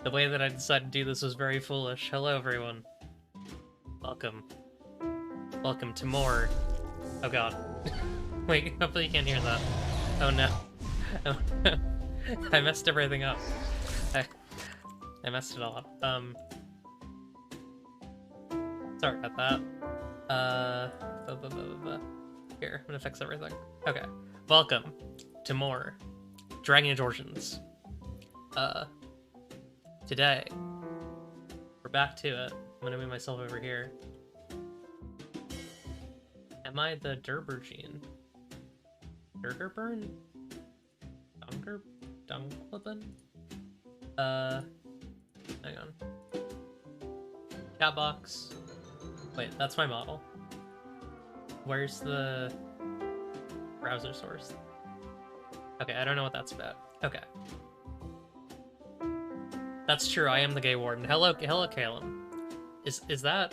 The way that I decided to do this was very foolish. Hello, everyone. Welcome. Welcome to more... Oh god. Wait, hopefully you can't hear that. Oh no. Oh no. I messed everything up. I messed it all up. Sorry about that. Here, I'm gonna fix everything. Okay. Welcome to more Dragon Age Origins. Today, we're back to it. I'm gonna move myself over here. Am I the Durbergene? Durgerburn? Dunglippen? Hang on. Chat box. Wait, that's my model. Where's the browser source? Okay, I don't know what that's about. Okay. That's true, I am the gay warden. Hello, Calum. Is that,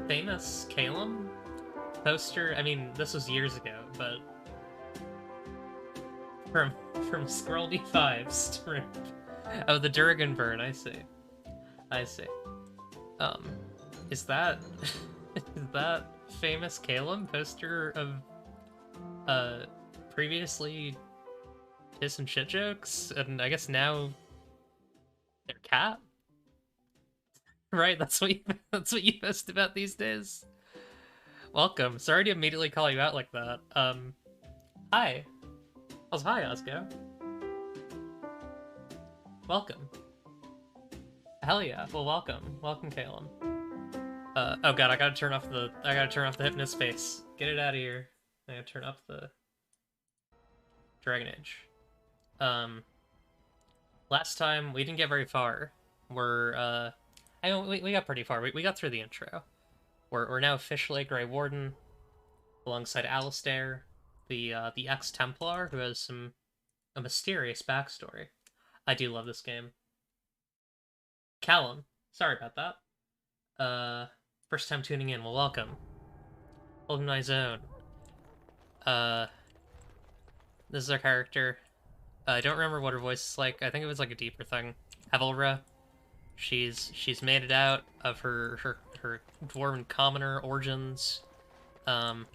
famous Calum poster? I mean, this was years ago, but... From Scroll D5 strip. Oh, the Durgan burn, I see. I see. Is that... is that famous Calum poster of, previously piss and shit jokes? And I guess now... their cat? Right, that's what you post about these days? Welcome. Sorry to immediately call you out like that. Hi. Oh, hi, Osco. Welcome. Hell yeah. Well, welcome. Welcome, Calum. Oh god, I gotta turn off the hypnospace. Get it out of here. I gotta turn off the Dragon Age. Last time we didn't get very far. I mean, we got pretty far. We got through the intro. We're now officially Grey Warden, alongside Alistair, the ex-Templar, who has a mysterious backstory. I do love this game. Callum, sorry about that. First time tuning in, well, welcome. Welcome to my zone. This is our character. I don't remember what her voice is like. I think it was like a deeper thing. Evelra. She's made it out of her dwarven commoner origins, and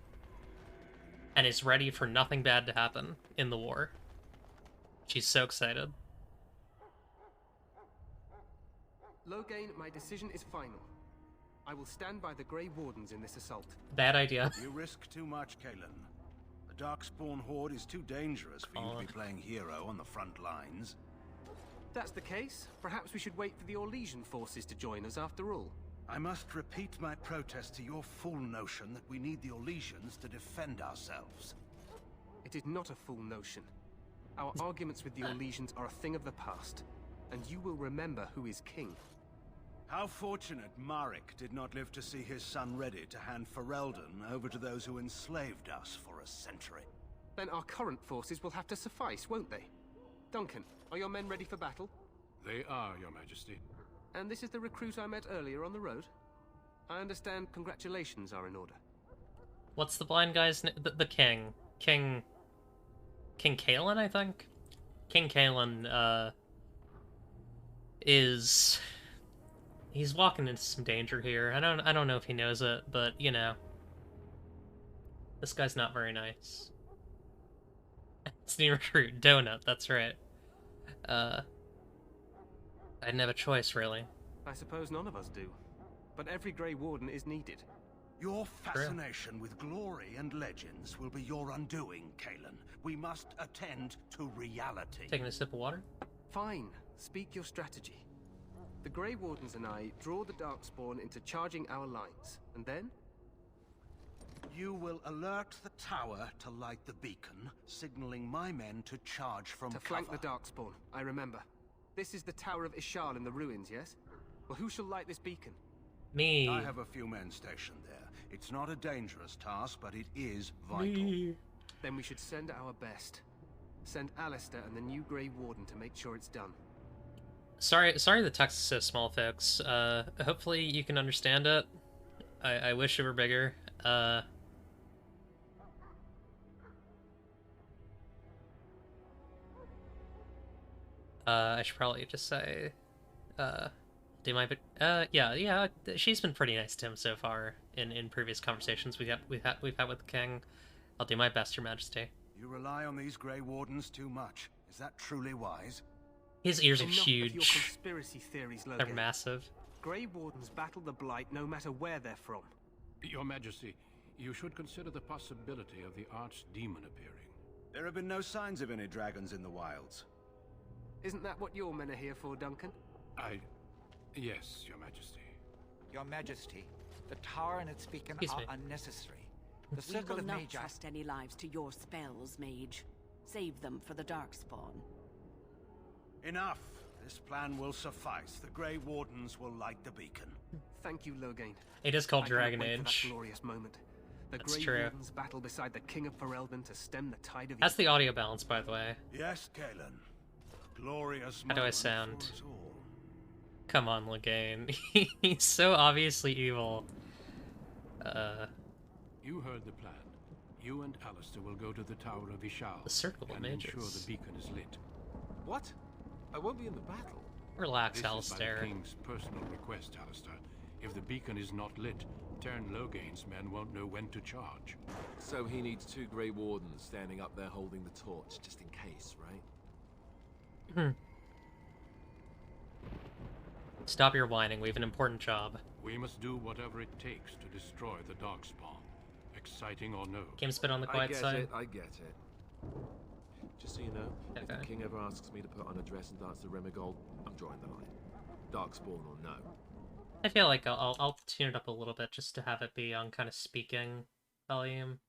is ready for nothing bad to happen in the war. She's so excited. Loghain, my decision is final. I will stand by the Grey Wardens in this assault. Bad idea. You risk too much, Kalen. The Darkspawn Horde is too dangerous for you to be playing hero on the front lines. If that's the case, perhaps we should wait for the Orlesian forces to join us after all. I must repeat my protest to your fool notion that we need the Orlesians to defend ourselves. It is not a fool notion. Our arguments with the Orlesians are a thing of the past, and you will remember who is king. How fortunate Marek did not live to see his son ready to hand Ferelden over to those who enslaved us for a century. Then our current forces will have to suffice, won't they? Duncan, are your men ready for battle? They are, Your Majesty. And this is the recruit I met earlier on the road? I understand congratulations are in order. What's the blind guy's name? The king. King Kalen, I think? King Kalen, is... he's walking into some danger here. I don't know if he knows it, but, you know. This guy's not very nice. It's the recruit. Donut, that's right. I didn't have a choice, really. I suppose none of us do. But every Grey Warden is needed. Your fascination with glory and legends will be your undoing, Kalen. We must attend to reality. Taking a sip of water? Fine. Speak your strategy. The Grey Wardens and I draw the Darkspawn into charging our lines, and then? You will alert the tower to light the beacon, signaling my men to charge from cover. To flank the Darkspawn, I remember. This is the Tower of Ishal in the ruins, yes? Well, who shall light this beacon? Me. I have a few men stationed there. It's not a dangerous task, but it is vital. Me. Then we should send our best. Send Alistair and the new Grey Warden to make sure it's done. Sorry the text is so small, folks. Hopefully you can understand it. I wish it were bigger. I should probably just say, do my, yeah, she's been pretty nice to him so far in previous conversations we've had with the king. I'll do my best, Your Majesty. You rely on these Grey Wardens too much. Is that truly wise? His ears are Enough of your huge. conspiracy theories, They're Logan. massive. Grey Wardens battle the Blight no matter where they're from. Your Majesty, you should consider the possibility of the Archdemon appearing. There have been no signs of any dragons in the wilds. Isn't that what your men are here for, Duncan? Yes, Your Majesty. Your Majesty, the tower and its beacon Excuse are me. unnecessary. The We Circle will of not Magi... trust any lives to your spells, Mage. Save them for the Darkspawn. Enough. This plan will suffice. The Grey Wardens will light the beacon. Thank you, Loghain. It is called I cannot Dragon wait for that Age. glorious moment. The That's Grey true. Wardens battle beside the King of Ferelden to stem the tide of How's evil. the audio balance, by the way? Yes, Galen. Glorious How do I moment sound? for us all. Come on, Loghain. He's so obviously evil. You heard the plan. You and Alistair will go to the Tower of Ishal The Circle of and ensure Mages. the beacon is lit. What? I won't be in the battle. Relax, This is by Alistair. the King's personal request, Alistair. If the beacon is not lit, Tern Loghain's men won't know when to charge. So he needs 2 Grey Wardens standing up there holding the torch, just in case, right? Stop your whining. We have an important job. We must do whatever it takes to destroy the Darkspawn. Exciting or no. Game's been on the I quiet get side. it, I get it. Just so you know, if the Okay. king ever asks me to put on a dress and dance to Remigold, I'm drawing the line. Darkspawn or no. I feel like I'll tune it up a little bit just to have it be on kind of speaking volume.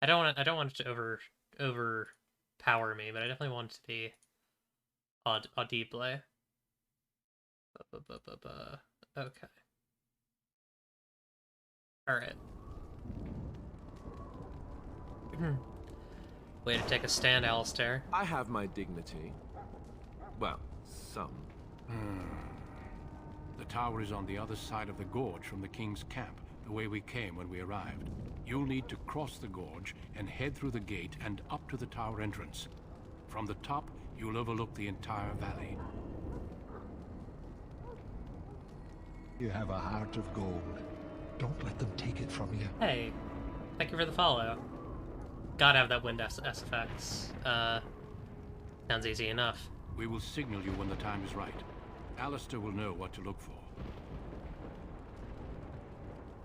I don't want it to overpower me, but I definitely want it to be audible. Okay. All right. Way to take a stand, Alistair. I have my dignity. Well, some. The tower is on the other side of the gorge from the King's camp, the way we came when we arrived. You'll need to cross the gorge and head through the gate and up to the tower entrance. From the top, you'll overlook the entire valley. You have a heart of gold. Don't let them take it from you. Hey, thank you for the follow. Gotta have that wind S effects. Sounds easy enough. We will signal you when the time is right. Alistair will know what to look for.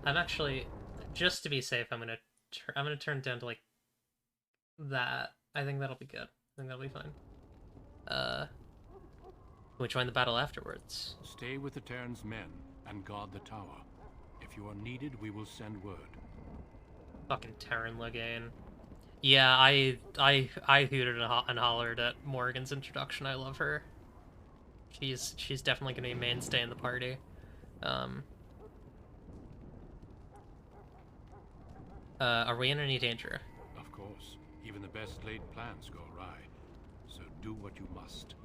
I'm actually, just to be safe, I'm gonna turn it down to like that. I think that'll be good. I think that'll be fine. Can we join the battle afterwards? Stay with the Terran's men and guard the tower. If you are needed, we will send word. Fucking Terran Loghain. Yeah, I hooted and hollered at Morrigan's introduction. I love her. She's definitely gonna be a mainstay in the party. Are we in any danger? Of course, even the best laid plans go awry. So do what you must.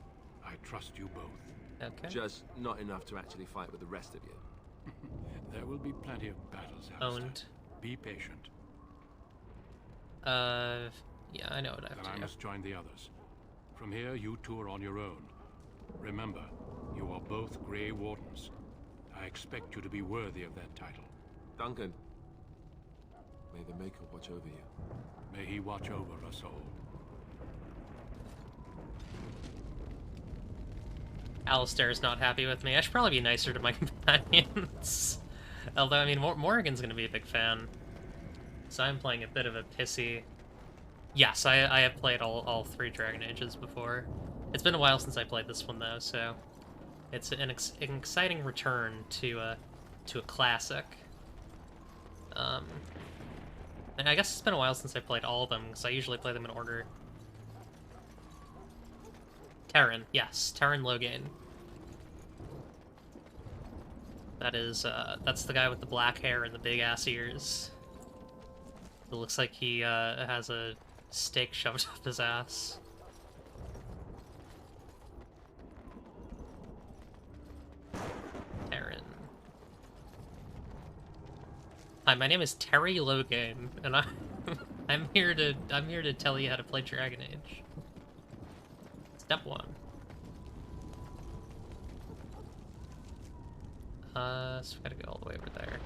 I trust you both. Okay. Just not enough to actually fight with the rest of you. There will be plenty of battles, Alistair. Owned. Be patient. Yeah, I know what I have Then to I do. must join the others. From here, you two are on your own. Remember, you are both Grey Wardens. I expect you to be worthy of that title. Duncan, may the Maker watch over you. May he watch over us all. Alistair's not happy with me. I should probably be nicer to my companions. Although, I mean, Morrigan's gonna be a big fan. So I'm playing a bit of a pissy... Yes, I have played all 3 Dragon Ages before. It's been a while since I played this one, though, so... It's an exciting return to a classic. And I guess it's been a while since I played all of them, because I usually play them in order. Terran, yes, Terran Loghain. That is, that's the guy with the black hair and the big-ass ears. It looks like he, has a steak shoved up his ass. Terran. Hi, my name is Terry Loghain, and I'm here to tell you how to play Dragon Age. Step 1. So we gotta go all the way over there.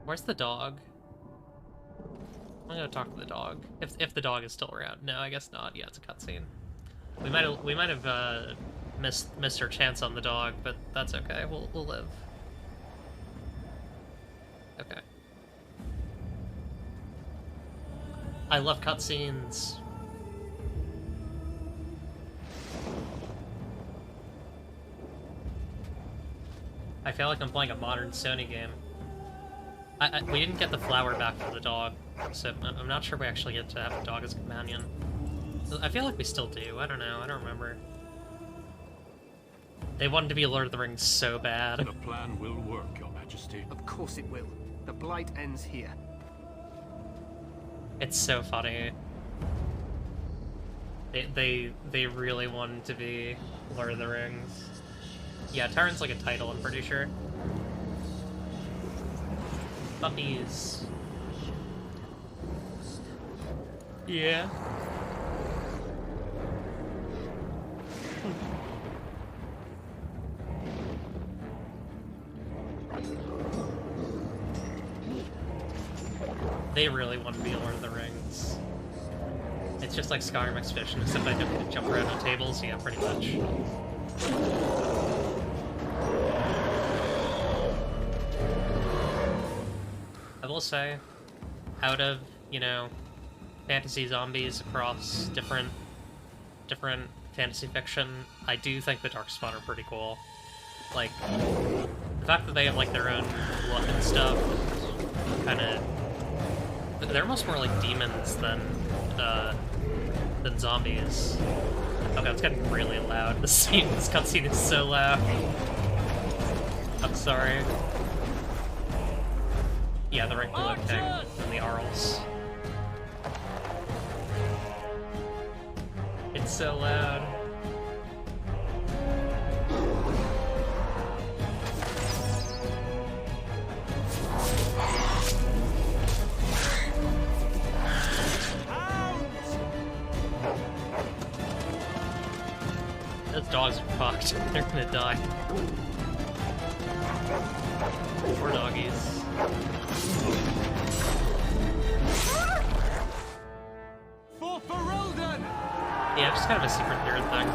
Where's the dog? I'm gonna talk to the dog. If the dog is still around. No, I guess not. Yeah, it's a cutscene. We might have missed our chance on the dog, but that's okay. We'll live. Okay. I love cutscenes. I feel like I'm playing a modern Sony game. We didn't get the flower back for the dog, so I'm not sure we actually get to have the dog as a companion. I feel like we still do. I don't know. I don't remember. They wanted to be Lord of the Rings so bad. The plan will work, Your Majesty. Of course it will. The Blight ends here. It's so funny. They really wanted to be Lord of the Rings. Yeah, Tyrant's like a title, I'm pretty sure. Puppies. Yeah. They really want to be Lord of the Rings. It's just like Skyrim Expedition, except I don't get to jump around on tables. Yeah, pretty much. I will say, out of, you know, fantasy zombies across different fantasy fiction, I do think the Darkspawn are pretty cool. Like, the fact that they have, like, their own look and stuff, kinda... They're almost more like demons than zombies. Okay, it's getting really loud. This cutscene is so loud. I'm sorry. Yeah, the right below King and the Arls. It's so loud. Those dogs are fucked. They're gonna die. Poor doggies. For Ferelden! Yeah, just kind of a secret nerd thing.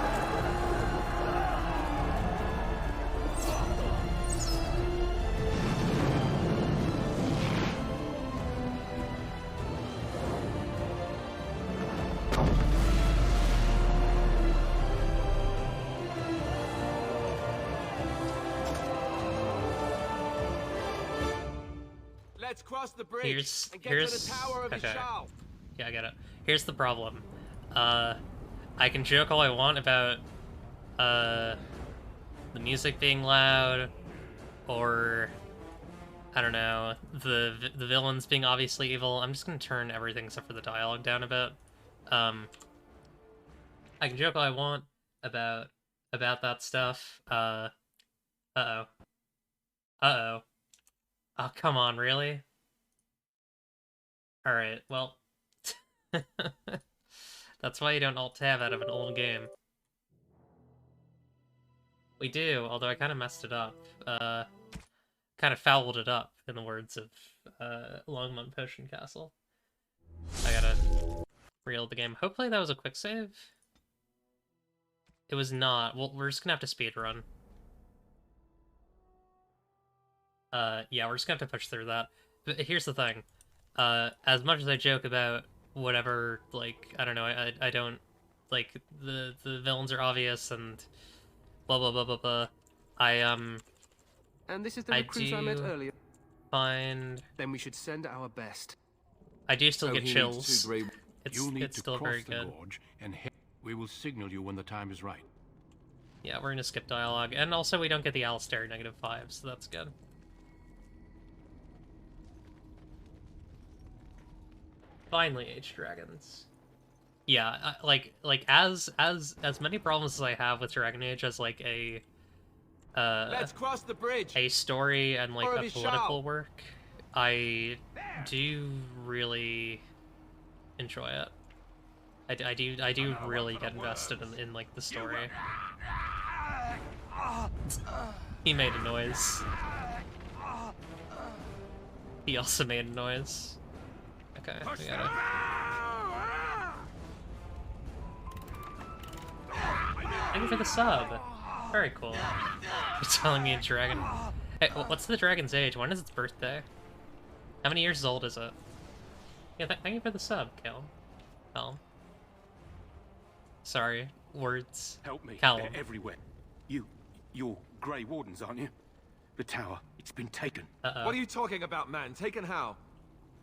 Let's cross the bridge and get to the Tower of Ishal. Yeah, I get it. Here's the problem. I can joke all I want about the music being loud, or I don't know, the villains being obviously evil. I'm just gonna turn everything except for the dialogue down a bit. I can joke all I want about that stuff. Uh-oh. Uh-oh. Oh, come on, really? Alright, well... That's why you don't alt-tab out of an old game. We do, although I kind of messed it up. Kind of fouled it up, in the words of Longmont Potion Castle. I gotta reload the game. Hopefully that was a quick save. It was not. Well, we're just gonna have to speedrun. Yeah, we're just gonna have to push through that. But here's the thing. As much as I joke about whatever, like, I don't know, I don't, like, the villains are obvious and blah blah blah blah blah. And this is the recruit I met earlier. Find... Then we should send our best. I do still get chills. It's still very good. Gorge and we will signal you when the time is right. Yeah, we're gonna skip dialogue. And also we don't get the Alistair -5, so that's good. Finally, Age of Dragons. Yeah, like as many problems as I have with Dragon Age as like a Let's cross the bridge. A story and like a political work, I do really enjoy it. I do really get invested in like the story. He made a noise. He also made a noise. Okay, we gotta... Thank you for the sub. Very cool. You're telling me a dragon... Hey, what's the dragon's age? When is its birthday? How many years old is it? Yeah, thank you for the sub, Callum. Sorry, words. Help me. Callum. They're everywhere. You're Grey Wardens, aren't you? The tower, it's been taken. Uh-oh. What are you talking about, man? Taken how?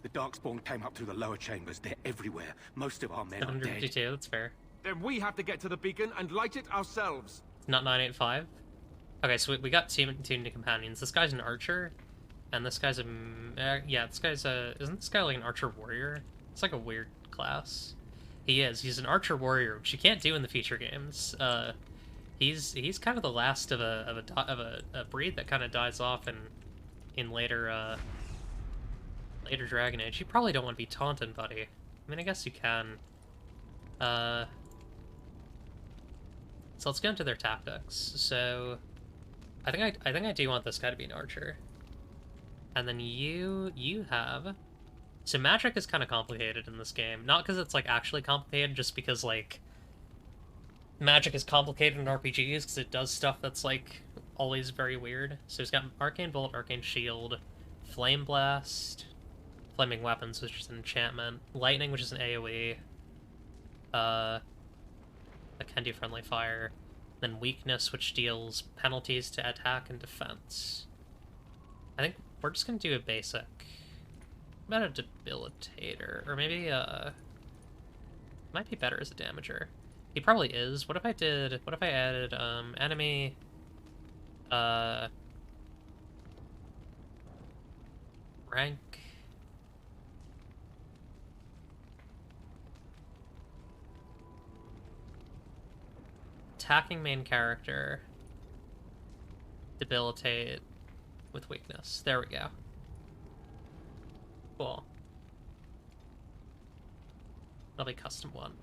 The Darkspawn came up through the lower chambers. They're everywhere. Most of our men are dead. 752, that's fair. Then we have to get to the beacon and light it ourselves. Not 985? Okay, so we got two new companions. This guy's an archer, and this guy's a... yeah, this guy's a... Isn't this guy like an archer warrior? It's like a weird class. He is. He's an archer warrior, which you can't do in the feature games. He's kind of the last of a breed that kind of dies off in later later Dragon Age. You probably don't want to be taunted, buddy. I mean, I guess you can. So let's get into their tactics. So I think I do want this guy to be an archer. And then you have... So magic is kind of complicated in this game. Not because it's like actually complicated, just because like magic is complicated in RPGs because it does stuff that's like always very weird. So it's got Arcane Bolt, Arcane Shield, Flame Blast, Flaming Weapons, which is an enchantment, Lightning, which is an AoE, that can do friendly fire, then Weakness, which deals penalties to attack and defense. I think we're just gonna do a basic. About a debilitator, or maybe might be better as a damager. He probably is. What if I added enemy rank attacking main character, debilitate with weakness. There we go. Cool. That'll be custom one.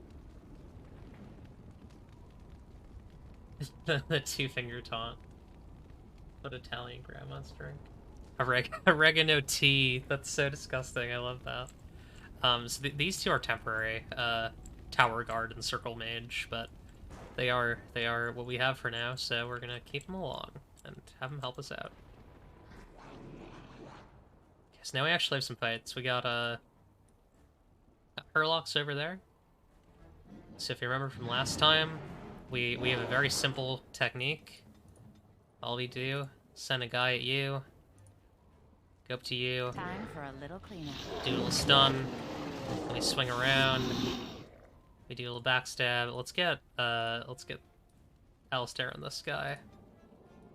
The two-finger taunt. What Italian grandma's drink. Oregano tea. That's so disgusting. I love that. So these two are temporary. Tower Guard and Circle Mage, but they are what we have for now, so we're gonna keep them along and have them help us out. So now we actually have some fights. We got Hurlock's over there. So if you remember from last time, we have a very simple technique. All we do, send a guy at you, go up to you, Time for a little cleanup. do a little stun, and we swing around, we do a little backstab. Let's get Alistair on this guy.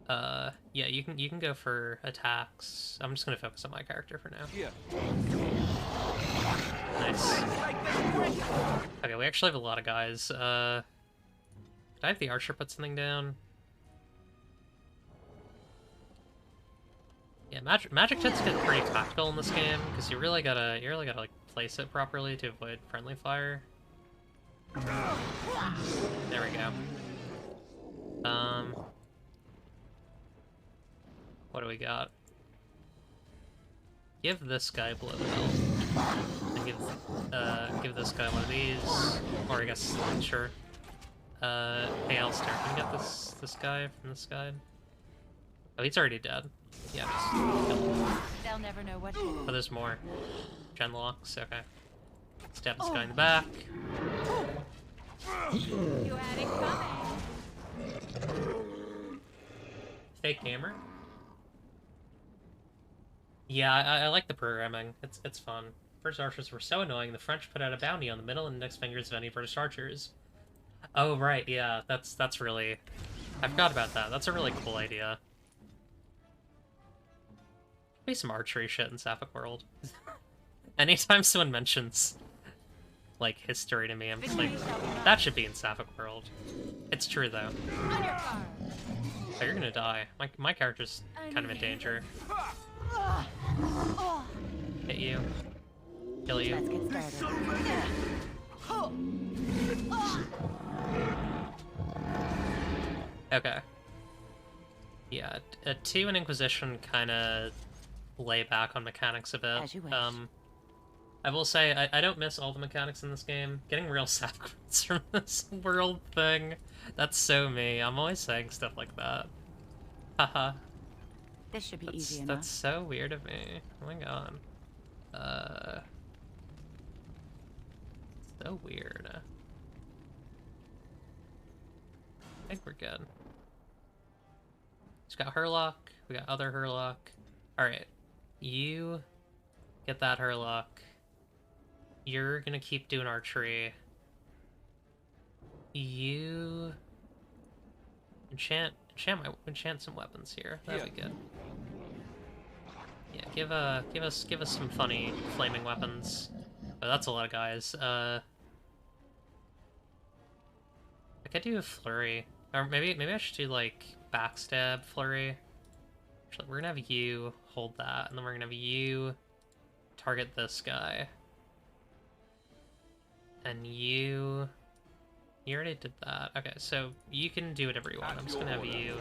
Yeah, you can go for attacks. I'm just gonna focus on my character for now. Yeah. Nice. Okay, we actually have a lot of guys. Did I have the archer put something down? Yeah, magic tends to get pretty tactical in this game because you really gotta like place it properly to avoid friendly fire. There we go. What do we got? Give this guy blow health. And give this guy one of these. Or I guess, sure. Hey Alistair, can you get this guy from this guy? Oh, he's already dead. Yeah, just kill him. They'll never know what. Oh, there's more. Genlocks, okay. Stab this guy in the back. You had it coming. Fake gamer? Yeah, I like the programming. It's fun. British archers were so annoying, the French put out a bounty on the middle and index fingers of any British archers. Oh, right, yeah, that's really... I forgot about that. That's a really cool idea. Be some archery shit in Sapphic World. Anytime someone mentions, like, history to me, I'm just like, that should be in Sapphic World. It's true, though. Oh, you're gonna die. My character's kind of in danger. Hit you. Kill you. Let's get started. Okay. Yeah, 2 and Inquisition kind of lay back on mechanics a bit. As you wish. I will say, I don't miss all the mechanics in this game. Getting real sacraments from this world thing, that's so me. I'm always saying stuff like that. Haha. This should be easy enough. That's so weird of me. Oh my god. So weird. I think we're good. Just got Herlock. We got other Herlock. Alright. You get that Herlock. You're gonna keep doing archery. You enchant some weapons here. That'd be good. Yeah, give us some funny flaming weapons. Oh, that's a lot of guys. I could do a flurry. Or maybe I should do like backstab flurry. Actually, we're gonna have you hold that, and then we're gonna have you target this guy. And you already did that. Okay, so you can do whatever you want. I'm just gonna have you.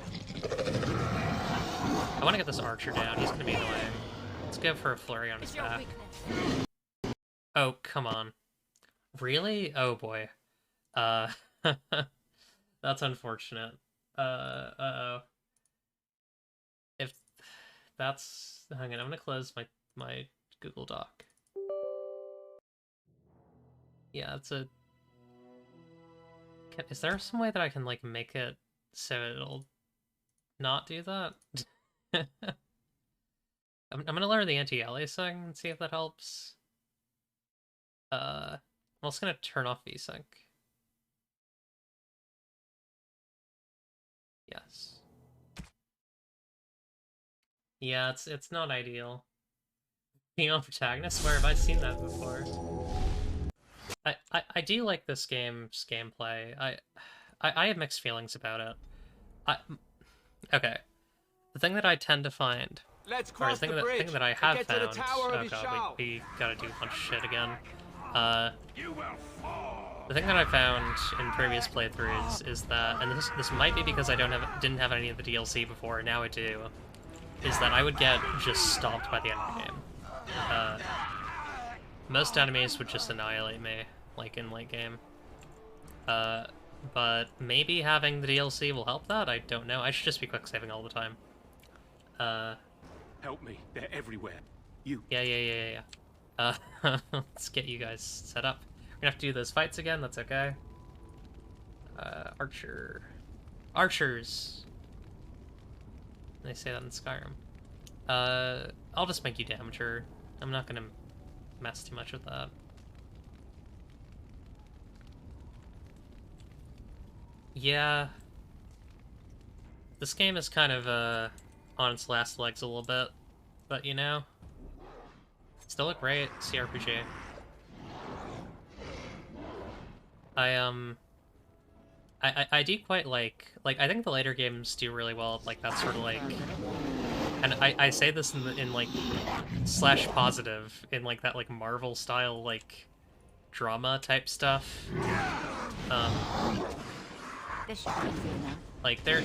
I want to get this archer down. He's gonna be annoying. Let's go for a flurry on his back. Oh, come on. Really? Oh boy. That's unfortunate. Uh-oh. If that's... Hang on, I'm gonna close my Google Doc. Yeah, it's a... Is there some way that I can, like, make it so it'll not do that? I'm gonna learn the anti-aliasing and see if that helps. I'm also gonna turn off VSync. Yes. Yeah, it's not ideal. Female protagonist? Where have I seen that before? I do like this game's gameplay. I have mixed feelings about it. Okay. The thing that I tend to find, or the thing that I have found, oh god, we gotta do a bunch of shit again. The thing that I found in previous playthroughs is that, and this might be because I didn't have any of the DLC before, and now I do, is that I would get just stomped by the end of the game. Most enemies would just annihilate me, like in late game. But maybe having the DLC will help that? I don't know. I should just be quick saving all the time. Help me. They're everywhere. You. Yeah. Let's get you guys set up. We're gonna have to do those fights again, that's okay. Archers! They say that in Skyrim. I'll just make you damager. I'm not gonna mess too much with that. Yeah. This game is kind of, on its last legs a little bit. But, you know, still look great, CRPG. I do quite like, I think the later games do really well at, like, that sort of, like, and I say this in like, slash positive, in, like, that, like, Marvel style, like, drama type stuff. Like, they're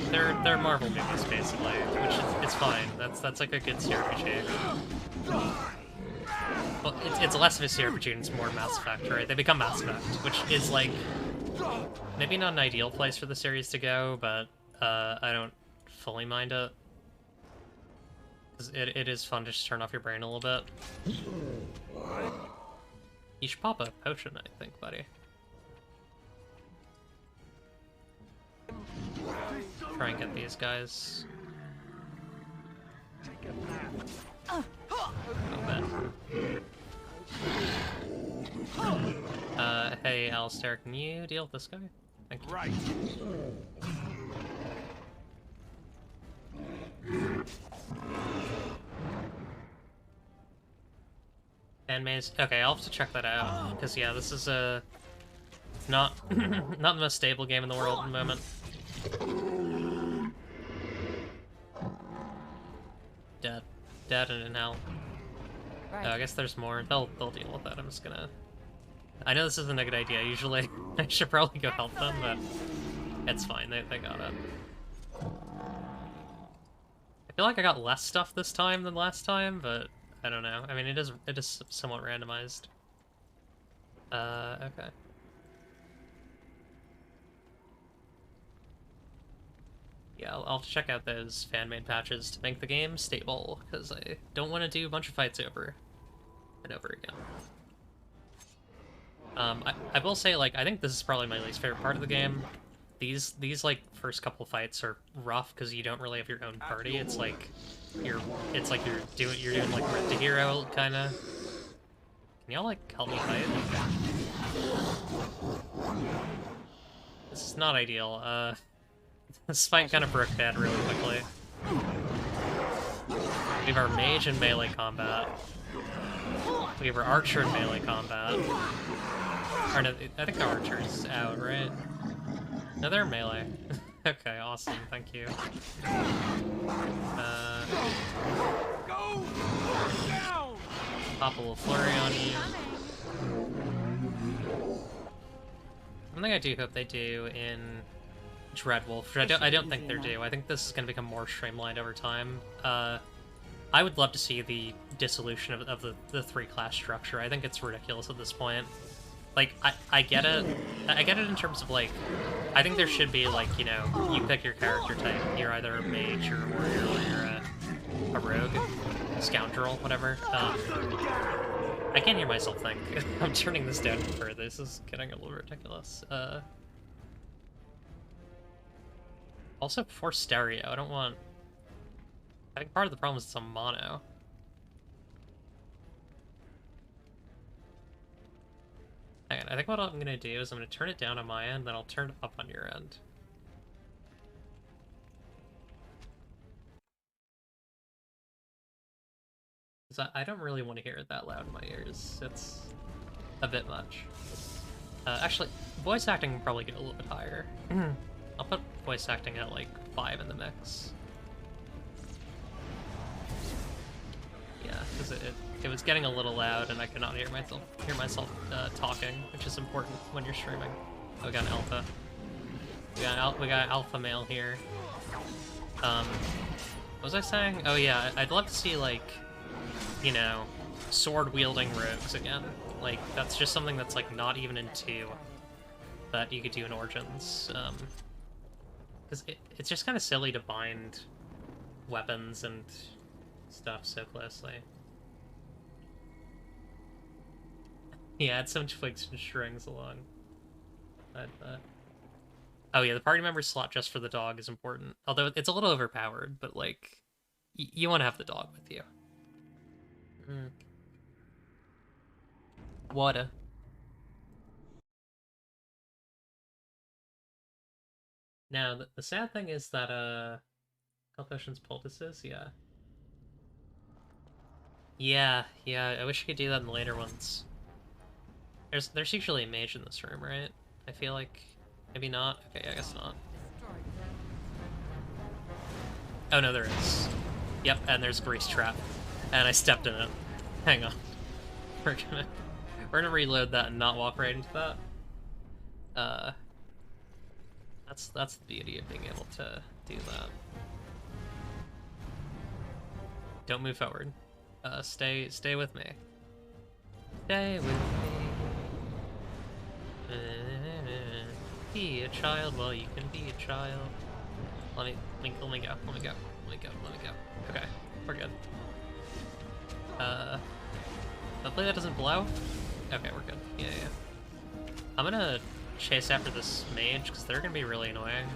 Marvel movies, basically, which it's fine. That's like a good CRPG. Well, it's less of a CRPG and it's more Mass Effect, right? They become Mass Effect, which is, like, maybe not an ideal place for the series to go, but I don't fully mind it. Because it is fun to just turn off your brain a little bit. You should pop a potion, I think, buddy. Try and get these guys. Hey, Alistair, can you deal with this guy? Thank you. Right. And maze. Okay, I'll have to check that out because yeah, this is a not not the most stable game in the world at the moment. Dead and in hell. Right. Oh, I guess there's more. They'll deal with that. I'm just gonna. I know this isn't a good idea. Usually, I should probably go help them, but it's fine. They got it. feel like I got less stuff this time than last time, but I don't know. I mean, it is somewhat randomized. Okay. Yeah, I'll check out those fan-made patches to make the game stable, because I don't want to do a bunch of fights over and over again. I will say, like, I think this is probably my least favorite part of the game. These like first couple fights are rough because you don't really have your own party. It's like you're doing like Rent a Hero kind of. Can y'all like help me fight? This is not ideal. This fight kind of broke bad really quickly. We have our mage in melee combat. We have our archer in melee combat. Or no, I think the archer's out, right? No, they're melee. Okay, awesome, thank you. Go down! Pop a little flurry on you. One thing I do hope they do in Dreadwolf, which I don't think they do. I think this is going to become more streamlined over time. I would love to see the dissolution of the three-class structure. I think it's ridiculous at this point. Like, I get it. I get it in terms of, like, I think there should be, like, you know, you pick your character type. You're either a mage or a warrior, or you're a rogue, scoundrel, whatever. I can't hear myself think. I'm turning this down further. This is getting a little ridiculous. Also, for stereo, I don't want... I think part of the problem is it's a mono. Hang on, I think what I'm gonna do is I'm gonna turn it down on my end, then I'll turn it up on your end. Because I don't really want to hear it that loud in my ears. It's a bit much. Actually, voice acting will probably get a little bit higher. I'll put voice acting at like 5 in the mix. Yeah, because it was getting a little loud and I could not hear myself talking, which is important when you're streaming. Oh, we got an alpha. We got alpha male here. What was I saying? Oh yeah, I'd love to see, like, you know, sword-wielding rogues again. Like, that's just something that's, like, not even in 2 that you could do in Origins. Because it's just kind of silly to bind weapons and stuff so closely. Yeah, add some twigs and strings along. Oh yeah, the party member slot just for the dog is important. Although it's a little overpowered, but, like, you want to have the dog with you. Water. Now, the sad thing is that, Potions poultices, yeah. Yeah, I wish I could do that in the later ones. There's usually a mage in this room, right? I feel like... Maybe not? Okay, I guess not. Oh no, there is. Yep, and there's Grease Trap. And I stepped in it. Hang on. We're gonna reload that and not walk right into that. That's the beauty of being able to do that. Don't move forward. Stay with me. Stay with me. Be a child while you can be a child. Let me go. Okay, we're good. Hopefully that doesn't blow. Okay, we're good. Yeah. I'm gonna chase after this mage because they're gonna be really annoying.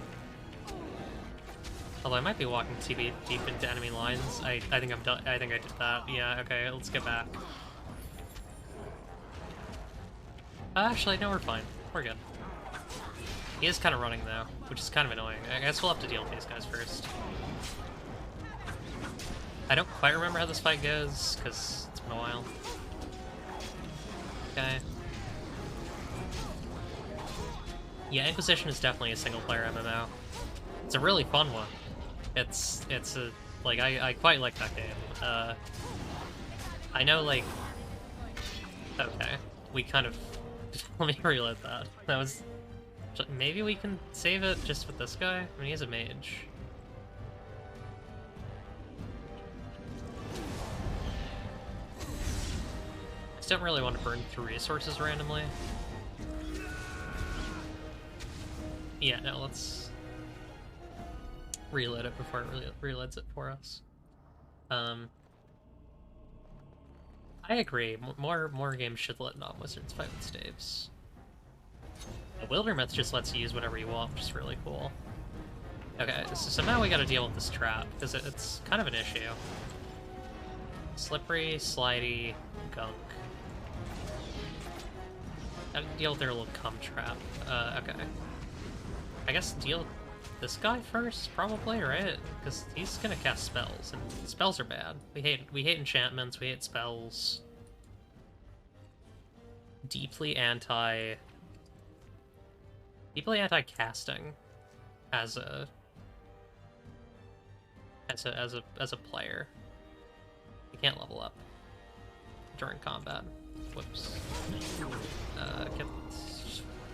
Although I might be walking too deep into enemy lines. I think I'm done. I think I did that. Yeah. Okay, let's get back. Actually, no, we're fine. We're good. He is kind of running though, which is kind of annoying. I guess we'll have to deal with these guys first. I don't quite remember how this fight goes because it's been a while. Okay. Yeah, Inquisition is definitely a single-player MMO. It's a really fun one. It's a, like, I quite like that game. I know, like... Okay, we kind of... Let me reload that. That was... Maybe we can save it just with this guy? I mean, he's a mage. Just don't really want to burn through resources randomly. Yeah, no, let's reload it before it reloads it for us. I agree. More games should let non-wizards fight with staves. The Wildermyth just lets you use whatever you want, which is really cool. Okay, so now we gotta deal with this trap, because it's kind of an issue. Slippery, slidey, gunk. Gotta deal with their little cum trap. Okay. I guess deal with this guy first, probably, right? Because he's gonna cast spells, and spells are bad. We hate enchantments, we hate spells. Deeply anti-casting as a player. You can't level up during combat. Whoops.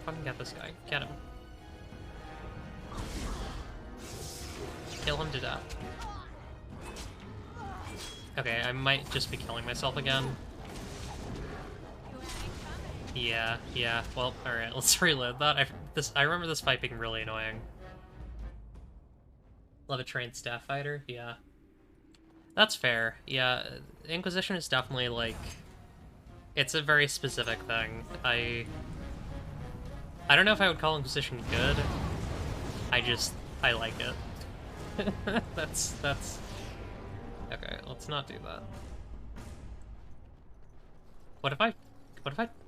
Fucking get this guy. Get him. Kill him to death. Okay, I might just be killing myself again. Yeah. Well, alright, let's reload that. I remember this fight being really annoying. Love a trained staff fighter? Yeah. That's fair. Yeah, Inquisition is definitely, like... It's a very specific thing. I don't know if I would call Inquisition good. I like it. That's... Okay, let's not do that. What if I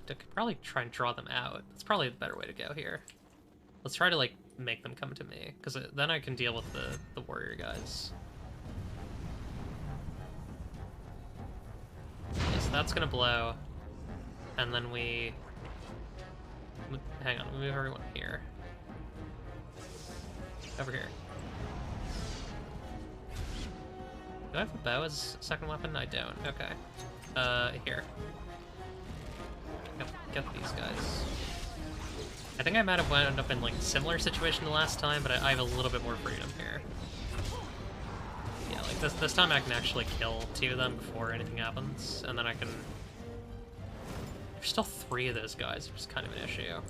could probably try and draw them out? That's probably the better way to go here. Let's try to, like, make them come to me, because then I can deal with the warrior guys. Okay, so that's gonna blow. And then we... Hang on, move everyone here. Over here. Do I have a bow as a second weapon? I don't. Okay. Here. Get these guys. I think I might have wound up in, like, a similar situation the last time, but I have a little bit more freedom here. Yeah, like, this time I can actually kill 2 of them before anything happens, and then I can... There's still 3 of those guys, which is kind of an issue. I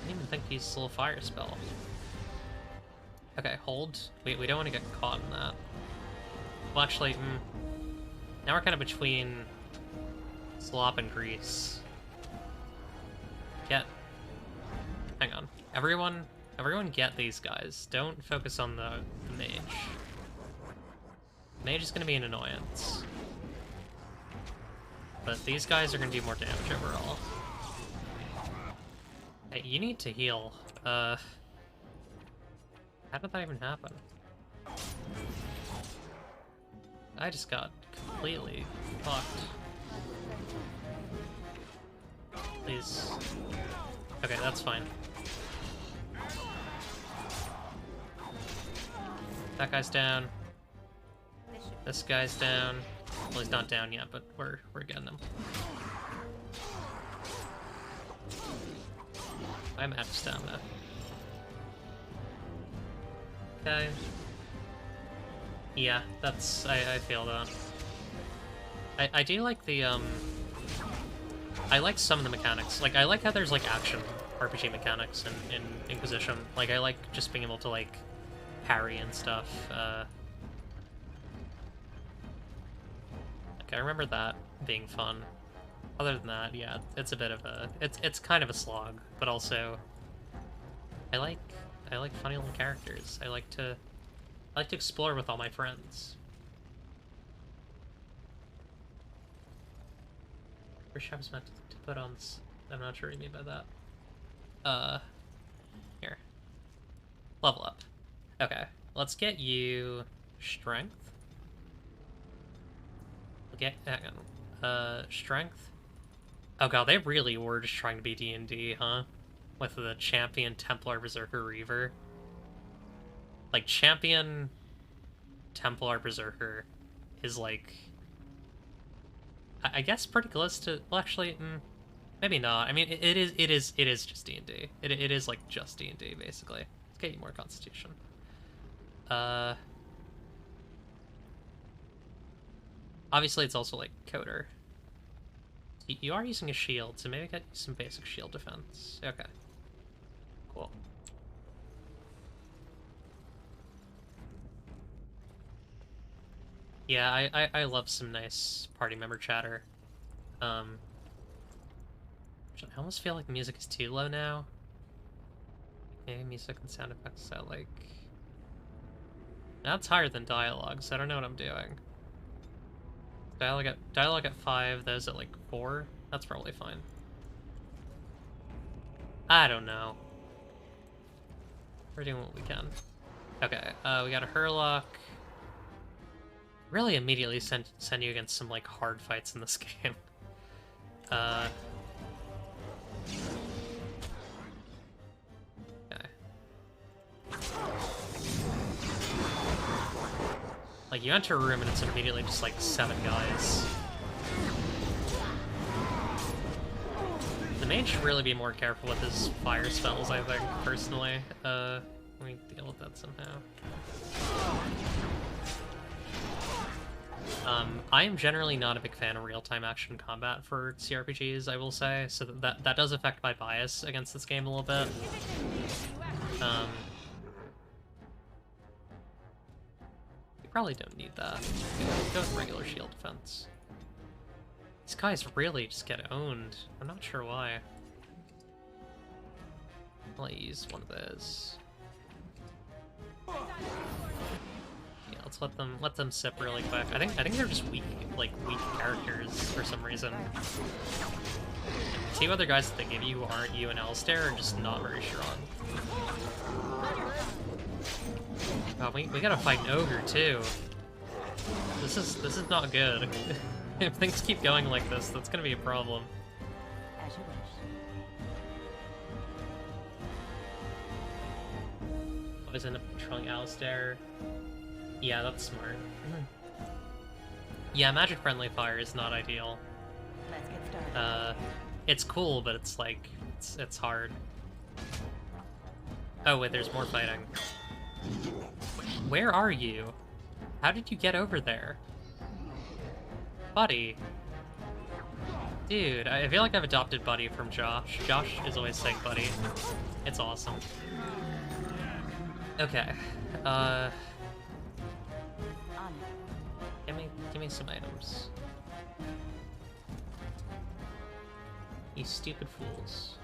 didn't even think he used a little fire spell. Okay, hold. We don't want to get caught in that. Well, actually, now we're kind of between slop and grease. Hang on. Everyone get these guys. Don't focus on the mage. Mage is gonna be an annoyance. But these guys are gonna do more damage overall. Hey, you need to heal. How did that even happen? I just got completely fucked. Please. Okay, that's fine. That guy's down. This guy's down. Well, he's not down yet, but we're getting him. I'm out of stamina. Okay. Yeah, that's... I feel that. I do like the, I like some of the mechanics. Like, I like how there's, like, action RPG mechanics in Inquisition. Like, I like just being able to, like, parry and stuff. Like, I remember that being fun. Other than that, yeah, it's a bit of a... It's kind of a slog, but also... I like funny little characters. I like to explore with all my friends. Wish I was meant to put on... I'm not sure what you mean by that. Here. Level up. Okay, let's get you strength. Hang on. Strength. Oh god, they really were just trying to be D&D, huh? With the Champion Templar Berserker Reaver. Like, Champion Templar Berserker is, like... I guess pretty close to... Well, actually, maybe not. I mean, it is just D&D. It is, like, just D&D, basically. Let's get you more Constitution. Obviously, it's also like Coder. You are using a shield, so maybe get some basic shield defense. Okay. Cool. Yeah, I love some nice party member chatter. I almost feel like the music is too low now. Maybe music and sound effects at like... That's higher than dialogue, so I don't know what I'm doing. Dialogue at 5, those at like 4? That's probably fine. I don't know. We're doing what we can. Okay, we got a Hurlock. Really immediately send you against some like hard fights in this game. Okay. Like, you enter a room and it's immediately just like 7 guys. The mage should really be more careful with his fire spells, I think, personally. Let me deal with that somehow. I am generally not a big fan of real-time action combat for CRPGs, I will say, so that does affect my bias against this game a little bit. You probably don't need that. Go with regular shield defense. These guys really just get owned. I'm not sure why. I'll use one of those. Yeah, let's let them sip really quick. I think they're just weak characters for some reason. The 2 other guys that they give you aren't you and Alistair are just not very strong. Oh, we gotta fight an ogre too. This is not good. If things keep going like this, that's gonna be a problem. As you wish. Always end up controlling Alistair. Yeah, that's smart. Yeah, magic friendly fire is not ideal. Let's get started. It's cool, but it's like it's hard. Oh wait, there's more fighting. Where are you? How did you get over there? Buddy. Dude, I feel like I've adopted Buddy from Josh. Josh is always saying Buddy. It's awesome. Okay. Give me some items. You stupid fools.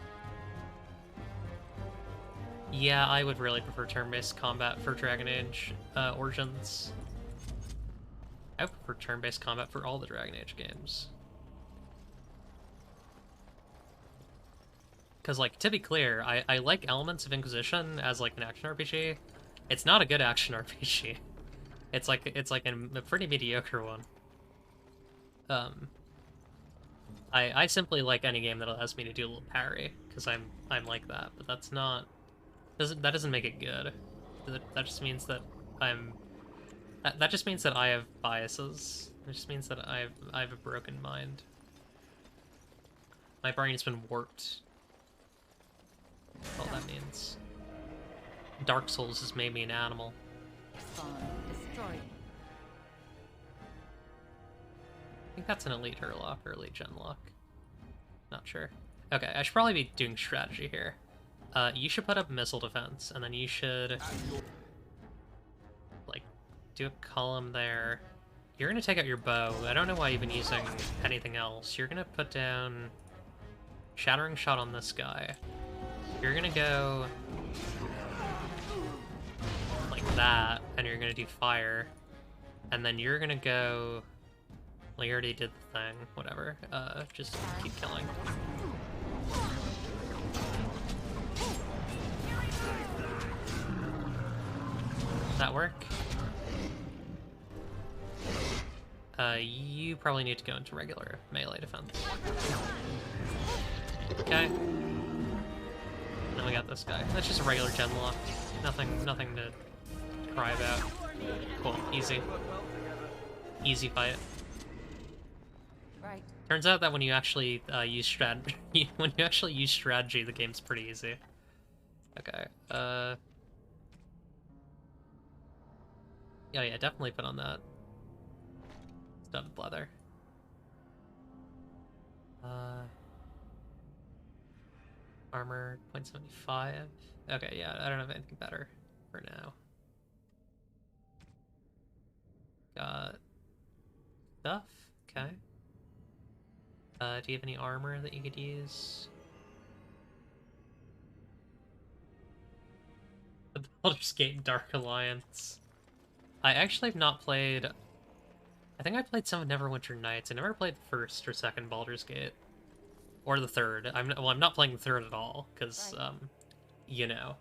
Yeah, I would really prefer turn-based combat for Dragon Age Origins. I would prefer turn-based combat for all the Dragon Age games. Because, like, to be clear, I like elements of Inquisition as, like, an action RPG. It's not a good action RPG. It's like a pretty mediocre one. I simply like any game that allows me to do a little parry, because I'm like that, but that's not... that doesn't make it good. That just means that that just means that I have biases. It just means that I have a broken mind. My brain's been warped. That's all that means. Dark Souls has made me an animal. Destroy. I think that's an Elite Hurlock or Elite Genlock. Not sure. Okay, I should probably be doing strategy here. You should put up missile defense, and then you should... like, do a column there. You're gonna take out your bow. I don't know why you've been using anything else. You're gonna put down... Shattering Shot on this guy. You're gonna go... like that, and you're gonna do fire. And then you're gonna go... well, you already did the thing. Whatever. Just keep killing. Does that work? You probably need to go into regular melee defense. Okay. Then we got this guy. That's just a regular Genlock. Nothing to cry about. Cool. Easy. Easy fight. Right. Turns out that when you actually use strategy, the game's pretty easy. Okay. Yeah, definitely put on that. Studded leather. Armor 0.75. Okay, yeah, I don't have anything better for now. Got stuff. Okay. Do you have any armor that you could use? The Baldur's Gate Dark Alliance. I actually have not played... I think I played some of Neverwinter Nights. I never played the first or second Baldur's Gate. Or the third. I'm not playing the third at all, because, you know.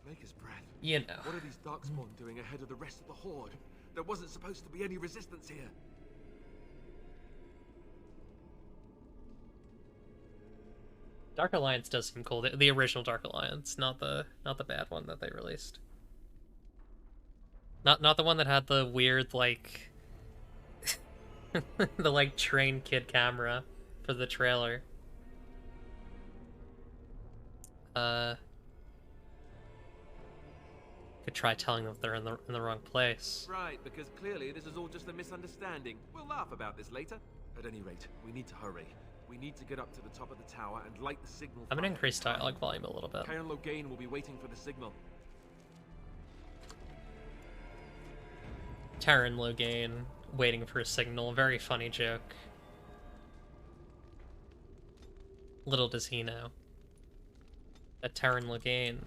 Maker's breath. You know. What are these Darkspawn doing ahead of the rest of the Horde? There wasn't supposed to be any resistance here. Dark Alliance does seem cool. The original Dark Alliance, not the bad one that they released. Not the one that had the weird, like, the, like, train kid camera for the trailer. Could try telling them they're in the wrong place. Right, because clearly this is all just a misunderstanding. We'll laugh about this later. At any rate, we need to hurry. We need to get up to the top of the tower and light the signal. I'm gonna increase dialogue volume a little bit. Cairn Loghain will be waiting for the signal. Cairn Loghain waiting for a signal. Very funny joke. Little does he know that Cairn Loghain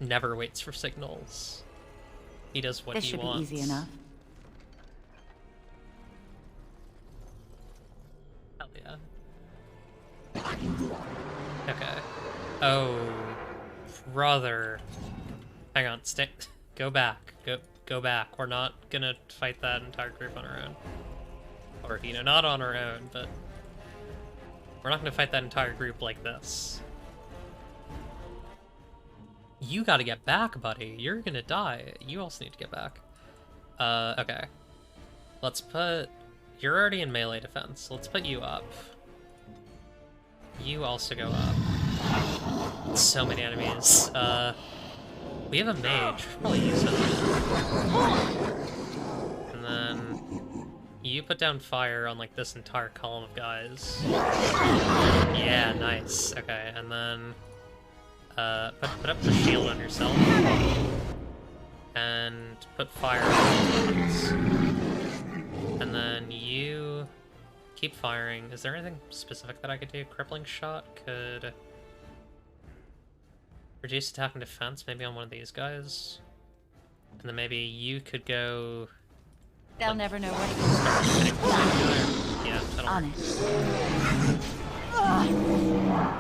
never waits for signals. He does what he wants. This should be easy enough. Hell yeah. Okay. Oh, brother. Hang on. Stay. Go back. Go back. We're not gonna fight that entire group on our own. Or, you know, not on our own, but we're not gonna fight that entire group like this. You gotta get back, buddy. You're gonna die. You also need to get back. Okay. Let's put... You're already in melee defense. Let's put you up. You also go up. So many enemies. We have a mage. Probably use him. And then... You put down fire on, like, this entire column of guys. Yeah, nice. Okay, and then... put up the shield on yourself. And put fire on the ones. And then you keep firing. Is there anything specific that I could do? Crippling shot could reduce attack and defense, maybe on one of these guys. And then maybe you could go... They'll like, never know what it is. Yeah, that'll On work.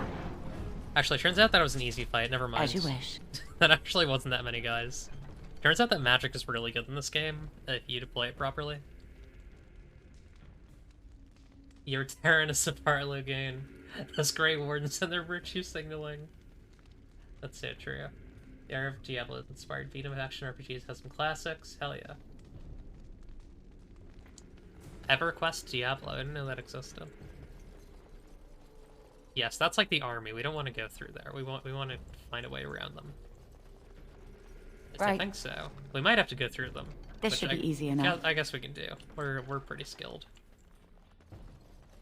it. Actually, turns out that was an easy fight. Never mind. As you wish. That actually wasn't that many guys. Turns out that magic is really good in this game, if you deploy it properly. You're tearing us apart, Loghain. Those Grey Wardens and their virtue signaling. That's so true. The era of Diablo inspired beat 'em action RPGs has some classics. Hell yeah. EverQuest Diablo. I didn't know that existed. Yes, that's like the army. We don't want to go through there. We want to find a way around them. Yes, Right. I think so. We might have to go through them. This should be easy enough. I guess we can do. We're pretty skilled.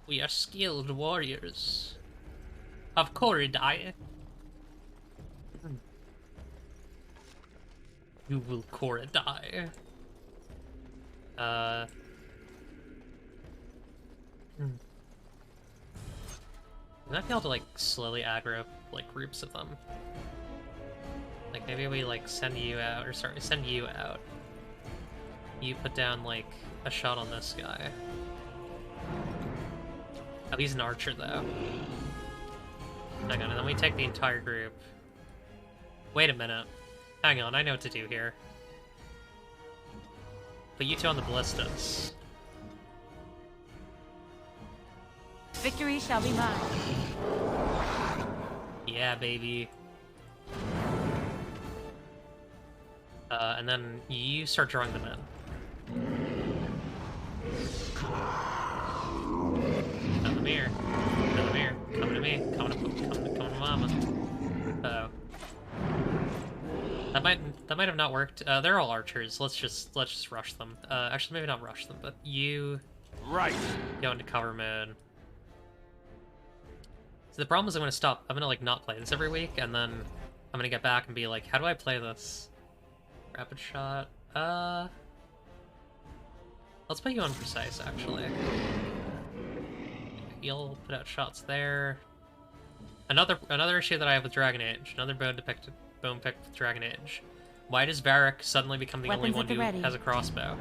We are skilled warriors of Koridai. You will Koridai. We might be able to, like, slowly aggro, like, groups of them. Like, maybe we, like, send you out, or sorry, send you out. You put down, like, a shot on this guy. Oh, he's an archer, though. Hang on, and then we take the entire group. Wait a minute. Hang on, I know what to do here. Put you two on the ballistas. Victory shall be mine. Yeah, baby. And then you start drawing them in. Come here. Come here. Come to me. Come to mama. Uh-oh. That might have not worked. They're all archers. Let's just rush them. Actually, maybe not rush them, but you go into cover mode. So the problem is I'm gonna like not play this every week, and then I'm gonna get back and be like, how do I play this? Rapid shot. Let's put you on precise actually. You'll put out shots there. Another issue that I have with Dragon Age. Another bone picked with Dragon Age. Why does Varric suddenly become the only one who has a crossbow?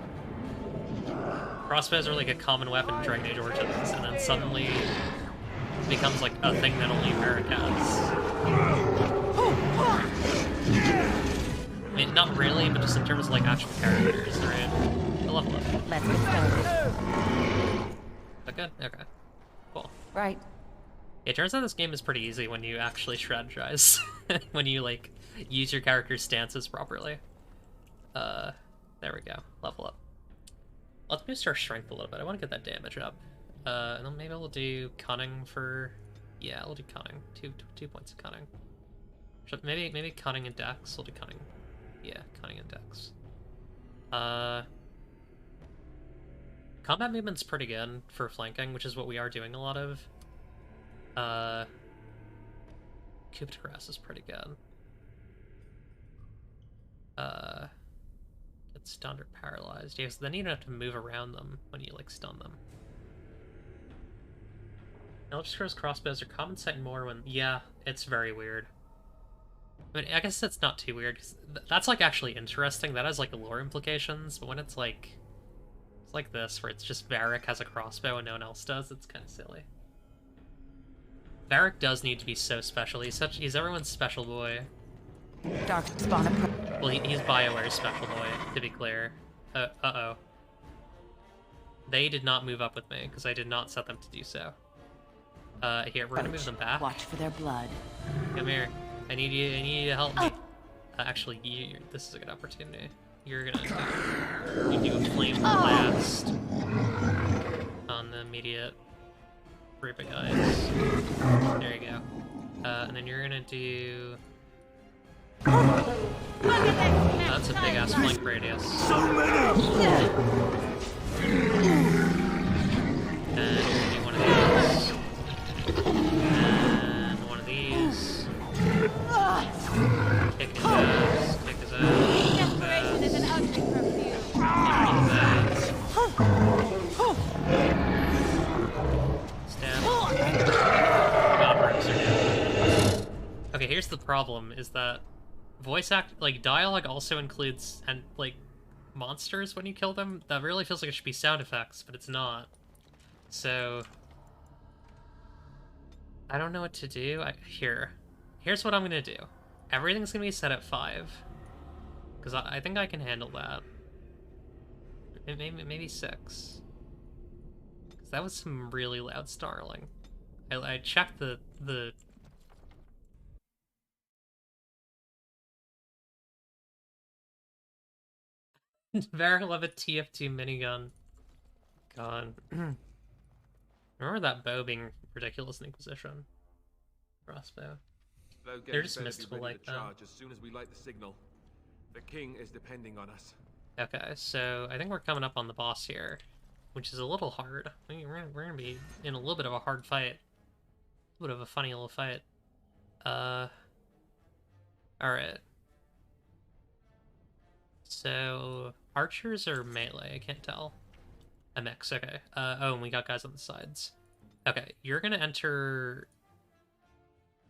Crossbows are like a common weapon in Dragon Age Origins, and then suddenly it becomes like a thing that only Varric has. I mean, not really, but just in terms of like actual characters, right? I level up. Let's get started. Okay, okay. Cool. Right. It turns out this game is pretty easy when you actually strategize. When you, like, use your character's stances properly. There we go. Level up. Let's boost our strength a little bit. I want to get that damage up. And then maybe we'll do cunning for... Yeah, we'll do cunning. Two points of cunning. Maybe cunning and dex. We'll do cunning. Yeah, cunning and dex. Combat movement's pretty good for flanking, which is what we are doing a lot of. Coup de grace is pretty good. Get stunned or paralyzed. Yeah, so then you don't have to move around them when you, like, stun them. Electro's crossbows are common sight more when... Yeah, it's very weird. I mean, I guess that's not too weird, because that's, like, actually interesting. That has, like, lore implications, but when it's, like... It's like this, where it's just Varric has a crossbow and no one else does, it's kind of silly. Varric does need to be so special. He's everyone's special boy. Dark spawn. Well, he's BioWare's special boy, to be clear. Uh-oh. They did not move up with me, because I did not set them to do so. Here, we're gonna move them back. Watch for their blood. Come here. I need you to help me. Actually, this is a good opportunity. You're gonna do a flame blast on the immediate group of guys. There you go. And then you're gonna do... That's a big ass flank radius. And you're gonna do one of these. And one of these. Kick his ass. Kick his ass. Desperation is an ugly perfume. Stab. Okay, here's the problem, is that dialogue also includes, and, like, monsters when you kill them. That really feels like it should be sound effects, but it's not. So... I don't know what to do. Here's what I'm gonna do. Everything's gonna be set at 5. Because I think I can handle that. Maybe 6. Because that was some really loud snarling. I checked the... Varric will have a TF2 minigun. God. Remember that bow being ridiculous in Inquisition? Crossbow. They're just mistable like that. As soon as we light the signal. The king is depending on us. Okay, so I think we're coming up on the boss here, which is a little hard. We're gonna be in a little bit of a hard fight. A little bit of a funny little fight. Alright. So, archers or melee? I can't tell. A mix, okay. Oh, and we got guys on the sides. Okay, you're gonna enter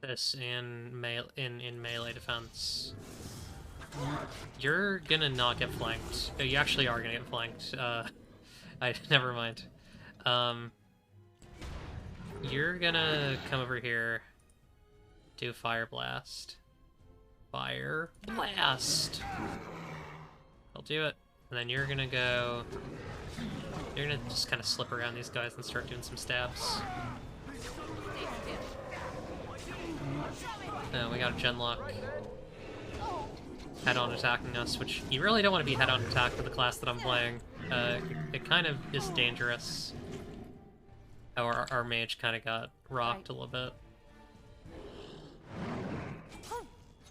this in melee defense. You're gonna not get flanked. Oh, you actually are gonna get flanked. Never mind. You're gonna come over here, do Fire Blast. Fire Blast! I'll do it. And then you're gonna go... You're gonna just kind of slip around these guys and start doing some stabs. We got a Genlock head-on attacking us, which you really don't want to be head-on attacked with the class that I'm playing. It kind of is dangerous. Oh, our mage kind of got rocked a little bit.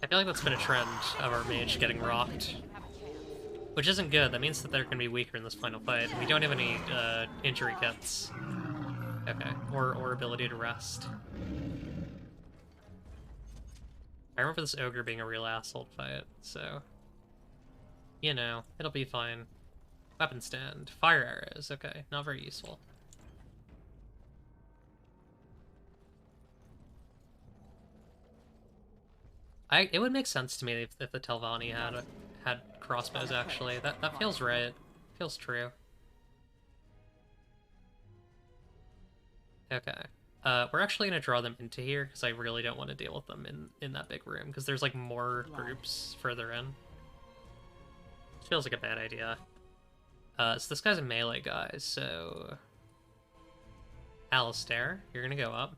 I feel like that's been a trend of our mage getting rocked. Which isn't good, that means that they're gonna be weaker in this final fight. We don't have any injury kits. Okay, or ability to rest. I remember this ogre being a real asshole to fight, so... You know, it'll be fine. Weapon stand. Fire arrows, okay, not very useful. It would make sense to me if the Telvanni had crossbows, actually. That feels right. Feels true. Okay. We're actually gonna draw them into here, because I really don't want to deal with them in that big room, because there's, like, more groups further in. Feels like a bad idea. So this guy's a melee guy, so... Alistair, you're gonna go up.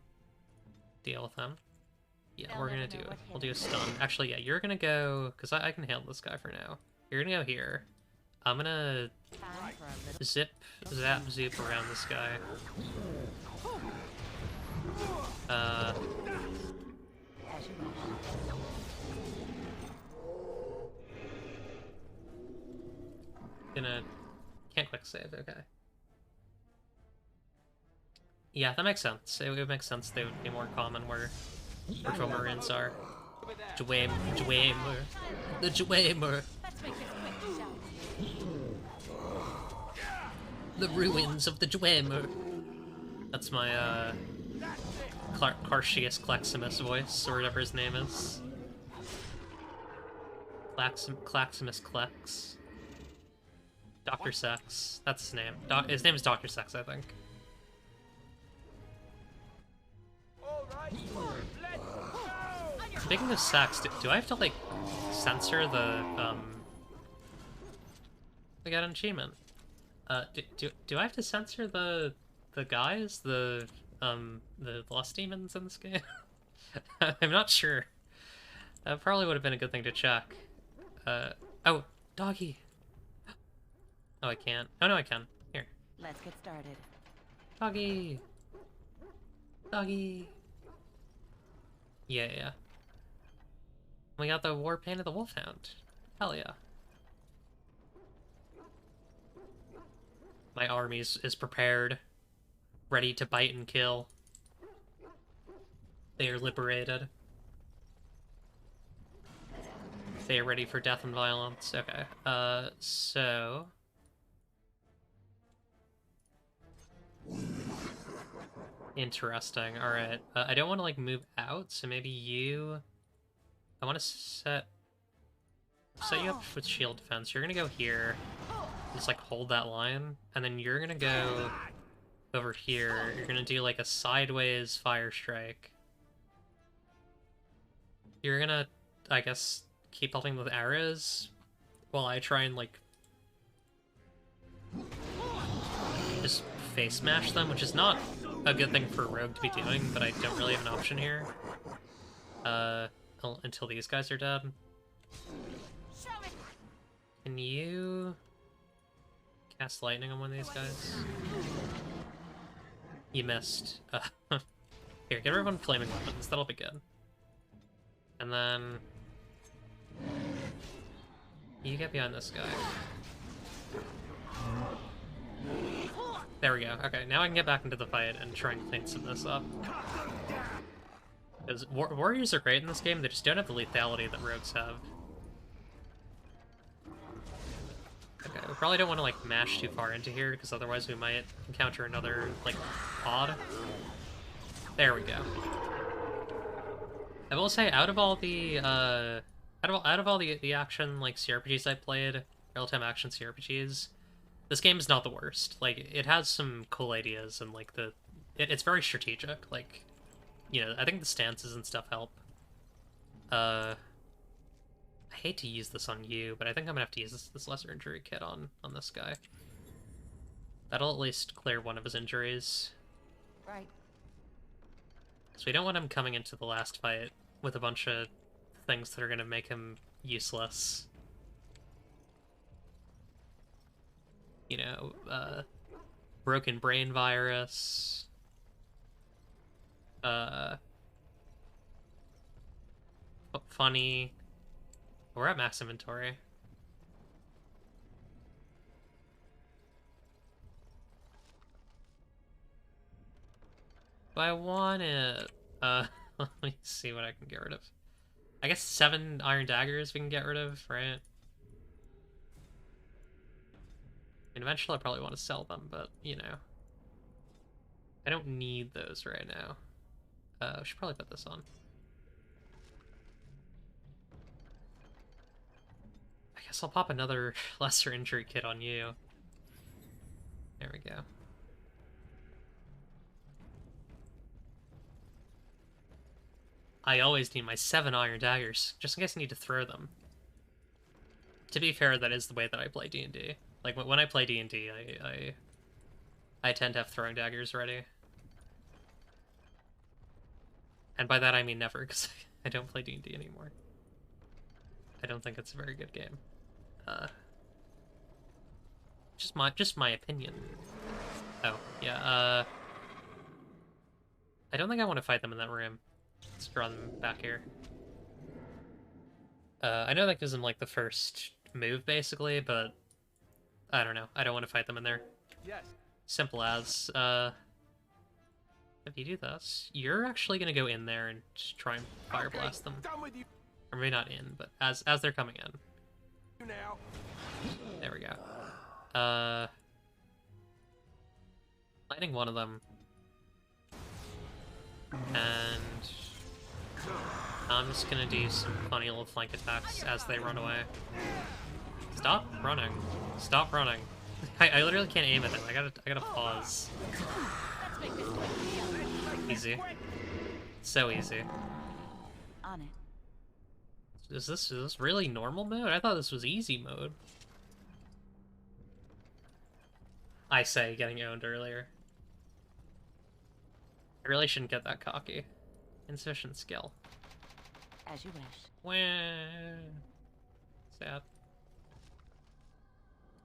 Deal with him. Yeah, we're gonna do it. We'll do a stun. Actually, yeah, you're gonna go... Because I can handle this guy for now. You're gonna go here. I'm gonna... Zap, zoop around this guy. Can't quick save, okay. Yeah, that makes sense. It would make sense they would be more common where Marines are. Dwemer. The Dwemer. The ruins of the Dwemer. That's my, Cartius Claximus voice, or whatever his name is. Claximus Klex. Dr. Sex. That's his name. His name is Dr. Sex, I think. Speaking of sex, do I have to, like, censor the, We got an achievement. Do I have to censor the guys? The lust demons in this game? I'm not sure. That probably would have been a good thing to check. Oh, doggy! Oh, I can't. Oh, no, I can. Here. Let's get started. Doggy! Doggy! Yeah. We got the war paint of the Wolfhound. Hell yeah. My army is prepared. Ready to bite and kill. They are liberated. They are ready for death and violence. Okay. So... Interesting. Alright. I don't want to, like, move out, so maybe you... I want to set you up with shield defense. You're gonna go here. Just, like, hold that line. And then you're gonna go over here. You're gonna do, like, a sideways fire strike. You're gonna, I guess, keep helping with arrows while I try and, like, just face smash them, which is not a good thing for a rogue to be doing, but I don't really have an option here. Until these guys are dead. Can you cast lightning on one of these guys? You missed. Here, get everyone flaming weapons. That'll be good. And then... You get behind this guy. There we go. Okay, now I can get back into the fight and try and clean some of this up. Because warriors are great in this game, they just don't have the lethality that rogues have. Okay, we probably don't want to, like, mash too far into here, because otherwise we might encounter another, like, pod. There we go. I will say, out of all the, out of all the action, like, CRPGs I played, real-time action CRPGs, this game is not the worst. Like, it has some cool ideas, and, like, it's very strategic, like... You know, I think the stances and stuff help. I hate to use this on you, but I think I'm gonna have to use this lesser injury kit on this guy. That'll at least clear one of his injuries. Right. So we don't want him coming into the last fight with a bunch of things that are gonna make him useless. You know, broken brain virus. funny. We're at max inventory. But I want it. Let me see what I can get rid of. I guess 7 iron daggers we can get rid of, right? And eventually I probably want to sell them, but, you know. I don't need those right now. I should probably put this on. I guess I'll pop another lesser injury kit on you. There we go. I always need my 7 iron daggers, just in case I need to throw them. To be fair, that is the way that I play D&D. Like, when I play D&D, I tend to have throwing daggers ready. And by that I mean never, because I don't play D&D anymore. I don't think it's a very good game. Just my opinion. Oh, yeah, I don't think I want to fight them in that room. Let's draw them back here. I know that gives them, like, the first move, basically, but I don't know. I don't want to fight them in there. Yes. Simple as, if you do this, you're actually gonna go in there and just try and fire blast them. Done with you Or maybe not in, but as they're coming in. now. There we go. Lighting one of them. And I'm just gonna do some funny little flank attacks as they run away. Stop running. Stop running. I literally can't aim at them. I gotta pause. Easy. So easy. On it. Is this really normal mode? I thought this was easy mode. I say, getting owned earlier. I really shouldn't get that cocky. Insufficient skill. As you wish. Wah. Sad.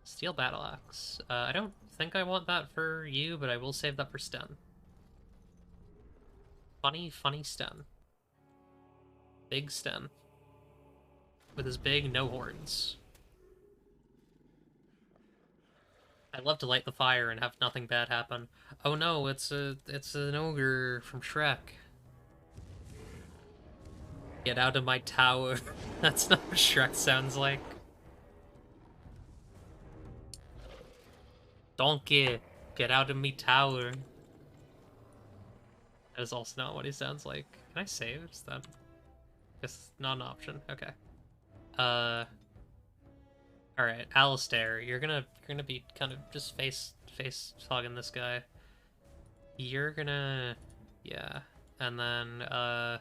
Steel battle axe. I don't think I want that for you, but I will save that for Sten. Funny Sten. Big Sten. With his big no horns. I'd love to light the fire and have nothing bad happen. Oh no, it's an ogre from Shrek. Get out of my tower. That's not what Shrek sounds like. Donkey, get out of me tower. That is also not what he sounds like. Can I save? Is that... Guess not an option. Okay. Alright, Alistair, you're gonna be kind of just face hogging this guy. You're gonna... Yeah. And then, I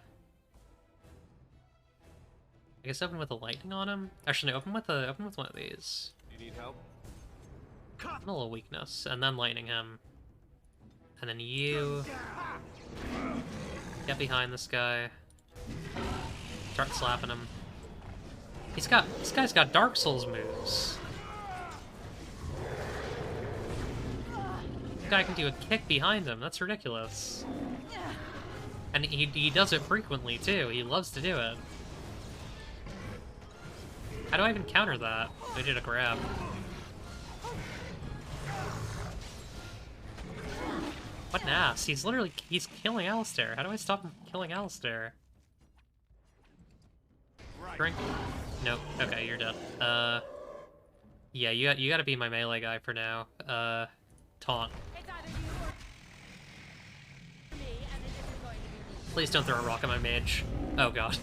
guess open with the lightning on him? Actually, no, open with one of these. You need help? A little weakness, and then lightning him. And then you... Get behind this guy. Start slapping him. This guy's got Dark Souls moves. This guy can do a kick behind him. That's ridiculous. And he does it frequently, too. He loves to do it. How do I even counter that? I did a grab. What an ass. He's killing Alistair. How do I stop him killing Alistair? Drink. Nope. Okay, you're dead. Yeah, you gotta be my melee guy for now. Taunt. Please don't throw a rock at my mage. Oh god.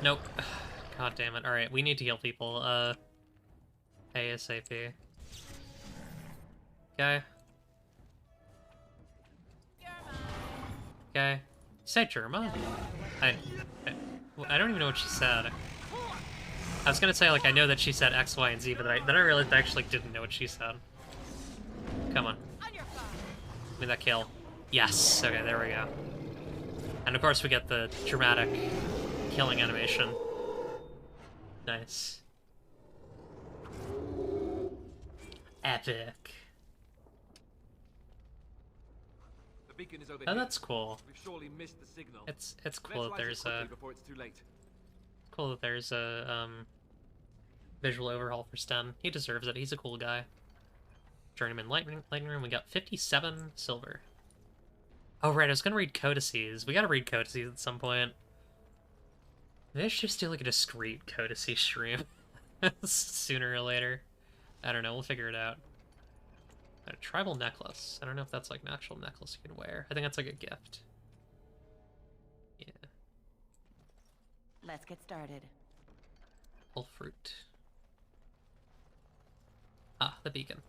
Nope. God damn it. Alright, we need to heal people. ASAP. Okay. Okay. Say Germa? I don't even know what she said. I was gonna say, like, I know that she said X, Y, and Z, but then I realized I actually didn't know what she said. Come on. Give me that kill. Yes! Okay, there we go. And of course we get the dramatic killing animation. Nice. Epic. The The beacon is over Oh, here. that's cool. We've surely missed the signal. It's Let's cool that light it there's quickly a before it's too late. visual overhaul for Sten. He deserves it. He's a cool guy. Journeyman Lightning Room. We got 57 silver. Oh right, I was gonna read codices. We gotta read codices at some point. Maybe I should just do like a discreet codice stream sooner or later. I don't know. We'll figure it out. A tribal necklace. I don't know if that's like an actual necklace you can wear. I think that's like a gift. Yeah. Let's get started. Full fruit. Ah, the beacon.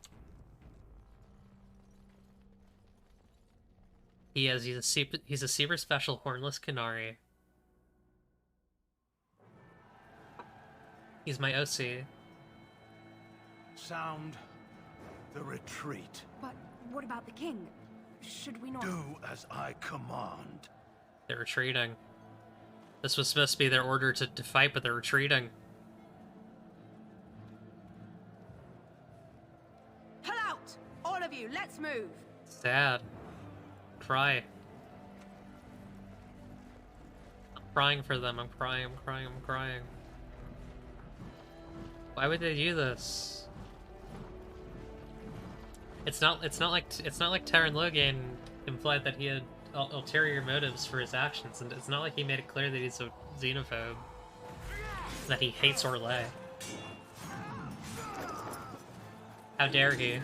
He's a super special hornless Canary. He's my OC. Sound the retreat. But what about the king? Should we not... Do as I command. They're retreating. This was supposed to be their order to fight, but they're retreating. Pull out! All of you, let's move! Sad. Cry. I'm crying for them. I'm crying, I'm crying, I'm crying. Why would they do this? It's not like Terran Logan implied that he had ulterior motives for his actions, and it's not like he made it clear that he's a xenophobe, that he hates Orlais. How dare he?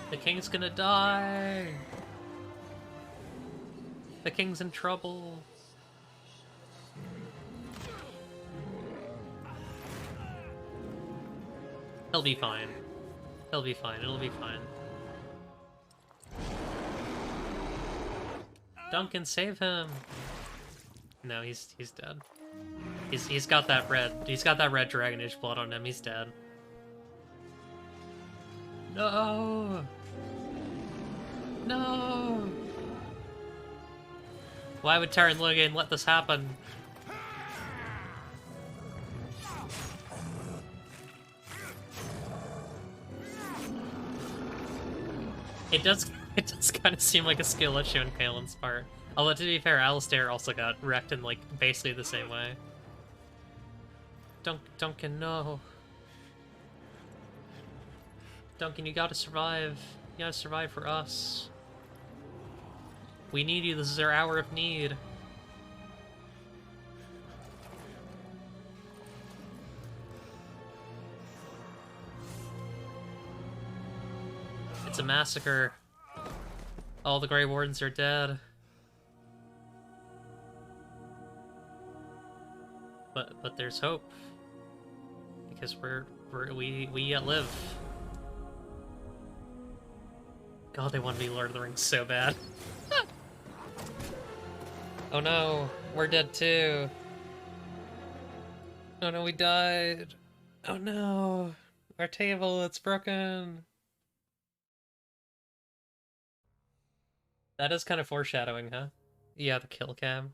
The king's gonna die! The king's in trouble! He'll be fine. He'll be fine. It'll be fine. Duncan, save him! No, he's dead. He's got that red Dragon Age blood on him. He's dead. No! No! Why would Terran Logan let this happen? It does kind of seem like a skill issue on Kaelin's part. Although, to be fair, Alistair also got wrecked in, like, basically the same way. Duncan, no. Duncan, you gotta survive. You gotta survive for us. We need you. This is our hour of need. It's a massacre. All the Grey Wardens are dead. But there's hope. Because we yet live. God, they want to be Lord of the Rings so bad. Oh no, we're dead too. Oh no, we died. Oh no, our table, it's broken. That is kind of foreshadowing, huh? Yeah, the kill cam.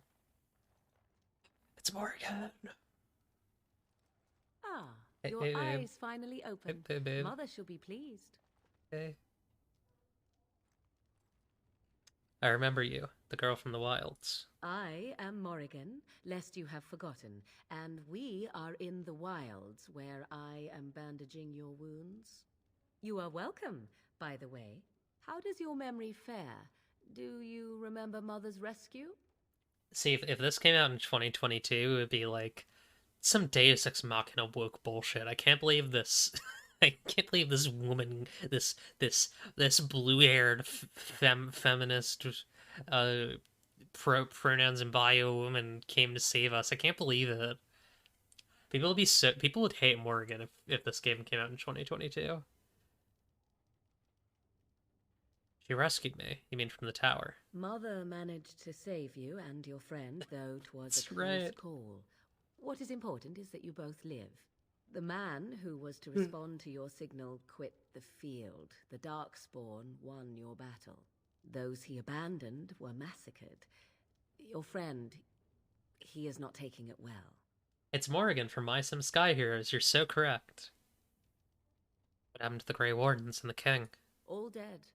It's Morgan. Ah, Hey, your hey, babe. eyes finally opened. Hey, babe. Mother shall be pleased. Hey. I remember you, the girl from the wilds. I am Morrigan, lest you have forgotten, and we are in the wilds where I am bandaging your wounds. You are welcome, by the way. How does your memory fare? Do you remember Mother's rescue? See, if this came out in 2022, it would be like some Deus Ex Machina woke bullshit. I can't believe this. I can't believe this woman, this blue-haired feminist, pronouns and bio woman came to save us. I can't believe it. People would hate Morgan if this game came out in 2022. She rescued me. You mean from the tower? Mother managed to save you and your friend, though 'twas That's a close right. call. What is important is that you both live. The man who was to respond to your signal quit the field. The Darkspawn won your battle. Those he abandoned were massacred. Your friend, he is not taking it well. It's Morrigan from My Sim Sky Heroes. You're so correct. What happened to the Grey Wardens and the king? All dead.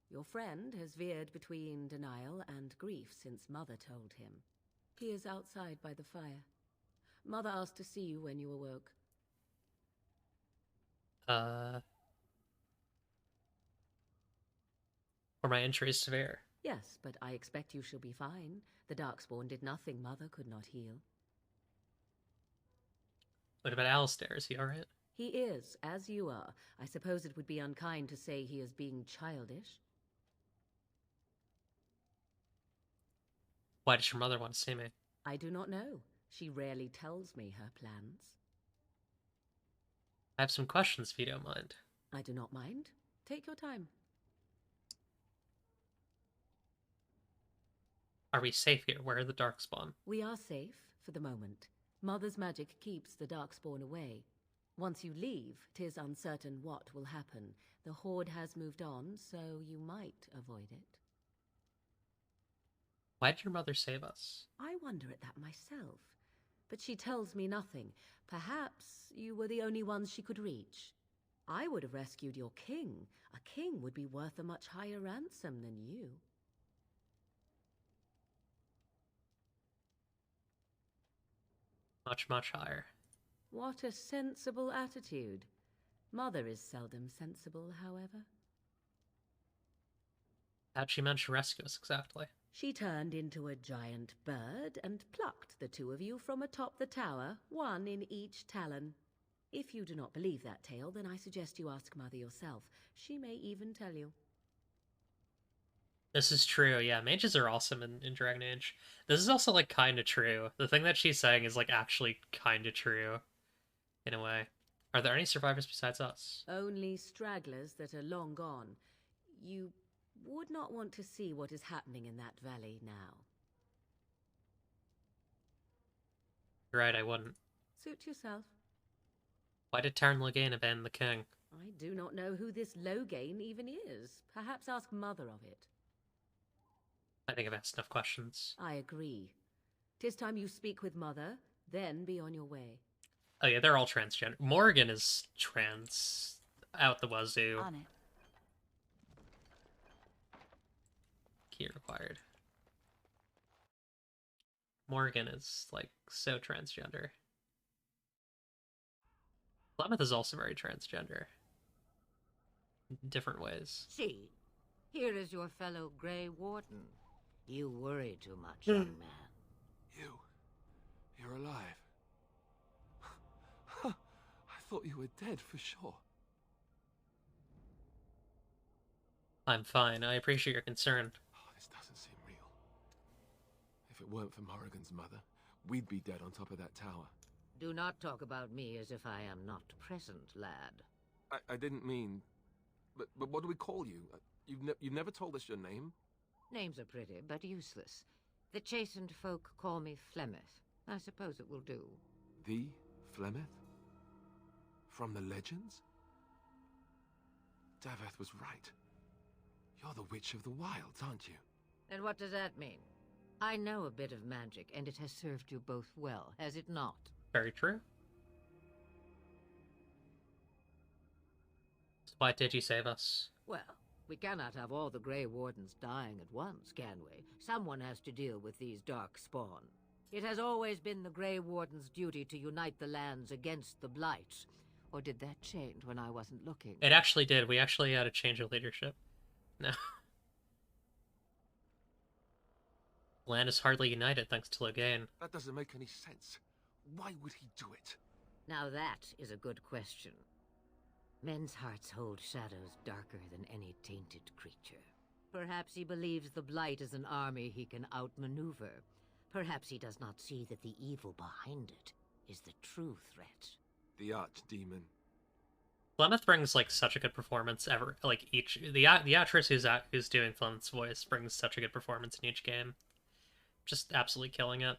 Your friend has veered between denial and grief since Mother told him. He is outside by the fire. Mother asked to see you when you awoke. Were my injuries severe? Yes, but I expect you shall be fine. The Darkspawn did nothing Mother could not heal. What about Alistair? Is he alright? He is, as you are. I suppose it would be unkind to say he is being childish. Why does your mother want to see me? I do not know. She rarely tells me her plans. I have some questions if you don't mind. I do not mind. Take your time. Are we safe here? Where are the Darkspawn? We are safe, for the moment. Mother's magic keeps the Darkspawn away. Once you leave, 'tis uncertain what will happen. The Horde has moved on, so you might avoid it. Why did your mother save us? I wonder at that myself. But she tells me nothing. Perhaps you were the only ones she could reach. I would have rescued your king. A king would be worth a much higher ransom than you. Much, much higher. What a sensible attitude. Mother is seldom sensible, however. How'd she manage to rescue us exactly? She turned into a giant bird and plucked the two of you from atop the tower, one in each talon. If you do not believe that tale, then I suggest you ask Mother yourself. She may even tell you. This is true, yeah. Mages are awesome in Dragon Age. This is also, like, kinda true. The thing that she's saying is, like, actually kinda true. In a way. Are there any survivors besides us? Only stragglers that are long gone. You would not want to see what is happening in that valley now. You're right, I wouldn't. Suit yourself. Why did Tarn Logain abandon the king? I do not know who this Logain even is. Perhaps ask Mother of it. I think I've asked enough questions. I agree. 'Tis time you speak with Mother, then be on your way. Oh yeah, they're all transgender. Morgan is trans out the wazoo. On it. Key required. Morgan is, like, so transgender. Flemeth is also very transgender. In different ways. See, here is your fellow Grey Warden. You worry too much, young man. You're alive. I thought you were dead for sure. I'm fine. I appreciate your concern. Oh, this doesn't seem real. If it weren't for Morrigan's mother, we'd be dead on top of that tower. Do not talk about me as if I am not present, lad. I didn't mean... But what do we call you? You've never told us your name? Names are pretty, but useless. The chastened folk call me Flemeth. I suppose it will do. The Flemeth? From the legends? Daveth was right. You're the Witch of the Wilds, aren't you? And what does that mean? I know a bit of magic, and it has served you both well, has it not? Very true. So why did you save us? Well, we cannot have all the Grey Wardens dying at once, can we? Someone has to deal with these dark spawn. It has always been the Grey Warden's duty to unite the lands against the Blights. Or did that change when I wasn't looking? It actually did. We actually had a change of leadership. No. Land is hardly united thanks to Logain. That doesn't make any sense. Why would he do it? Now that is a good question. Men's hearts hold shadows darker than any tainted creature. Perhaps he believes the Blight is an army he can outmaneuver. Perhaps he does not see that the evil behind it is the true threat. The Archdemon. Flemeth brings, like, such a good performance ever. Like, the actress who's doing Flemeth's voice brings such a good performance in each game. Just absolutely killing it.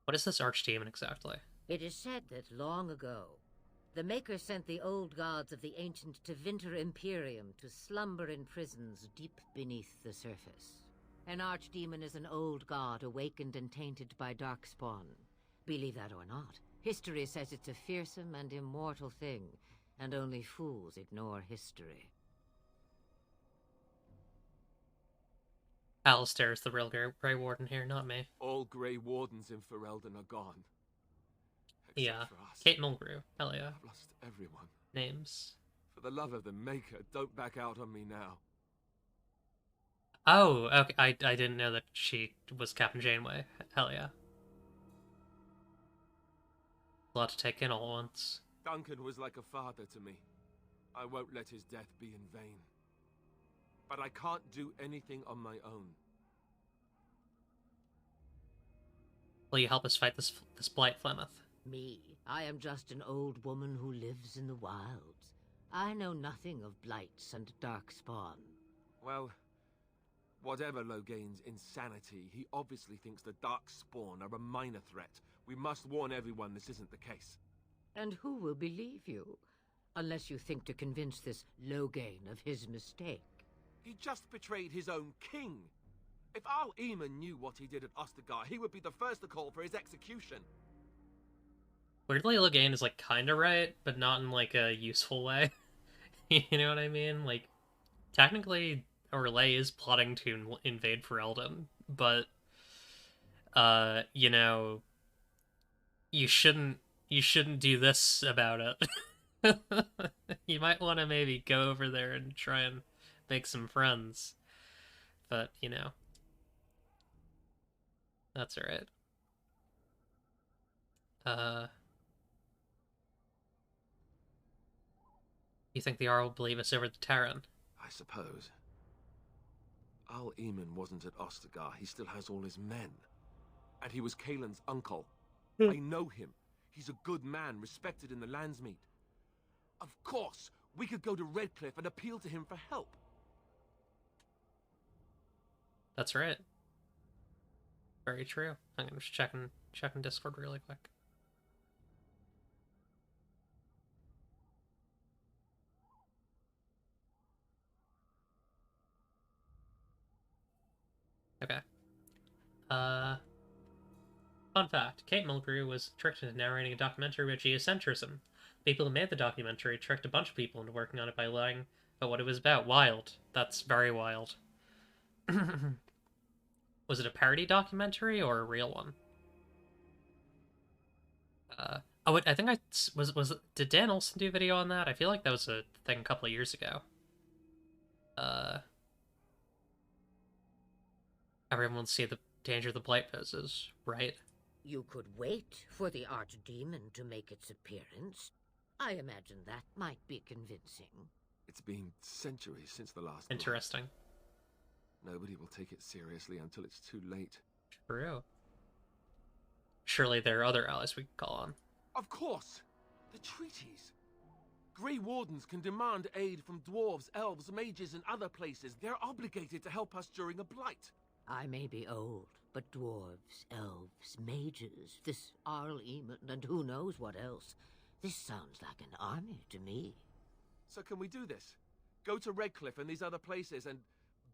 What is this Archdemon exactly? It is said that long ago, the Maker sent the old gods of the ancient Tevinter Imperium to slumber in prisons deep beneath the surface. An Archdemon is an old god awakened and tainted by darkspawn. Believe that or not, History says it's a fearsome and immortal thing, and only fools ignore history. Alistair is the real Grey Warden here, not me. All Grey Wardens in Ferelden are gone. Except Yeah. for us. Kate Mulgrew. Hell yeah. I've lost everyone. Names. For the love of the Maker, don't back out on me now. Oh, okay. I didn't know that she was Captain Janeway. Hell yeah. A lot to take in all at once. Duncan was like a father to me. I won't let his death be in vain. But I can't do anything on my own. Will you help us fight this blight, Flemeth? Me? I am just an old woman who lives in the wilds. I know nothing of blights and darkspawn. Well, whatever Loghain's insanity, he obviously thinks the Darkspawn are a minor threat. We must warn everyone this isn't the case. And who will believe you? Unless you think to convince this Loghain of his mistake. He just betrayed his own king. If Arl Eamon knew what he did at Ostagar, he would be the first to call for his execution. Weirdly, Loghain is, like, kinda right, but not in, like, a useful way. You know what I mean? Like, technically, Orlais is plotting to invade Ferelden, but, you know, you shouldn't do this about it. You might want to maybe go over there and try and make some friends. But, you know, that's alright. You think the Arl will believe us over the Terran? I suppose. Arl Eamon wasn't at Ostagar. He still has all his men. And he was Kaelin's uncle. I know him. He's a good man, respected in the Landsmeet. Of course, we could go to Redcliffe and appeal to him for help. That's right. Very true. I'm gonna just checking Discord really quick. Okay. Fun fact, Kate Mulgrew was tricked into narrating a documentary about geocentrism. People who made the documentary tricked a bunch of people into working on it by lying about what it was about. Wild. That's very wild. Was it a parody documentary or a real one? Oh, I think did Dan Olsen do a video on that? I feel like that was a thing a couple of years ago. Everyone will see the danger the blight poses, right? You could wait for the Archdemon to make its appearance. I imagine that might be convincing. It's been centuries since the last Interesting. Blight. Nobody will take it seriously until it's too late. True. Surely there are other allies we could call on. Of course! The treaties! Grey Wardens can demand aid from dwarves, elves, mages, and other places. They're obligated to help us during a blight. I may be old, but dwarves, elves, mages, this Arl Eamon, and who knows what else. This sounds like an army to me. So can we do this? Go to Redcliffe and these other places and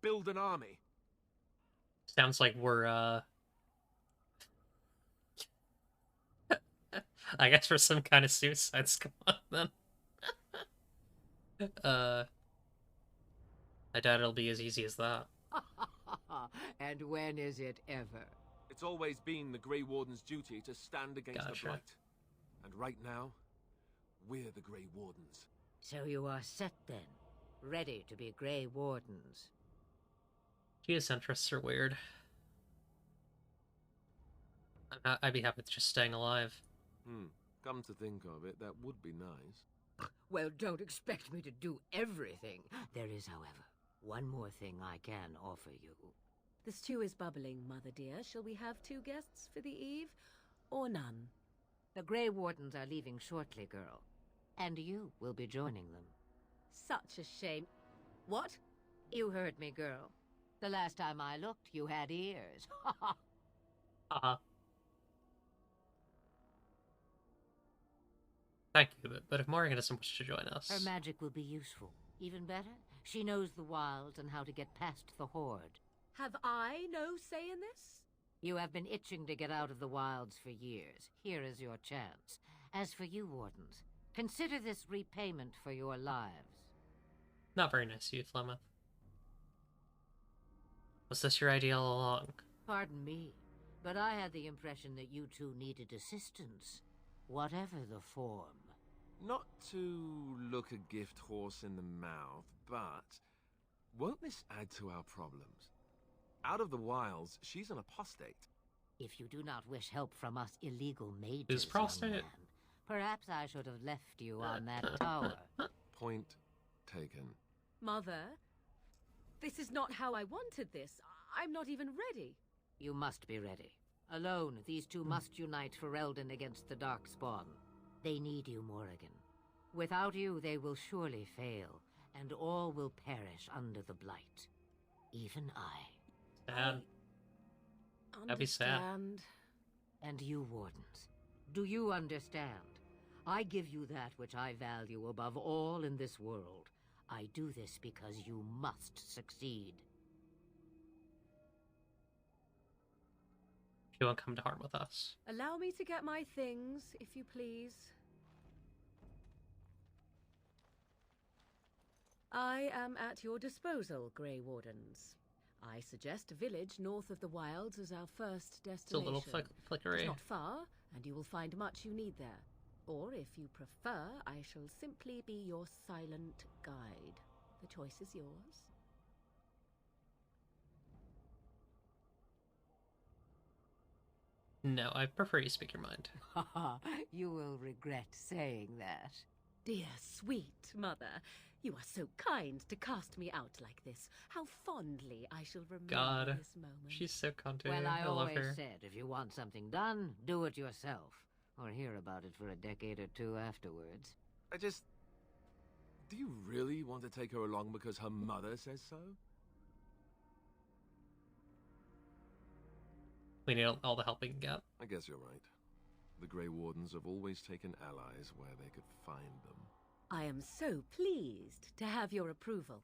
build an army? Sounds like we're, I guess for some kind of Suicide Squad, then. I doubt it'll be as easy as that. And when is it ever? It's always been the Grey Warden's duty to stand against the Blight. And right now, we're the Grey Wardens. So you are set then, ready to be Grey Wardens. Geocentrists are weird. I'd be happy with just staying alive. Come to think of it, that would be nice. Well, don't expect me to do everything. There is, however, one more thing I can offer you. The stew is bubbling, Mother dear. Shall we have 2 guests for the eve, or none? The Grey Wardens are leaving shortly, girl. And you will be joining them. Such a shame. What? You heard me, girl. The last time I looked, you had ears. Thank you, but if Morrigan doesn't wish to join us... Her magic will be useful. Even better, she knows the wilds and how to get past the Horde. Have I no say in this? You have been itching to get out of the wilds for years. Here is your chance. As for you, Wardens, consider this repayment for your lives. Not very nice of you, Flemeth. Was this your idea all along? Pardon me, but I had the impression that you two needed assistance, whatever the form. Not to look a gift horse in the mouth, but won't this add to our problems? Out of the wilds, she's an apostate. If you do not wish help from us illegal mages, Is prostate? young man, perhaps I should have left you on that tower. Point taken. Mother, this is not how I wanted this. I'm not even ready. You must be ready. Alone, these two must unite Ferelden against the Darkspawn. They need you, Morrigan. Without you, they will surely fail, and all will perish under the Blight. Even I. Sad. That'd be sad. And you, Wardens, do you understand? I give you that which I value above all in this world. I do this because you must succeed. She won't come to harm with us. Allow me to get my things, if you please. I am at your disposal, Grey Wardens. I suggest a village north of the wilds as our first destination. It's a little flickery. It's not far, and you will find much you need there. Or, if you prefer, I shall simply be your silent guide. The choice is yours. No, I prefer you speak your mind. You will regret saying that. Dear, sweet mother, you are so kind to cast me out like this. How fondly I shall remember God, this moment. She's so content. Well, I love always her. said, if you want something done, do it yourself. Or hear about it for a decade or two afterwards. Do you really want to take her along because her mother says so? We need all the help we can get. I guess you're right. The Grey Wardens have always taken allies where they could find them. I am so pleased to have your approval.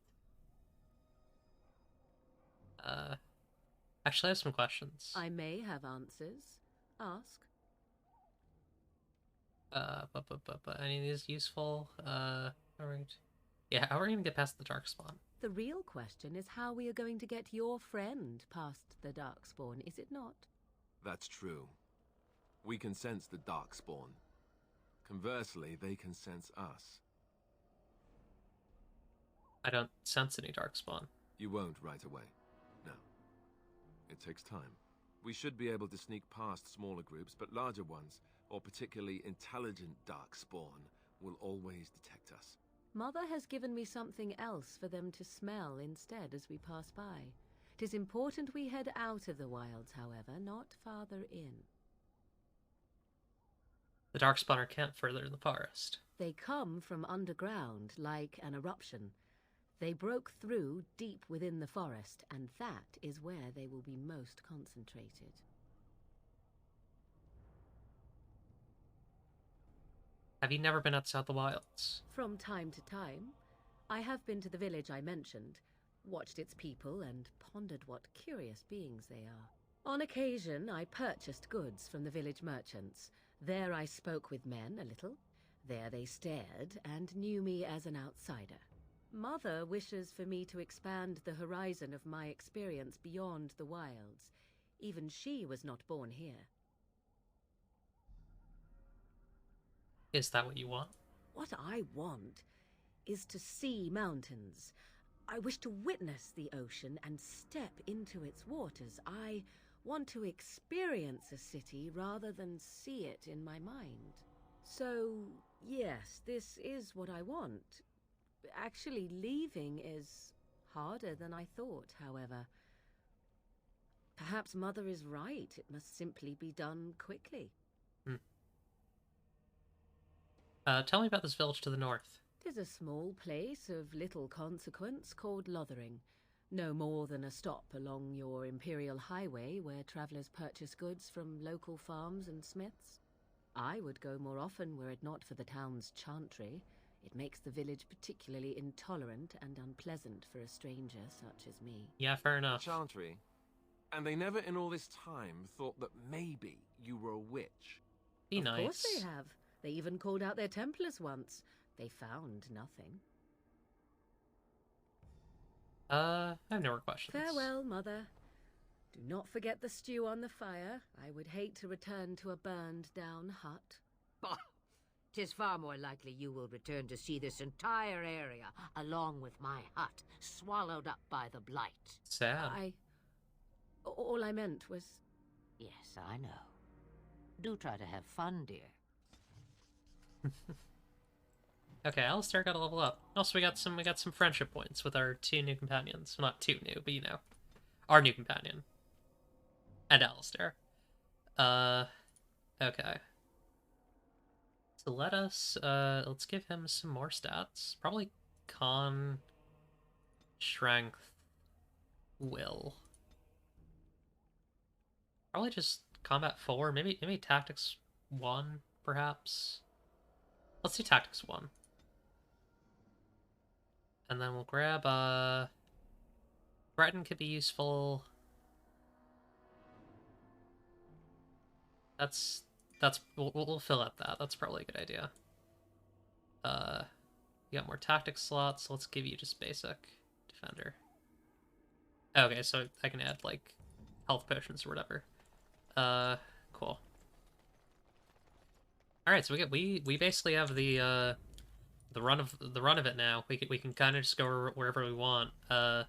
Actually, I have some questions. I may have answers. Ask. But any of these useful? Alright. Yeah, how are we gonna get past the Darkspawn? The real question is how we are going to get your friend past the Darkspawn, is it not? That's true. We can sense the Darkspawn. Conversely, they can sense us. I don't sense any Darkspawn. You won't right away. No. It takes time. We should be able to sneak past smaller groups, but larger ones, or particularly intelligent Darkspawn, will always detect us. Mother has given me something else for them to smell instead as we pass by. 'Tis important we head out of the wilds, however, not farther in. The Darkspawn are camped further in the forest. They come from underground, like an eruption. They broke through deep within the forest, and that is where they will be most concentrated. Have you never been outside the wilds? From time to time. I have been to the village I mentioned, watched its people, and pondered what curious beings they are. On occasion, I purchased goods from the village merchants. There I spoke with men a little. There they stared and knew me as an outsider. Mother wishes for me to expand the horizon of my experience beyond the wilds. Even she was not born here. Is that what you want? What I want is to see mountains. I wish to witness the ocean and step into its waters. I want to experience a city rather than see it in my mind. So, yes, this is what I want. Actually, leaving is harder than I thought, however. Perhaps Mother is right. It must simply be done quickly. Tell me about this village to the north. 'Tis a small place of little consequence called Lothering. No more than a stop along your Imperial Highway where travellers purchase goods from local farms and smiths. I would go more often were it not for the town's chantry. It makes the village particularly intolerant and unpleasant for a stranger such as me. Yeah, fair enough. Chantry? And they never in all this time thought that maybe you were a witch. Be nice. Of course they have. They even called out their Templars once. They found nothing. I have no more questions. Farewell, Mother. Do not forget the stew on the fire. I would hate to return to a burned-down hut. Bah! 'Tis far more likely you will return to see this entire area, along with my hut, swallowed up by the blight. Sad. All I meant was... Yes, I know. Do try to have fun, dear. Okay, Alistair got to level up. Also, we got some friendship points with our 2 new companions. Well, not 2 new, but you know, our new companion and Alistair. Okay. So let's give him some more stats. Probably con, strength, will. Probably just combat 4, maybe tactics 1, perhaps. Let's do tactics 1. And then we'll grab Breton could be useful. We'll fill out that. That's probably a good idea. You got more tactics slots, so let's give you just basic defender. Okay, so I can add like health potions or whatever. Cool. All right, so we basically have the run of it now. We can kind of just go wherever we want. The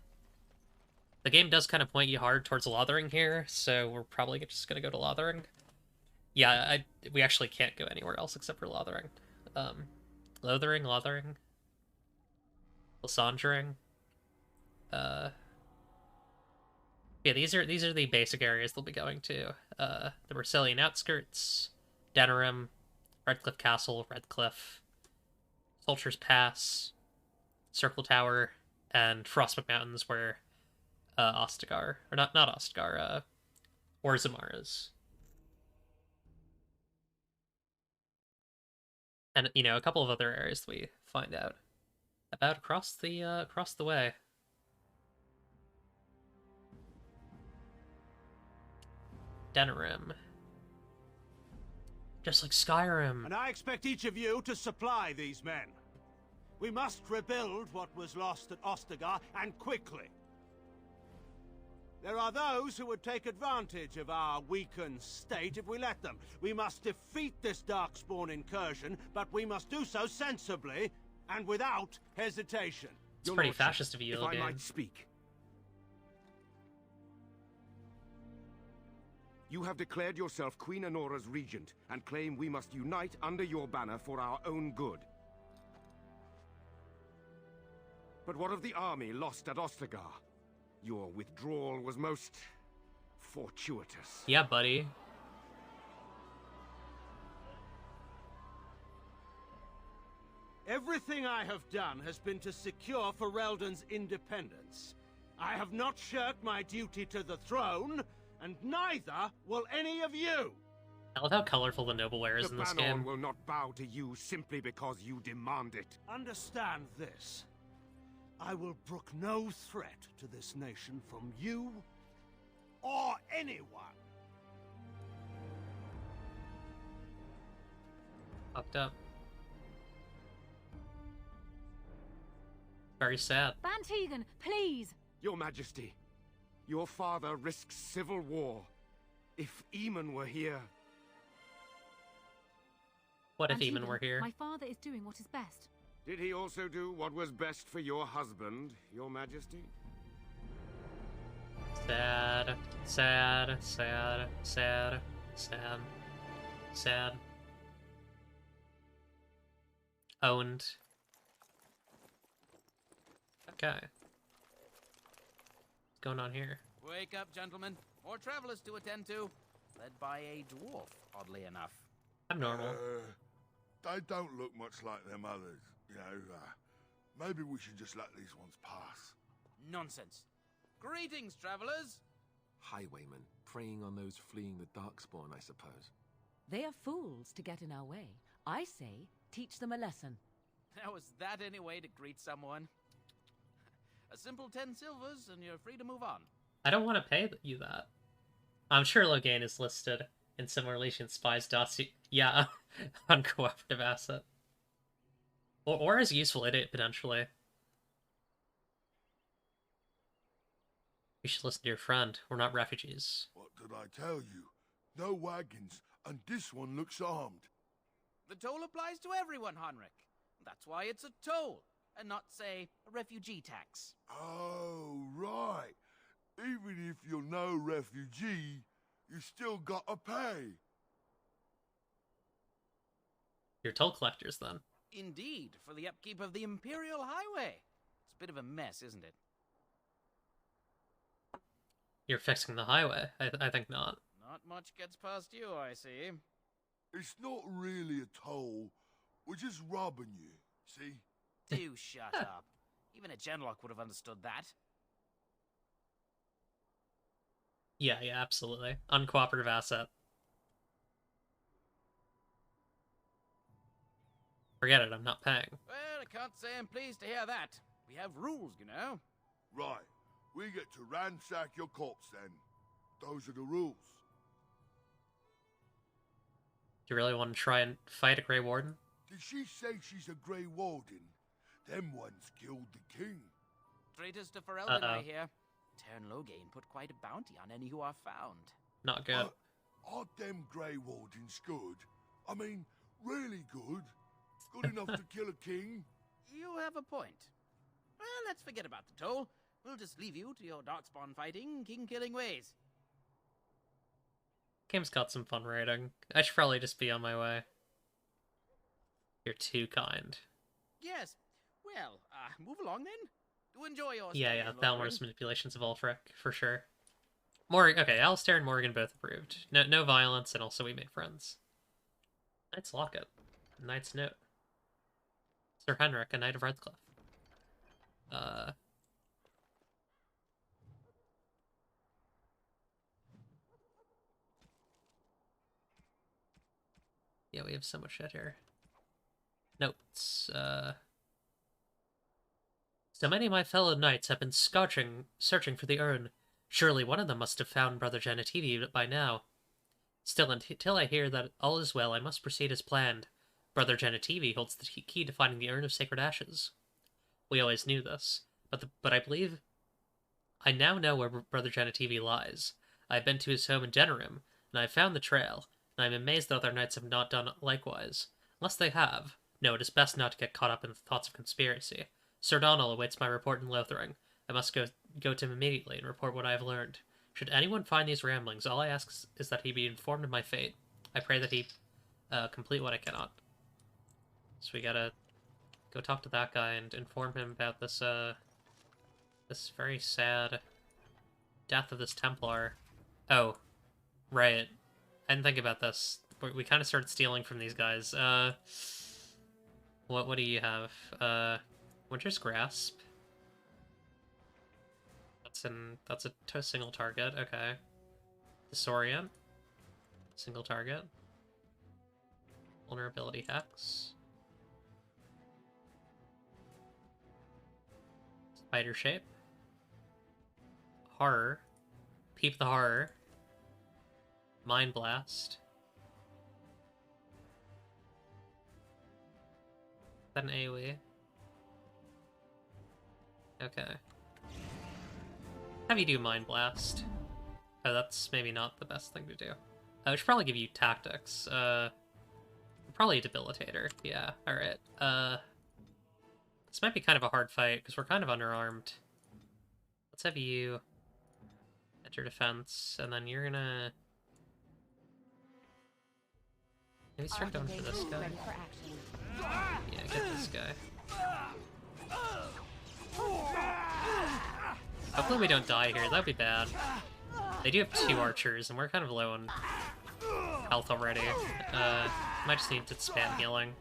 game does kind of point you hard towards Lothering here, so we're probably just gonna go to Lothering. Yeah, we actually can't go anywhere else except for Lothering. Lothering, Lysandring. Yeah, these are the basic areas they'll be going to. The Marsilian outskirts, Denerim, Redcliffe Castle, Redcliffe, Soldiers Pass, Circle Tower, and Frostmook Mountains, where Ostagar, or not Ostagar, Orzammar is. And, you know, a couple of other areas that we find out about across the way. Denerim. Just like Skyrim. And I expect each of you to supply these men. We must rebuild what was lost at Ostagar, and quickly. There are those who would take advantage of our weakened state if we let them. We must defeat this Darkspawn incursion, but we must do so sensibly and without hesitation. It's pretty fascist of you, if I might speak. You have declared yourself Queen Anora's regent, and claim we must unite under your banner for our own good. But what of the army lost at Ostagar? Your withdrawal was most fortuitous. Yeah, buddy. Everything I have done has been to secure Ferelden's independence. I have not shirked my duty to the throne, and neither will any of you. I love how colorful the nobleware is in this game. The Banon will not bow to you simply because you demand it. Understand this. I will brook no threat to this nation from you or anyone. Fucked up. Very sad. Ban Tegan, please! Your Majesty, your father risks civil war. If Eamon were here... What if Ban Eamon Tegan, were here? My father is doing what is best. Did he also do what was best for your husband, Your Majesty? Sad, sad, sad, sad, sad, sad. Owned. Okay. What's going on here? Wake up, gentlemen. More travelers to attend to. Led by a dwarf, oddly enough. I'm normal. They don't look much like them others. You know, maybe we should just let these ones pass. Nonsense. Greetings, travelers. Highwaymen, preying on those fleeing the Darkspawn, I suppose. They are fools to get in our way. I say, teach them a lesson. Now, is that any way to greet someone? A simple 10 silvers, and you're free to move on. I don't want to pay you that. I'm sure Loghain is listed in similar Legion Spies dossier. Yeah, uncooperative asset. Or as useful idiot, potentially. You should listen to your friend. We're not refugees. What did I tell you? No wagons, and this one looks armed. The toll applies to everyone, Henrik. That's why it's a toll, and not, say, a refugee tax. Oh, right. Even if you're no refugee, you still gotta pay. You're toll collectors, then. Indeed, for the upkeep of the Imperial Highway. It's a bit of a mess, isn't it? You're fixing the highway. I think not. Not much gets past you, I see. It's not really a toll. We're just robbing you, see? Do shut up. Even a Genlock would have understood that. Yeah, absolutely. Uncooperative asset. Forget it, I'm not paying. Well, I can't say I'm pleased to hear that. We have rules, you know. Right. We get to ransack your corpse then. Those are the rules. Do you really want to try and fight a Grey Warden? Did she say she's a Grey Warden? Them ones killed the king. Traitors to Ferelden, I hear. Teyrn Loghain put quite a bounty on any who are found. Not good. Aren't them Grey Wardens good? I mean, really good? Good enough to kill a king? You have a point. Well, let's forget about the toll. We'll just leave you to your darkspawn fighting, king-killing ways. Game's got some fun rating. I should probably just be on my way. You're too kind. Yes. Well, move along then. Do enjoy your Yeah, Thalmor's manipulations of Ulfric, for sure. Okay, Alistair and Morgan both approved. No violence, and also we make friends. Knight's Locket. Knight's Note. Sir Henrik, a Knight of Redcliffe. Yeah, we have so much shit here. Notes. So many of my fellow knights have been searching for the urn. Surely one of them must have found Brother Genitivi by now. Still, until I hear that all is well, I must proceed as planned. Brother Genitivi holds the key to finding the Urn of Sacred Ashes. We always knew this, but I believe I now know where Brother Genitivi lies. I have been to his home in Denerim, and I have found the trail, and I am amazed that other knights have not done likewise. Unless they have, no, it is best not to get caught up in the thoughts of conspiracy. Sir Donal awaits my report in Lothering. I must go to him immediately and report what I have learned. Should anyone find these ramblings, all I ask is that he be informed of my fate. I pray that he complete what I cannot. So we gotta go talk to that guy and inform him about this this very sad death of this Templar. Oh, right. I didn't think about this. We kind of started stealing from these guys. What do you have? Winter's Grasp. That's a single target. Okay. Disorient. Single target. Vulnerability Hex. Spider Shape. Horror. Peep the Horror. Mind Blast. Is that an AoE? Okay. Have you do Mind Blast. Oh, that's maybe not the best thing to do. I should probably give you Tactics. Probably a Debilitator. Yeah, alright. This might be kind of a hard fight, because we're kind of underarmed. Let's have you enter defense, and then you're gonna... Maybe start going for this guy. Yeah, get this guy. Hopefully we don't die here, that'd be bad. They do have 2 archers, and we're kind of low on health already. Might just need to spam healing.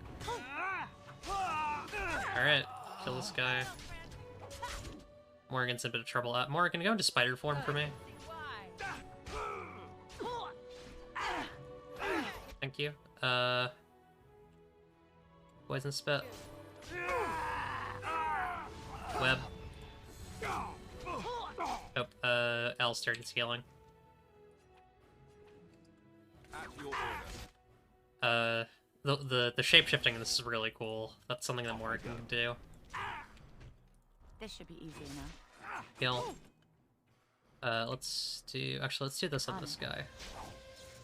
Alright, kill this guy. Morgan's in a bit of trouble. Morgan, go into spider form for me. Thank you. Poison Spit. Web. Oh, Alistair needs healing. At your order. The shape-shifting in this is really cool. That's something that Mora can do. This should be easy enough. Heal. Let's do... Actually, let's do this on this guy.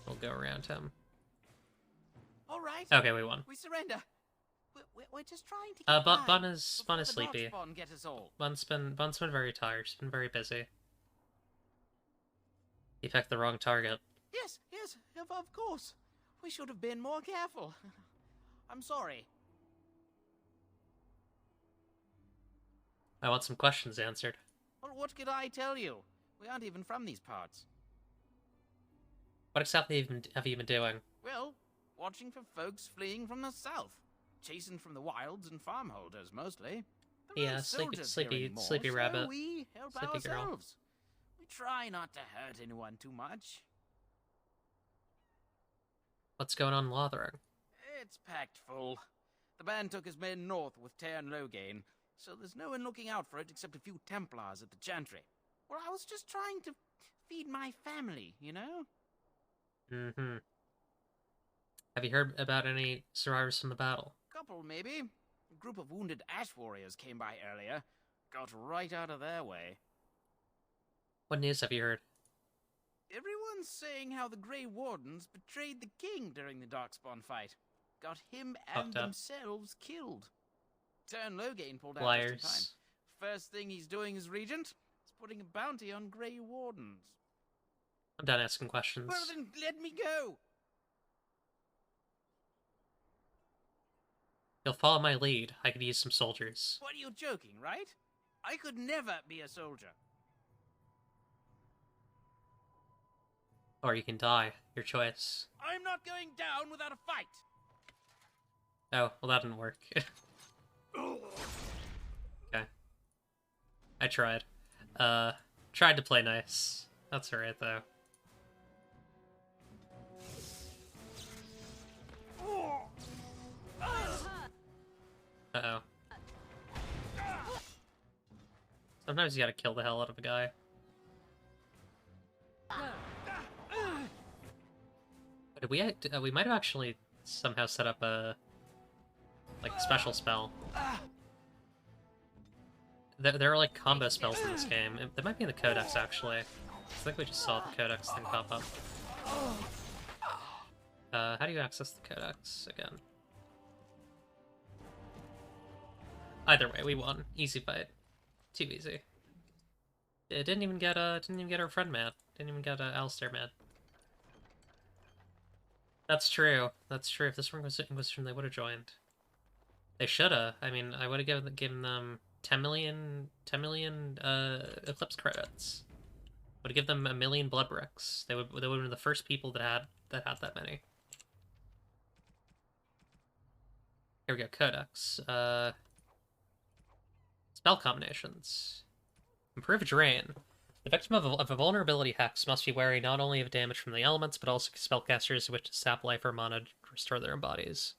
We'll go around him. All right. Okay, we won. We surrender. We're just trying to get Bun by is before the sleepy. Darkspawn get us all. Bun's been very tired. He's been very busy. He picked the wrong target. Yes, of course. We should have been more careful. I'm sorry. I want some questions answered. Well, what could I tell you? We aren't even from these parts. What exactly have you been doing? Well, watching for folks fleeing from the south. Chasing from the wilds and farmholders, mostly. There Yeah, aren't soldiers here anymore, sleepy so rabbit. we help Sleepy girl. ourselves. We try not to hurt anyone too much. What's going on in Lothering? It's packed full. The band took his men north with Teyrn Loghain, so there's no one looking out for it except a few Templars at the Chantry. Well, I was just trying to feed my family, you know? Mm-hmm. Have you heard about any survivors from the battle? Couple, maybe. A group of wounded ash warriors came by earlier. Got right out of their way. What news have you heard? Everyone's saying how the Grey Wardens betrayed the king during the Darkspawn fight. Got him and Fucked up. themselves killed. Teyrn Loghain pulled out Liars. just in time. First thing he's doing as regent is putting a bounty on Grey Wardens. I'm done asking questions. Well then, let me go! You'll follow my lead. I could use some soldiers. What, are you joking, right? I could never be a soldier. Or you can die. Your choice. I'm not going down without a fight! Oh, well that didn't work. Okay. I tried. Tried to play nice. That's alright though. Uh-oh. Sometimes you gotta kill the hell out of a guy. Did we might have actually somehow set up a special spell. There are like combo spells in this game. They might be in the codex actually. I think we just saw the codex thing pop up. How do you access the codex again? Either way, we won. Easy fight. Too easy. It didn't even get our friend mad. Didn't even get Alistair mad. That's true. That's true. If this one was Inquisition, they would have joined. They shoulda. I mean, I would have given them 10 million Eclipse credits. Would have given them 1 million blood bricks. They would have been the first people that had that many. Here we go. Codex. Spell combinations. Improve Drain. The victim of a vulnerability hex must be wary not only of damage from the elements, but also spellcasters who wish to sap life or mana to restore their own bodies.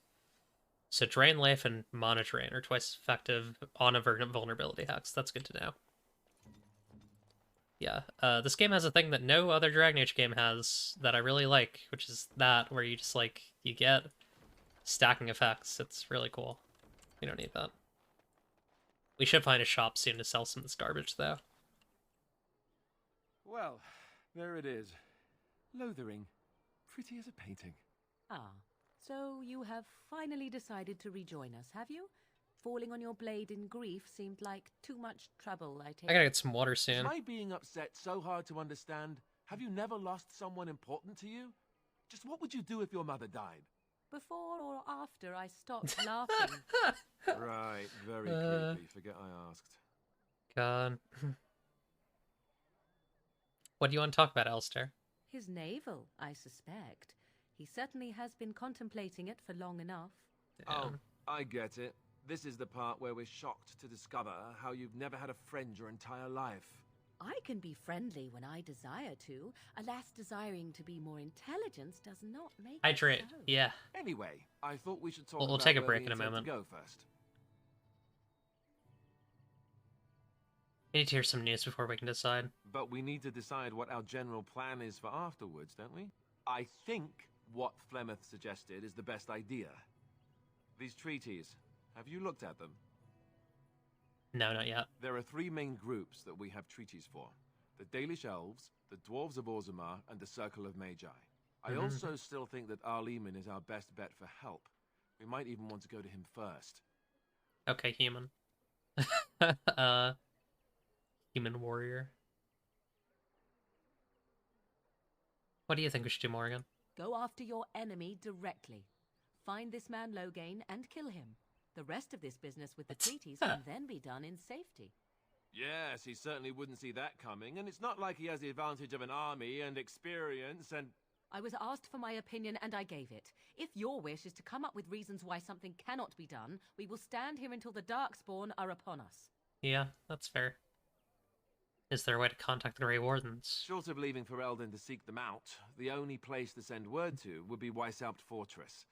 So Drain Life and Mana Drain are twice effective on a vulnerability hex. That's good to know. Yeah, this game has a thing that no other Dragon Age game has that I really like, which is that, where you just, you get stacking effects. It's really cool. We don't need that. We should find a shop soon to sell some of this garbage, though. Well, there it is. Lothering. Pretty as a painting. Ah, so you have finally decided to rejoin us, have you? Falling on your blade in grief seemed like too much trouble, I take I gotta get some water Is soon. my being upset so hard to understand? Have you never lost someone important to you? Just what would you do if your mother died? Before or after I stopped laughing. Right, very creepy. Forget I asked. God. What do you want to talk about, Alistair? His navel, I suspect. He certainly has been contemplating it for long enough. Oh, I get it. This is the part where we're shocked to discover how you've never had a friend your entire life. I can be friendly when I desire to. Alas, desiring to be more intelligent does not make Hydrate. it so. Yeah. Anyway, I thought we should talk We'll about take a where break we in a intend moment. to go first. We need to hear some news before we can decide. But we need to decide what our general plan is for afterwards, don't we? I think what Flemeth suggested is the best idea. These treaties, have you looked at them? No, not yet. There are three main groups that we have treaties for. The Dalish Elves, the Dwarves of Orzammar, and the Circle of Magi. I also still think that Arl Eamon is our best bet for help. We might even want to go to him first. Okay, human. Human warrior. What do you think we should do, Morgan? Go after your enemy directly. Find this man Loghain and kill him. The rest of this business with the treaties can then be done in safety. Yes, he certainly wouldn't see that coming, and it's not like he has the advantage of an army and experience and... I was asked for my opinion and I gave it. If your wish is to come up with reasons why something cannot be done, we will stand here until the Darkspawn are upon us. Yeah, that's fair. Is there a way to contact the Grey Wardens? Short of leaving Ferelden to seek them out, the only place to send word to would be Weishaupt Fortress.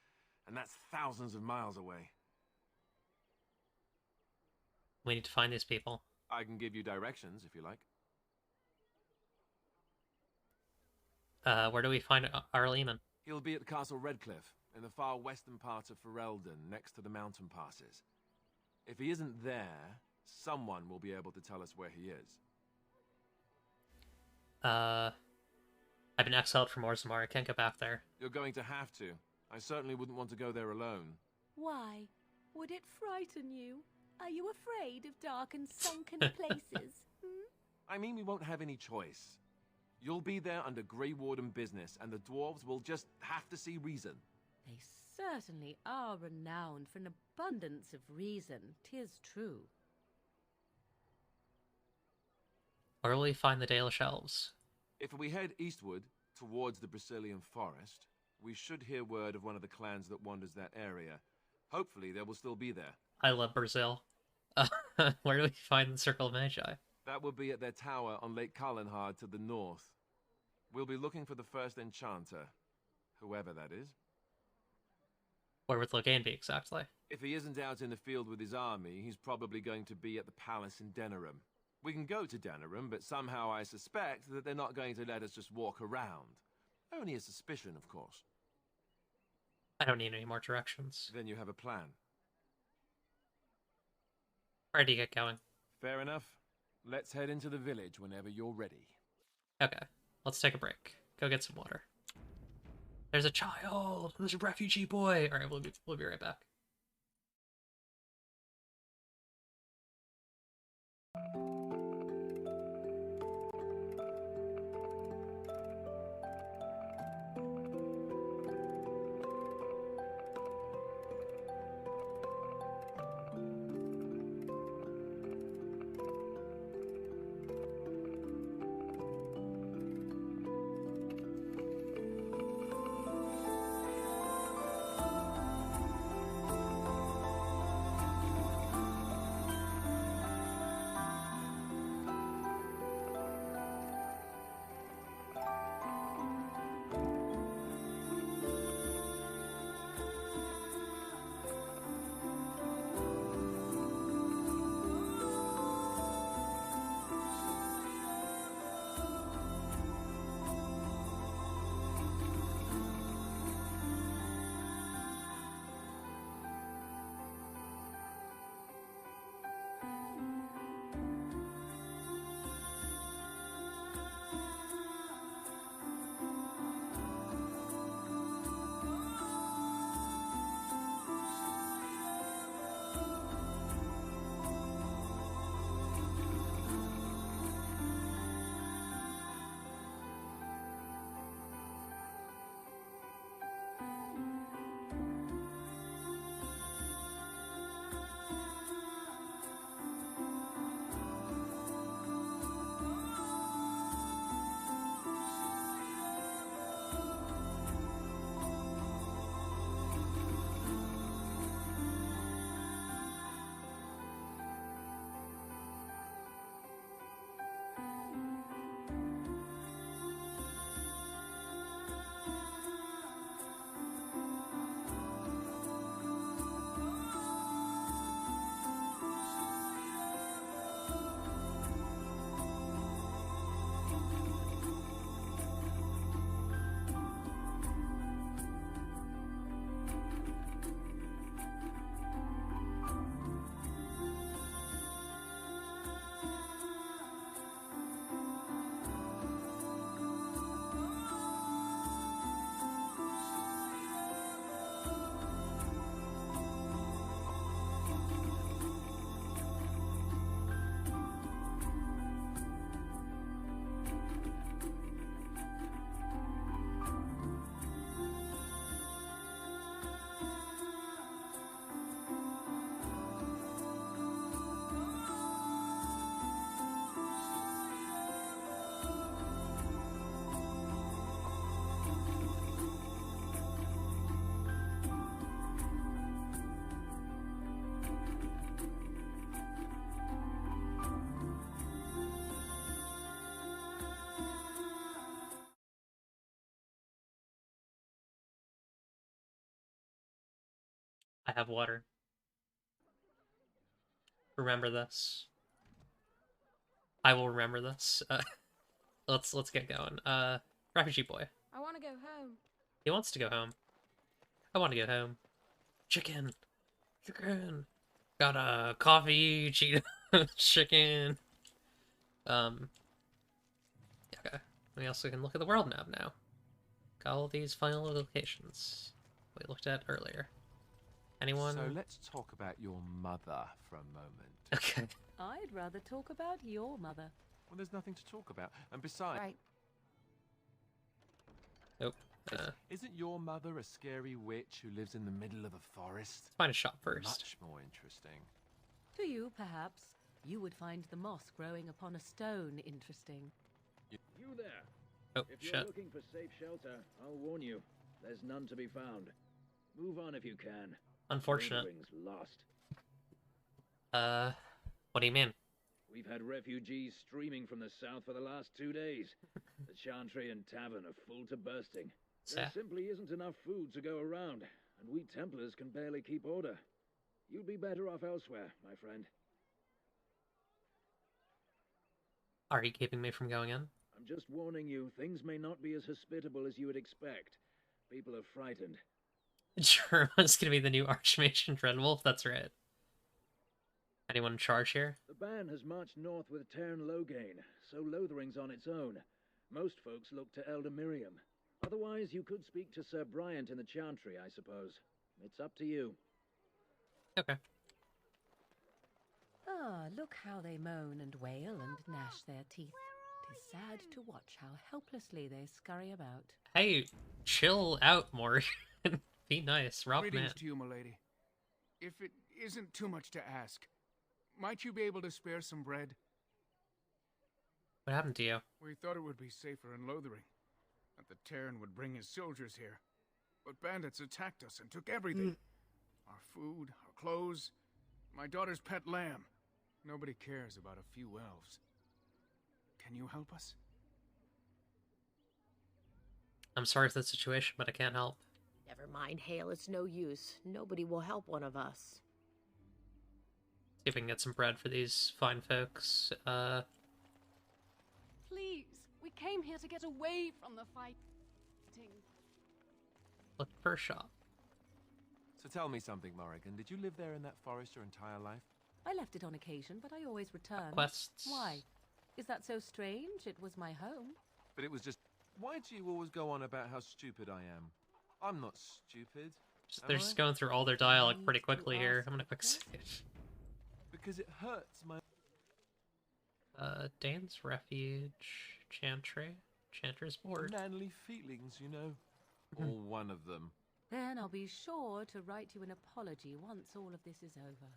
And that's thousands of miles away. We need to find these people. I can give you directions, if you like. Where do we find Arl Eamon? He'll be at Castle Redcliffe, in the far western part of Ferelden, next to the mountain passes. If he isn't there, someone will be able to tell us where he is. I've been exiled from Orzammar. I can't go back there. You're going to have to. I certainly wouldn't want to go there alone. Why? Would it frighten you? Are you afraid of dark and sunken places? I mean, we won't have any choice. You'll be there under Grey Warden business, and the dwarves will just have to see reason. They certainly are renowned for an abundance of reason, 'tis true. Where will we find the Dalish Elves? If we head eastward, towards the Brecilian Forest, we should hear word of one of the clans that wanders that area. Hopefully, they will still be there. I love Brazil. Where do we find the Circle of Magi? That will be at their tower on Lake Carlinhard to the north. We'll be looking for the first enchanter, whoever that is. Where would Loghain be exactly? If he isn't out in the field with his army, he's probably going to be at the palace in Denerim. We can go to Denerim, but somehow I suspect that they're not going to let us just walk around. Only a suspicion, of course. I don't need any more directions. Then you have a plan. Where do you get going? Fair enough. Let's head into the village whenever you're ready. Okay, let's take a break. Go get some water. There's a child! There's a refugee boy! Alright, we'll be right back. I have water. Remember this. I will remember this. Let's get going. Refugee boy. I want to go home. He wants to go home. I want to go home. Chicken. Chicken. Got a coffee, Cheetos, chicken. Okay. We also can look at the world map now. Got all these final locations we looked at earlier. Anyone? So let's talk about your mother for a moment. Okay. I'd rather talk about your mother. Well, there's nothing to talk about. And besides... Right. Nope. Isn't your mother a scary witch who lives in the middle of a forest? Let's find a shop first. Much more interesting. To you, perhaps. You would find the moss growing upon a stone interesting. You there. Oh, if you're shit. looking for safe shelter, I'll warn you. There's none to be found. Move on if you can. Unfortunate. Lothering's lost. What do you mean? We've had refugees streaming from the south for the last 2 days. The Chantry and Tavern are full to bursting. There simply isn't enough food to go around, and we Templars can barely keep order. You'd be better off elsewhere, my friend. Are you keeping me from going in? I'm just warning you, things may not be as hospitable as you would expect. People are frightened. Germa's gonna be the new Archmage in Dreadwolf, that's right. Anyone in charge here? The band has marched north with Cairn Loghain, so Lothering's on its own. Most folks look to Elder Miriam. Otherwise, you could speak to Sir Bryant in the Chantry, I suppose. It's up to you. Okay. Ah, look how they moan and wail and gnash their teeth. 'Tis sad to watch how helplessly they scurry about. Hey, chill out, Morgan. Be nice, Rob man. Greetings to you, milady. If it isn't too much to ask, might you be able to spare some bread? What happened to you? We thought it would be safer in Lothering, that the Terran would bring his soldiers here. But bandits attacked us and took everything. Our food, our clothes, my daughter's pet lamb. Nobody cares about a few elves. Can you help us? I'm sorry for the situation, but I can't help. Never mind, Hale, it's no use. Nobody will help one of us. See if we can get some bread for these fine folks. Please, we came here to get away from the fighting. Look for a shop. So tell me something, Morrigan. Did you live there in that forest your entire life? I left it on occasion, but I always returned. Quests. Why? Is that so strange? It was my home. But it was just... Why do you always go on about how stupid I am? I'm not stupid. They're just going through all their dialogue pretty quickly here. I'm gonna quick save. Because it hurts my... Dane's Refuge, Chantry, Chanter's Board. Manly feelings, you know. Or one of them. Then I'll be sure to write you an apology once all of this is over.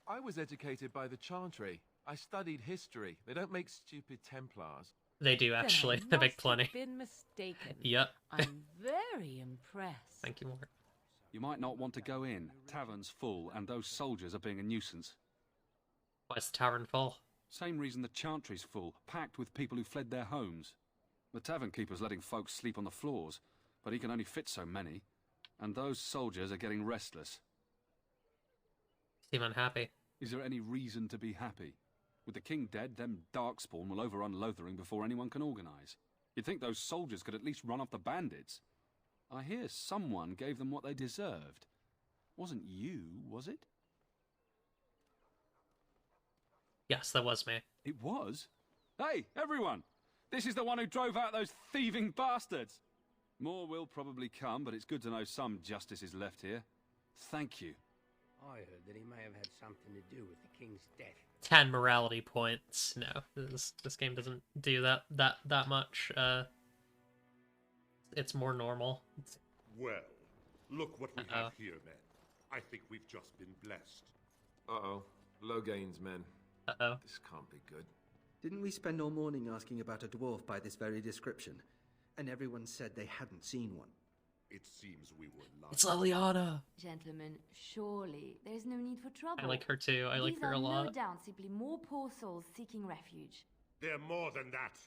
I was educated by the Chantry. I studied history. They don't make stupid Templars. They do, actually. They make plenty. I've been mistaken. Yep. I'm very impressed. Thank you, Morgan. You might not want to go in. Tavern's full, and those soldiers are being a nuisance. Why is the tavern full? Same reason the Chantry's full, packed with people who fled their homes. The tavern keeper's letting folks sleep on the floors, but he can only fit so many. And those soldiers are getting restless. Seem unhappy. Is there any reason to be happy? With the king dead, them Darkspawn will overrun Lothering before anyone can organize. You'd think those soldiers could at least run off the bandits. I hear someone gave them what they deserved. Wasn't you, was it? Yes, that was me. It was? Hey, everyone! This is the one who drove out those thieving bastards! More will probably come, but it's good to know some justice is left here. Thank you. I heard that he may have had something to do with the king's death. 10 morality points. No, this game doesn't do that much. It's more normal. Well, look what we have here, men. I think we've just been blessed. Uh-oh. Loghain's men. Uh-oh. This can't be good. Didn't we spend all morning asking about a dwarf by this very description? And everyone said they hadn't seen one. It seems we were lying. It's Leliana. Gentlemen, surely there is no need for trouble. I like her too. I like These her a are lot. no doubt simply more poor souls seeking refuge. They're more than that.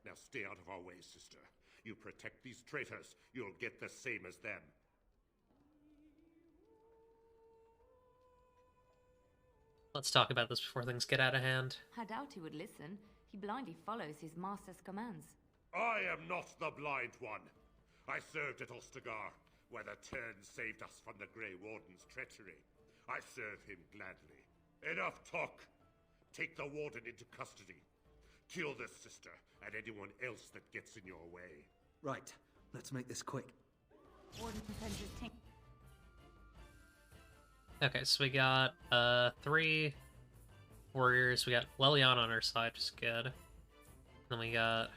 Now stay out of our way, sister. You protect these traitors, you'll get the same as them. Let's talk about this before things get out of hand. I doubt he would listen. He blindly follows his master's commands. I am not the blind one. I served at Ostagar, where the Tern saved us from the Grey Warden's treachery. I serve him gladly. Enough talk! Take the Warden into custody. Kill this sister and anyone else that gets in your way. Right. Let's make this quick. Warden sends his team. Okay, so we got 3 warriors. We got Leliana on our side, which is good. Then we got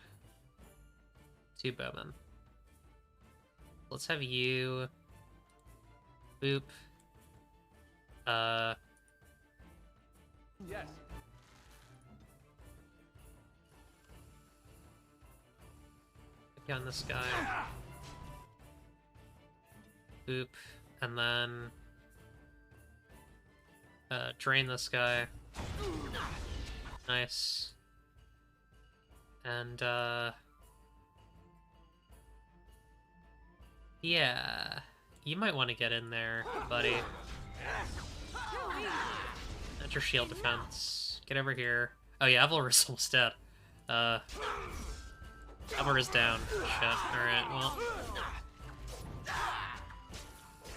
2 bowmen. Let's have you boop. Yes. Pick on this guy. Boop. And then drain this guy. Nice. And yeah, you might want to get in there, buddy. That's your shield defense. Get over here. Oh yeah, Avalor's almost dead. Avalor is down. Shit. Alright, well.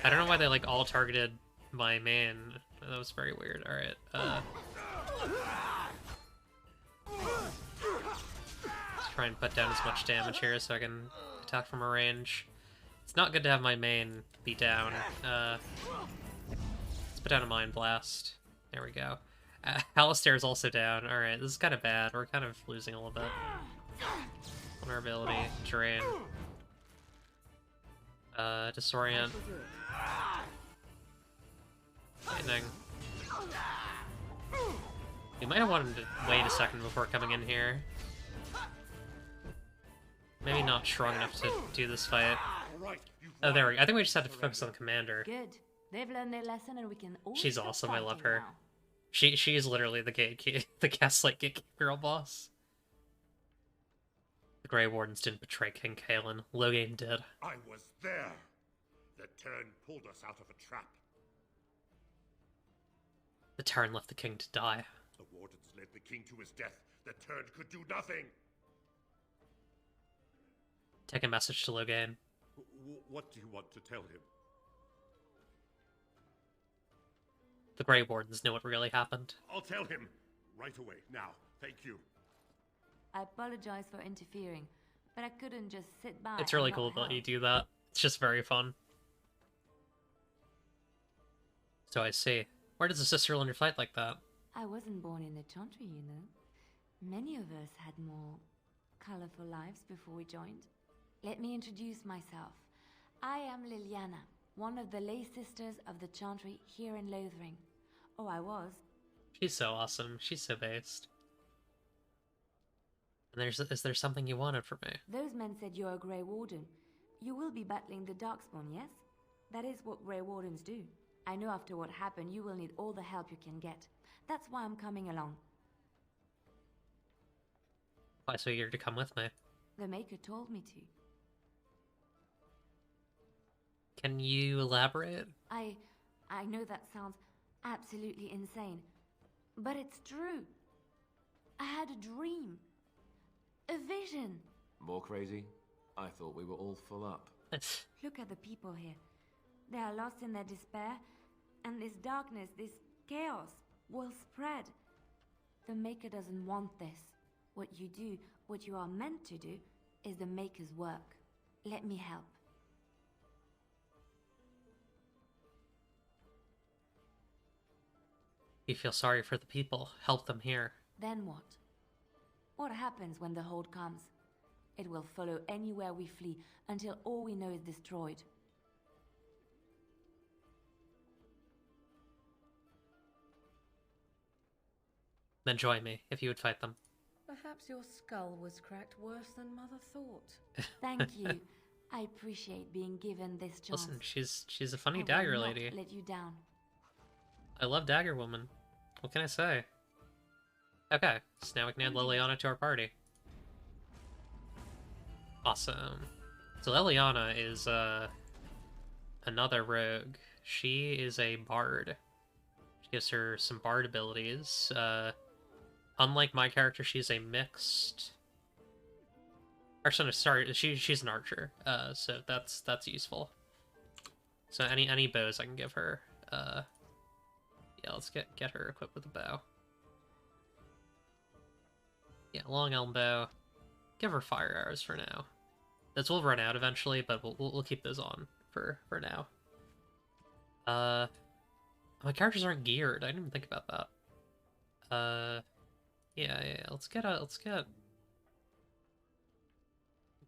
I don't know why they like all targeted my main. That was very weird. Alright, let's try and put down as much damage here so I can attack from a range. It's not good to have my main be down. Let's put down a Mind Blast. There we go. Alistair's also down. Alright, this is kind of bad. We're kind of losing a little bit. Vulnerability. Drain. Disorient. Lightning. You might have wanted to wait a second before coming in here. Maybe not strong enough to do this fight. Oh, there we go. I think we just have to focus on the commander. Good. They've learned their lesson and we can all She's stop awesome. I love fighting her. now. She is literally the the Gaslight Gatekeeper girl boss. The Grey Wardens didn't betray King Kalen. Loghain did. I was there. The Tern pulled us out of a trap. The Tern left the king to die. The Wardens led the king to his death. The Tern could do nothing. Take a message to Loghain. What do you want to tell him? The Grey Wardens know what really happened. I'll tell him right away. Now, thank you. I apologize for interfering, but I couldn't just sit by. It's really and cool not that help. you do that. It's just very fun. So I see. Where does a sister learn to fight like that? I wasn't born in the Chantry, you know. Many of us had more colorful lives before we joined. Let me introduce myself. I am Leliana, one of the lay sisters of the Chantry here in Lothering. Oh, I was. She's so awesome. She's so based. And is there something you wanted from me? Those men said you're a Grey Warden. You will be battling the Darkspawn, yes? That is what Grey Wardens do. I know after what happened, you will need all the help you can get. That's why I'm coming along. Why so eager to come with me? The Maker told me to. Can you elaborate? I know that sounds absolutely insane, but it's true. I had a dream. A vision. More crazy? I thought we were all full up. Look at the people here. They are lost in their despair, and this darkness, this chaos, will spread. The Maker doesn't want this. What you do, what you are meant to do, is the Maker's work. Let me help. You feel sorry for the people. Help them here. Then what? What happens when the Hold comes? It will follow anywhere we flee until all we know is destroyed. Then join me, if you would fight them. Perhaps your skull was cracked worse than Mother thought. Thank you. I appreciate being given this chance. Listen, she's a funny I will dagger not lady. let you down. I love Dagger Woman. What can I say? Okay, so now we can add Leliana to our party. Awesome. So Leliana is another rogue. She is a bard. She's Gives her some bard abilities. Unlike my character, she's a mixed... Actually, no, sorry, she's an archer, so that's useful. So any bows I can give her. Yeah, let's get her equipped with a bow. Yeah, long elm bow. Give her fire arrows for now. Those will run out eventually, but we'll keep those on for now. My characters aren't geared. I didn't even think about that. Yeah. Let's get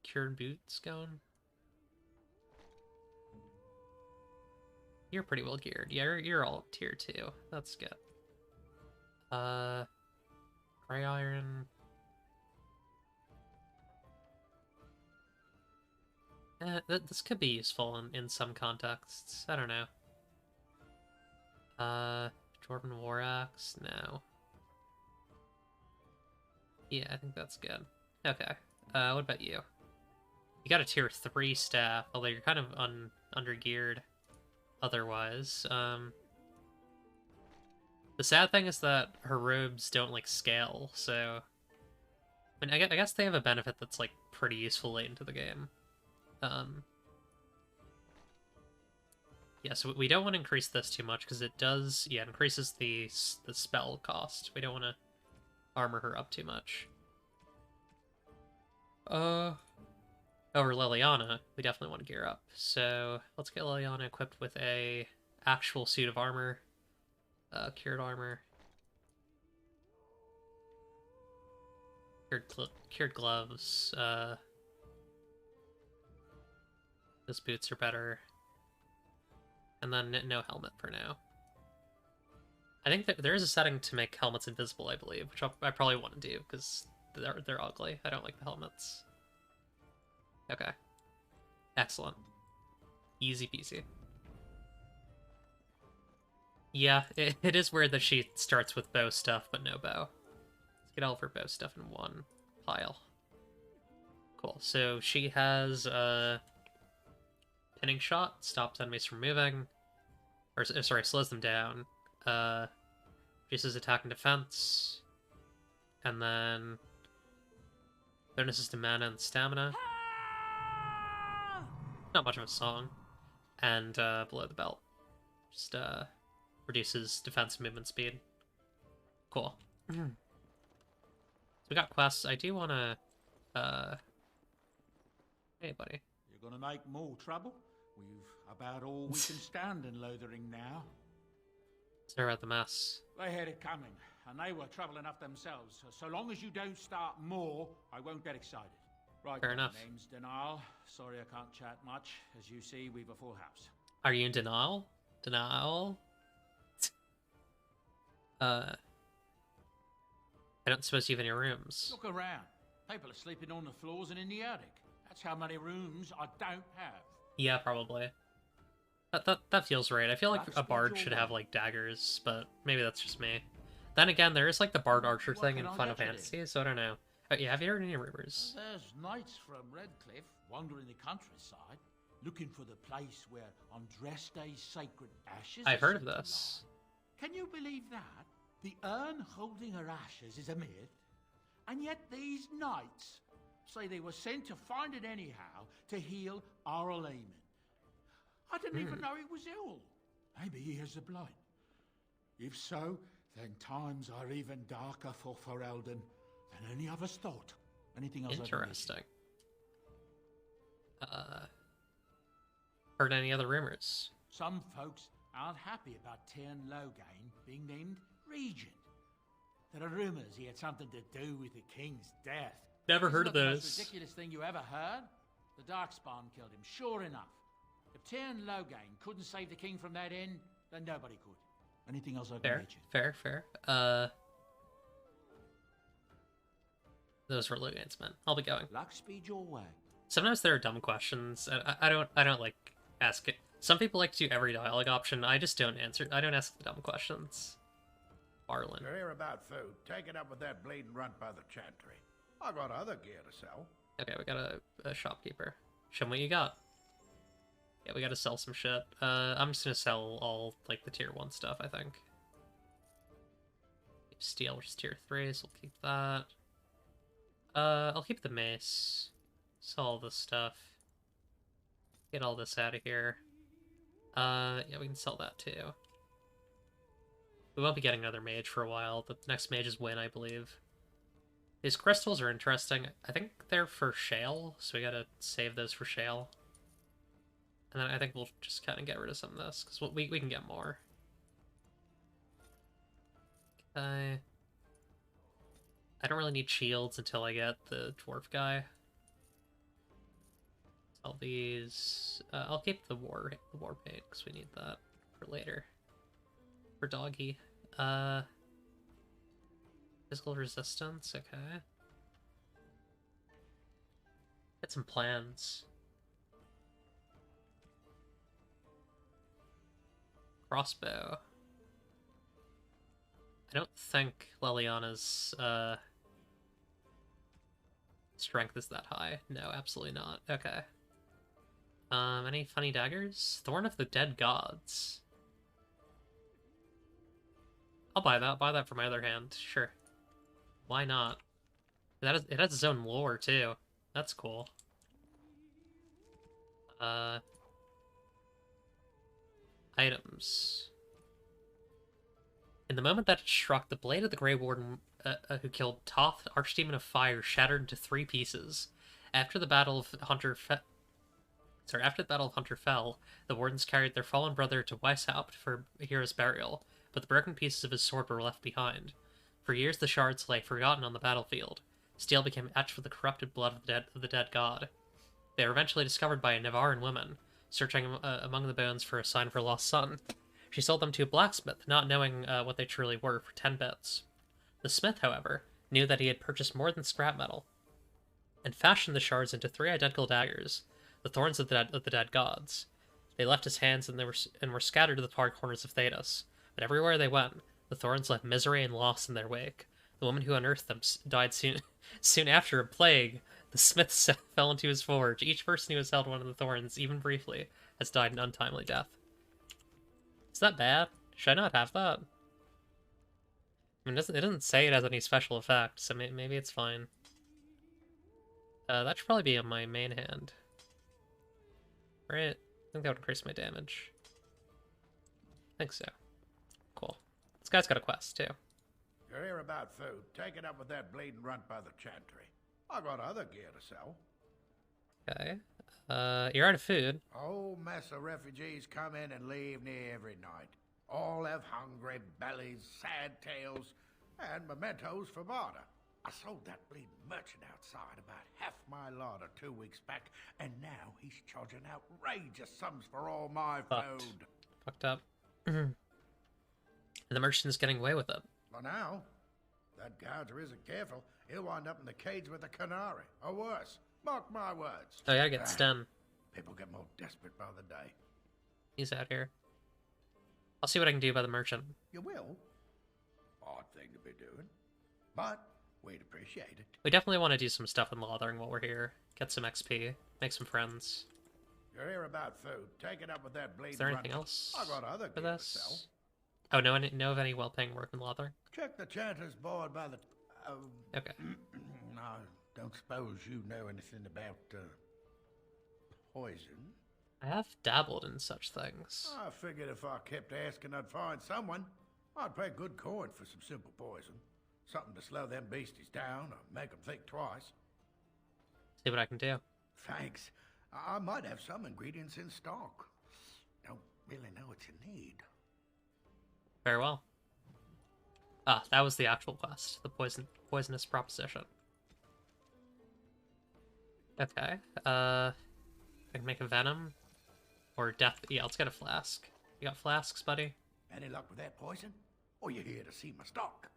cured boots going. You're pretty well geared. Yeah, you're all tier 2. That's good. Gray iron. This could be useful in some contexts. I don't know. Dwarven War Axe? No. Yeah, I think that's good. Okay. What about you? You got a tier 3 staff, although you're kind of under-geared otherwise. The sad thing is that her robes don't, like, scale, so... I mean, I guess they have a benefit that's, like, pretty useful late into the game. Yeah, so we don't want to increase this too much, because it does, yeah, increases the spell cost. We don't want to armor her up too much. Over Leliana, we definitely want to gear up. So let's get Leliana equipped with a actual suit of armor. Cured armor. Cured gloves. Those boots are better. And then no helmet for now. I think that there is a setting to make helmets invisible, I believe, which I probably want to do, because they're ugly. I don't like the helmets. Okay. Excellent. Easy peasy. Yeah, it is weird that she starts with bow stuff, but no bow. Let's get all of her bow stuff in one pile. Cool. So she has pinning shot, stops enemies from moving. Or, sorry, slows them down. Reduces attack and defense. And then bonuses to mana and stamina. Not much of a song. And below the belt. Just reduces defense and movement speed. Cool. So we got quests. I do want to... Hey, buddy. You're gonna make more trouble? We've about all we can stand in Lothering now. Sorry about the mess. They had it coming, and they were trouble enough themselves. So long as you don't start more, I won't get excited. Right, fair enough. Name's Denial. Sorry I can't chat much. As you see, we've a full house. Are you in denial? Denial? I don't suppose you have any rooms. Look around. People are sleeping on the floors and in the attic. That's how many rooms I don't have. Yeah, probably. That feels right. I feel like a bard should have, like, daggers, but maybe that's just me. Then again, there is, like, the bard archer thing in Final Fantasy, so I don't know. Yeah, have you heard any rumors? There's knights from Redcliffe wandering the countryside, looking for the place where Andreste's sacred ashes I've heard of this. Can you believe that? The urn holding her ashes is a myth, and yet these knights say they were sent to find it anyhow to heal Arl Eamon. I didn't even know he was ill. Maybe he has the blight. If so, then times are even darker for Ferelden than any of us thought. Anything else? Interesting. Heard any other rumors? Some folks aren't happy about Tyrn Loghain being named regent. There are rumors he had something to do with the king's death. Never heard of the those. most ridiculous thing you ever heard? The Darkspawn killed him, sure enough. If Tyrn Loghain couldn't save the king from that inn, then nobody could. Anything else I can mention? Fair. Those were Loghain's men. I'll be going. Luck speed your way. Sometimes there are dumb questions. I don't like ask it. Some people like to do every dialogue option. I just don't answer. I don't ask the dumb questions. Barlin. You're here about food. Take it up with that bleeding runt by the chantry. I got other gear to sell. Okay, we got a shopkeeper. Show me what you got. Yeah, we gotta sell some shit. I'm just gonna sell all, like, the tier 1 stuff, I think. Steel, which is tier 3, so we'll keep that. I'll keep the mace. Sell all this stuff. Get all this out of here. Yeah, we can sell that too. We won't be getting another mage for a while. The next mage is Win, I believe. These crystals are interesting. I think they're for Shale, so we gotta save those for Shale. And then I think we'll just kind of get rid of some of this, because we can get more. Okay. I don't really need shields until I get the dwarf guy. All these... I'll keep the war paint, because we need that for later. For doggy. Physical resistance, okay. Get some plans. Crossbow. I don't think Leliana's strength is that high. No, absolutely not. Okay. Any funny daggers? Thorn of the Dead Gods. I'll buy that. Buy that for my other hand. Sure. Why not? It has its own lore, too. That's cool. Items. In the moment that it struck, the blade of the Grey Warden who killed Toth, Archdemon of Fire, shattered into 3 pieces. After the Battle of Hunter fell, the Wardens carried their fallen brother to Weishaupt for a hero's burial, but the broken pieces of his sword were left behind. For years the shards lay forgotten on the battlefield. Steel became etched with the corrupted blood of the dead god. They were eventually discovered by a Navarran woman, searching among the bones for a sign of her lost son. She sold them to a blacksmith, not knowing what they truly were, for 10 bits. The smith, however, knew that he had purchased more than scrap metal, and fashioned the shards into 3 identical daggers, the thorns of the dead gods. They left his hands and were scattered to the far corners of Thedas, but everywhere they went, the thorns left misery and loss in their wake. The woman who unearthed them died soon after a plague. The smith fell into his forge. Each person who has held one of the thorns, even briefly, has died an untimely death. Is that bad? Should I not have that? I mean, it doesn't say it has any special effects, so maybe it's fine. That should probably be on my main hand. Right? I think that would increase my damage. I think so. Cool. This guy's got a quest, too. You're here about food. Take it up with that bleeding runt by the chantry. I got other gear to sell. Okay. You're out of food. A whole mess of refugees come in and leave near every night. All have hungry bellies, sad tales, and mementos for barter. I sold that bleeding merchant outside about half my larder 2 weeks back, and now he's charging outrageous sums for all my food. Fucked up. And the merchant's getting away with it. For now, that gouger isn't careful, he'll wind up in the cage with a canary, or worse. Mark my words. Oh, yeah, get stem. People get more desperate by the day. He's out here. I'll see what I can do by the merchant. You will? Odd thing to be doing. But we'd appreciate it. We definitely want to do some stuff in Lothering while we're here. Get some XP. Make some friends. You're here about food. Take it up with that bleeding. Is there anything else I got other for gear this? to sell. Oh, know of any well-paying work in Lothering? Check the chanter's board by the... Okay. No, don't suppose you know anything about poison? I have dabbled in such things. I figured if I kept asking, I'd find someone. I'd pay good coin for some simple poison. Something to slow them beasties down or make them think twice. See what I can do. Thanks. I might have some ingredients in stock. Don't really know what you need. Very well. Ah, that was the actual quest. The poisonous proposition. Okay. I can make a venom. Or death. Yeah, let's get a flask. You got flasks, buddy? Any luck with that poison? Or you here to see my stock?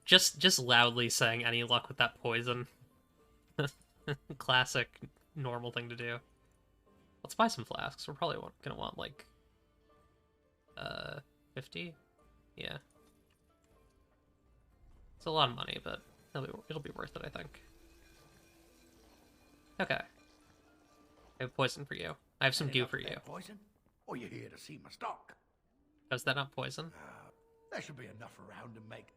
Just loudly saying any luck with that poison. Classic, normal thing to do. Let's buy some flasks. We're probably gonna want, like... 50? Yeah. It's a lot of money, but it'll be worth it, I think. Okay. I have poison for you. I have some goo for you. Poison? Or you here to see my stock? Oh, is that not poison? There should be enough around to make...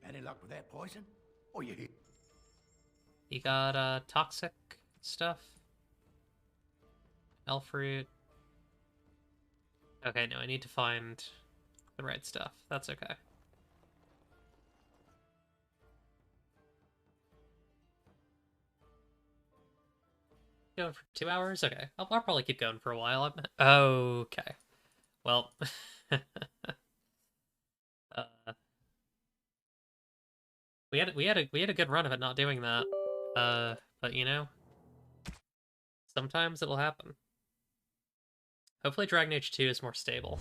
Any luck with that poison? Or you hear? You got, toxic stuff? Elf fruit. Okay, no, I need to find the right stuff. That's okay. Going for 2 hours? Okay. I'll probably keep going for a while. Okay. Well. We had a good run of it not doing that. But you know, sometimes it'll happen. Hopefully Dragon Age 2 is more stable.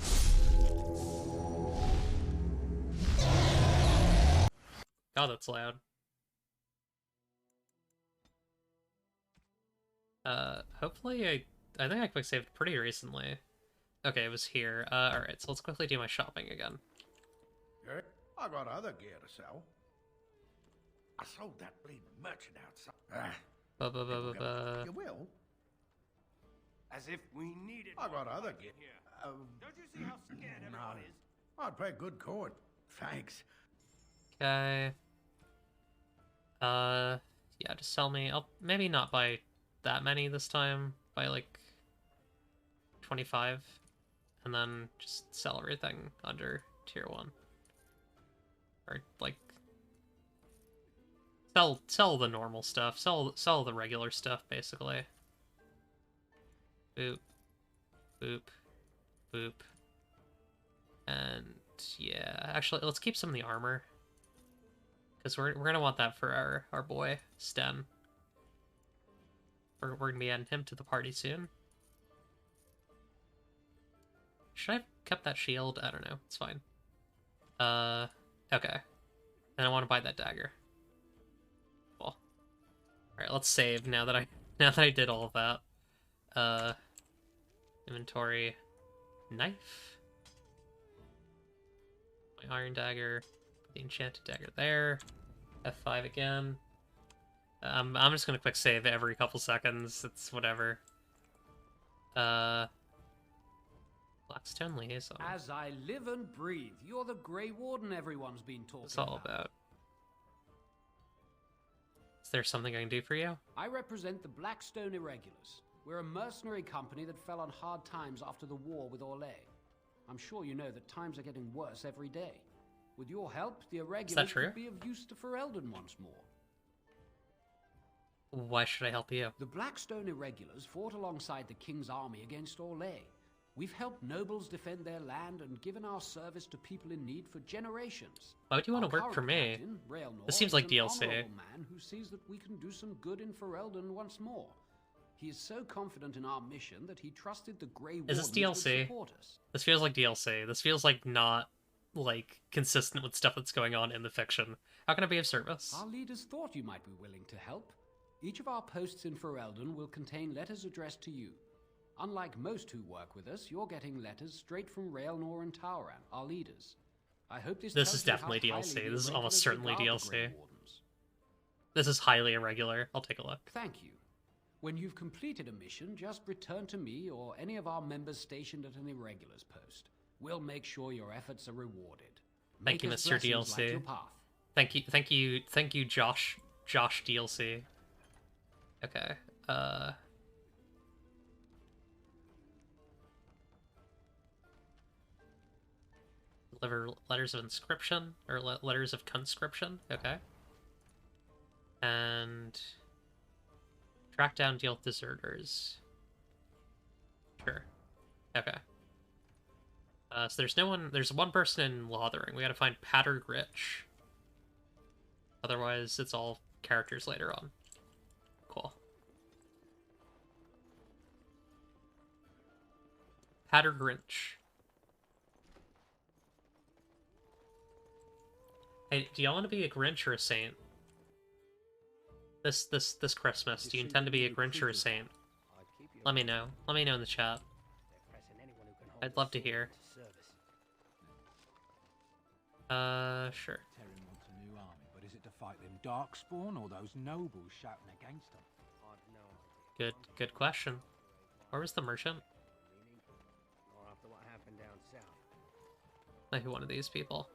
God, that's loud. Hopefully I think I quick saved pretty recently. Okay, it was here. Alright, so let's quickly do my shopping again. Yeah, I got other gear to sell. I sold that bleeding merchant outside. You will? As if we needed. I got other gear. Don't you see how scared everyone is? I'd pay good coin. Thanks. Okay. Yeah, just sell me. I'll maybe not buy that many this time. Buy like 25, and then just sell everything under tier 1. Or like sell the normal stuff. Sell the regular stuff basically. Boop. Boop. Boop. And yeah, actually let's keep some of the armor. Because we're gonna want that for our boy, Sten. We're gonna be adding him to the party soon. Should I have kept that shield? I don't know. It's fine. Okay. Then I want to buy that dagger. Cool. Alright, let's save now that I did all of that. Inventory. Knife. My iron dagger. Put the enchanted dagger there. F5 again. I'm just gonna quick save every couple seconds. It's whatever. Blackstone Liaison. As I live and breathe, you're the Grey Warden everyone's been talking What's all about? Is there something I can do for you? I represent the Blackstone Irregulars. We're a mercenary company that fell on hard times after the war with Orlais. I'm sure you know that times are getting worse every day. With your help, the Irregulars could be of use to Ferelden once more. Why should I help you? The Blackstone Irregulars fought alongside the King's army against Orlais. We've helped nobles defend their land and given our service to people in need for generations. Why would you want to work for me? This seems like DLC. Man who sees that we can do some good in Ferelden once more. He is so confident in our mission that he trusted the Grey Wardens Is this DLC? would support us. This feels like DLC. This feels like not like consistent with stuff that's going on in the fiction. How can I be of service? Our leaders thought you might be willing to help. Each of our posts in Ferelden will contain letters addressed to you. Unlike most who work with us, you're getting letters straight from Raelnor and Tauran, our leaders. I hope this is definitely DLC. This is almost certainly DLC. This is highly irregular. I'll take a look. Thank you. When you've completed a mission, just return to me or any of our members stationed at an Irregulars post. We'll make sure your efforts are rewarded. Thank you, Mr. DLC. Thank you, Josh DLC. Okay. Deliver letters of inscription or letters of conscription. Okay. And track down, deal with deserters. Sure. Okay. So there's one person in Lothering. We gotta find Patter Gritch. Otherwise, it's all characters later on. Cool. Patter Grinch. Hey, do y'all want to be a Grinch or a Saint? This Christmas, do you intend to be a Grinch or a Saint? Let me know. Let me know in the chat. I'd love to hear. Sure. Terran wants a new army, but is it to fight them Darkspawn or those nobles shouting against them? Good question. Where was the merchant? Like one of these people.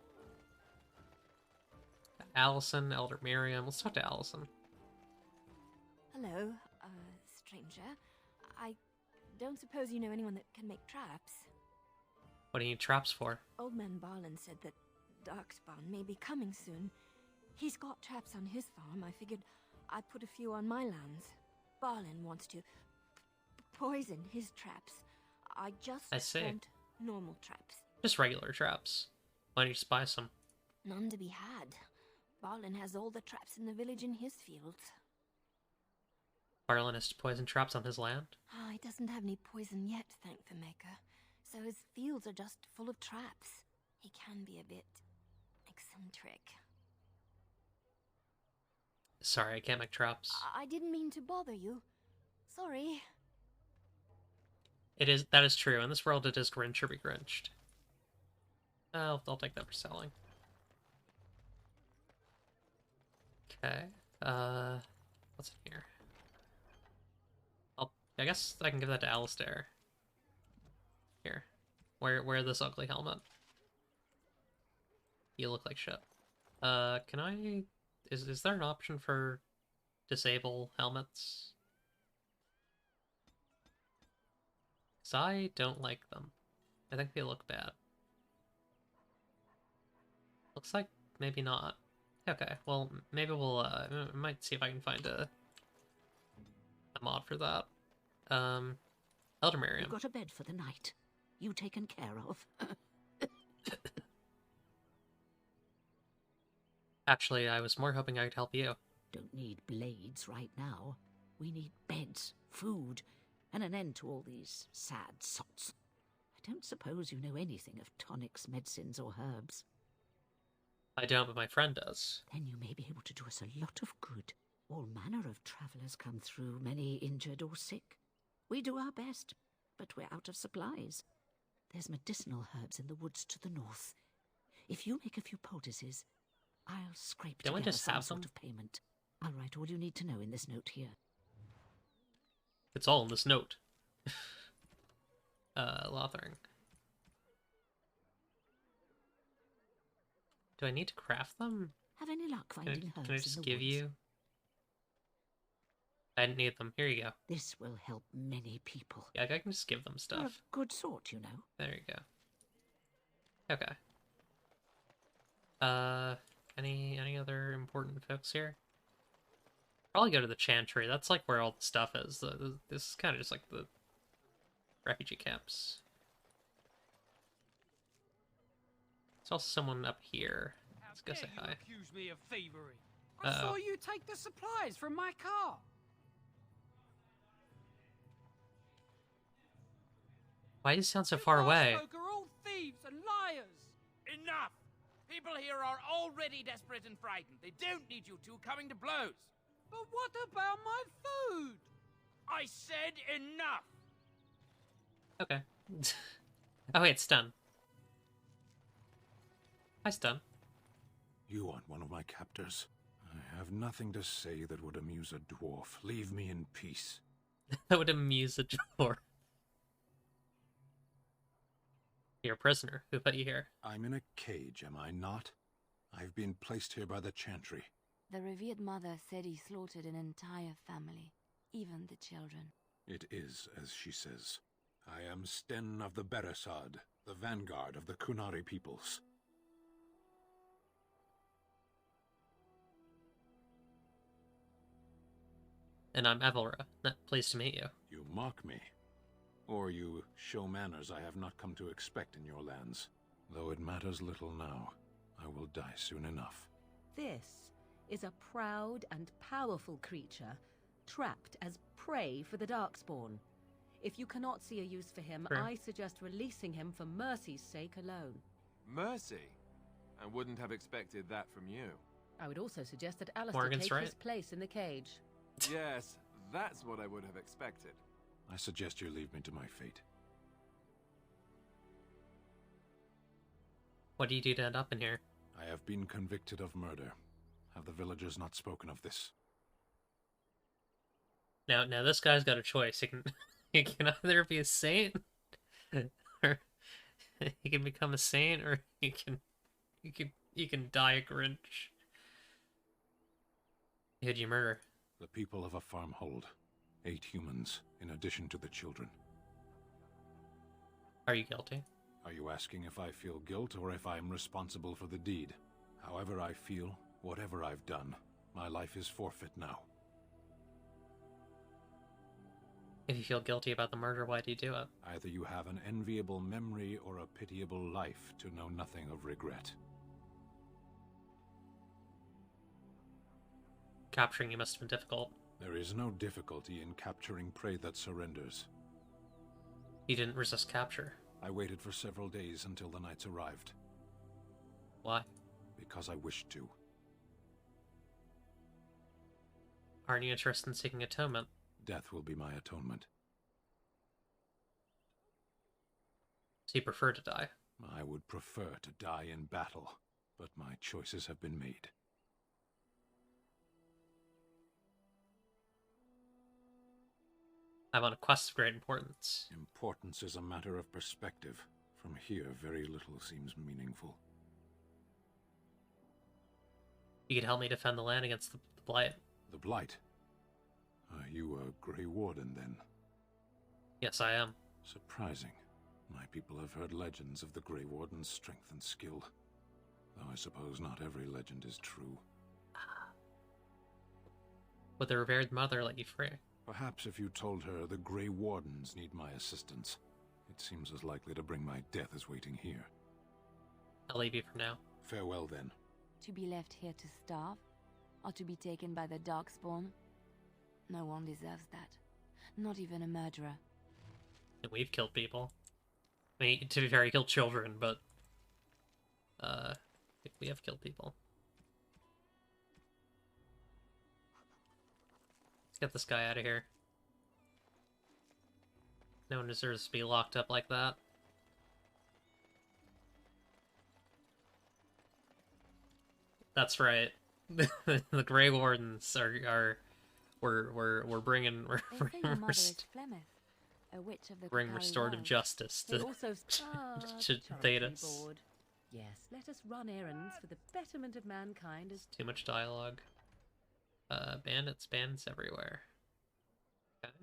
Allison, Elder Miriam. Let's talk to Allison. Hello, stranger. I don't suppose you know anyone that can make traps? What do you need traps for? Old Man Barlin said that Darkspawn may be coming soon. He's got traps on his farm. I figured I'd put a few on my lands. Barlin wants to poison his traps. I see. want normal traps. Just regular traps. Why don't you buy some? None to be had. Barlin has all the traps in the village in his fields. Barlin has to poison traps on his land? He doesn't have any poison yet, thank the Maker. So his fields are just full of traps. He can be a bit eccentric. Sorry, I can't make traps. I didn't mean to bother you. Sorry. That is true. In this world, it is Grinch or be Grinched. I'll take that for selling. Okay. What's in here? I guess I can give that to Alistair. Here. Wear this ugly helmet. You look like shit. Can I... Is there an option for disable helmets? 'Cause I don't like them. I think they look bad. Looks like maybe not. Okay, well, maybe we'll, I might see if I can find a mod for that. Elder Miriam. You've got a bed for the night. You taken care of. Actually, I was more hoping I could help you. Don't need blades right now. We need beds, food, and an end to all these sad sots. I don't suppose you know anything of tonics, medicines, or herbs. I don't, but my friend does. Then you may be able to do us a lot of good. All manner of travellers come through, many injured or sick. We do our best, but we're out of supplies. There's medicinal herbs in the woods to the north. If you make a few poultices, I'll scrape Don't we together just some have sort them? of payment. I'll write all you need to know in this note here. It's all in this note. Lothering. Do I need to craft them? Have any luck finding herbs Can I just in the give woods? you? I didn't need them. Here you go. This will help many people. Yeah, I can just give them You're a stuff. good sort, you know. There you go. Okay. Any other important folks here? Probably go to the Chantry. That's like where all the stuff is. This is kind of just like the refugee camps. There's also someone up here. Let's go say hi. Accuse me of thievery. I saw you take the supplies from my car. Why do you sound so far away? Folk are all thieves and liars. Enough! People here are already desperate and frightened. They don't need you two coming to blows. But what about my food? I said enough! Okay. Oh wait, Stun. Hi, Stun. You aren't one of my captors. I have nothing to say that would amuse a dwarf. Leave me in peace. That would amuse a dwarf. You're a prisoner. Who put you here? I'm in a cage, am I not? I've been placed here by the Chantry. The revered mother said he slaughtered an entire family, even the children. It is, as she says. I am Sten of the Beresad, the vanguard of the Kunari peoples. And I'm Evelra. Pleased to meet you. You mock me. Or you show manners I have not come to expect in your lands. Though it matters little now. I will die soon enough. This is a proud and powerful creature, trapped as prey for the Darkspawn. If you cannot see a use for him, Sure. I suggest releasing him for mercy's sake alone. Mercy? I wouldn't have expected that from you. I would also suggest that Alistair Morgan's take right. his place in the cage. Yes, that's what I would have expected. I suggest you leave me to my fate. What do you do to end up in here? I have been convicted of murder. Have the villagers not spoken of this? Now this guy's got a choice. He can he can either be a saint He can become a saint, or he can die a Grinch. Who'd you murder? The people of a farmhold. 8 humans, in addition to the children. Are you guilty? Are you asking if I feel guilt or if I'm responsible for the deed? However I feel, whatever I've done, my life is forfeit now. If you feel guilty about the murder, why do you do it? Either you have an enviable memory or a pitiable life to know nothing of regret. Capturing you must have been difficult. There is no difficulty in capturing prey that surrenders. You didn't resist capture. I waited for several days until the knights arrived. Why? Because I wished to. Aren't you interested in seeking atonement? Death will be my atonement. So you prefer to die? I would prefer to die in battle, but my choices have been made. I'm on a quest of great importance. Importance is a matter of perspective. From here, very little seems meaningful. You could help me defend the land against the Blight. The Blight? Are you a Grey Warden, then? Yes, I am. Surprising. My people have heard legends of the Grey Warden's strength and skill. Though I suppose not every legend is true. Would the revered mother let you free? Perhaps if you told her the Grey Wardens need my assistance, it seems as likely to bring my death as waiting here. I'll leave you for now. Farewell, then. To be left here to starve? Or to be taken by the Darkspawn? No one deserves that. Not even a murderer. And we've killed people. I mean, to be fair, you killed children, but... we have killed people. Let's get this guy out of here. No one deserves to be locked up like that. That's right. The Grey Wardens we're bringing bring restorative justice to to Thedas. Yes, let us run errands for the betterment of mankind. As too much dialogue. Bandits everywhere. Okay.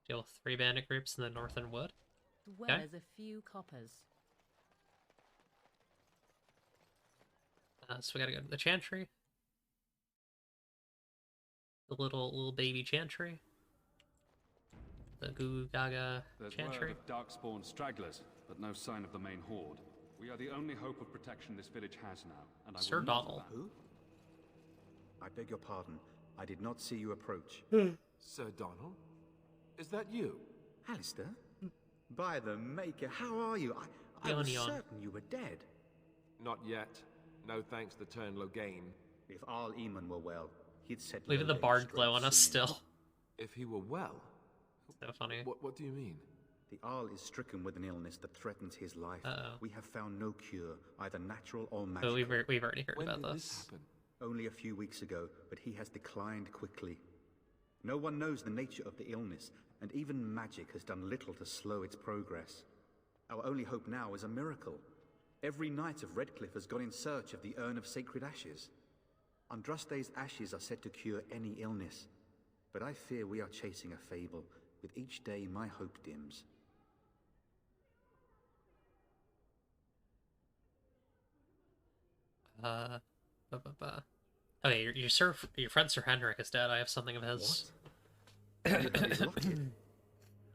Deal with 3 bandit groups in the Northern Wood. As well as a few coppers. So we gotta go to the Chantry. The little baby Chantry. The Goo Gaga Chantry. There's word of Darkspawn stragglers, but no sign of the main horde. We are the only hope of protection this village has now, and I Sir will not Donald. Who? I beg your pardon. I did not see you approach. Sir Donald? Is that you? Alistair? By the Maker, how are you? I was certain you were dead. Not yet. No thanks to Tern Loghain. If Arl Eamon were well, he'd set Look at the bard glow on us still. If he were well? So funny. What do you mean? The Arl is stricken with an illness that threatens his life. We have found no cure, either natural or magical. But we've already heard about When did this. this happen? Only a few weeks ago, but he has declined quickly. No one knows the nature of the illness, and even magic has done little to slow its progress. Our only hope now is a miracle. Every knight of Redcliffe has gone in search of the Urn of Sacred Ashes. Andraste's ashes are said to cure any illness, but I fear we are chasing a fable. With each day, my hope dims. Okay, your friend Sir Henrik is dead. I have something of his. His locket.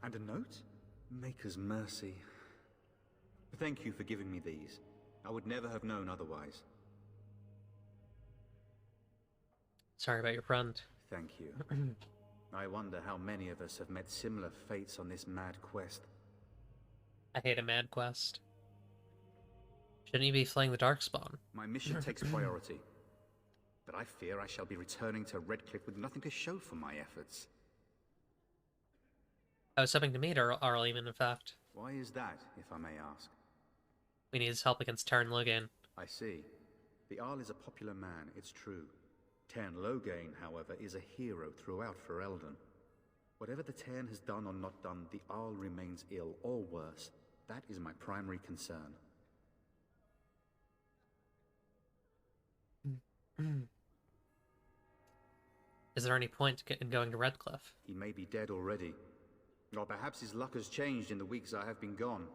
And a note? Maker's mercy. Thank you for giving me these. I would never have known otherwise. Sorry about your friend. Thank you. I wonder how many of us have met similar fates on this mad quest. I hate a mad quest. Shouldn't you be flaying the Darkspawn? My mission takes priority. But I fear I shall be returning to Redcliffe with nothing to show for my efforts. I was hoping to meet Arl Eamon, in fact. Why is that, if I may ask? We need his help against Tern Loghain. I see. The Arl is a popular man, it's true. Tern Loghain, however, is a hero throughout Ferelden. Whatever the Tern has done or not done, the Arl remains ill, or worse. That is my primary concern. Is there any point in going to Redcliffe? He may be dead already. Or perhaps his luck has changed in the weeks I have been gone.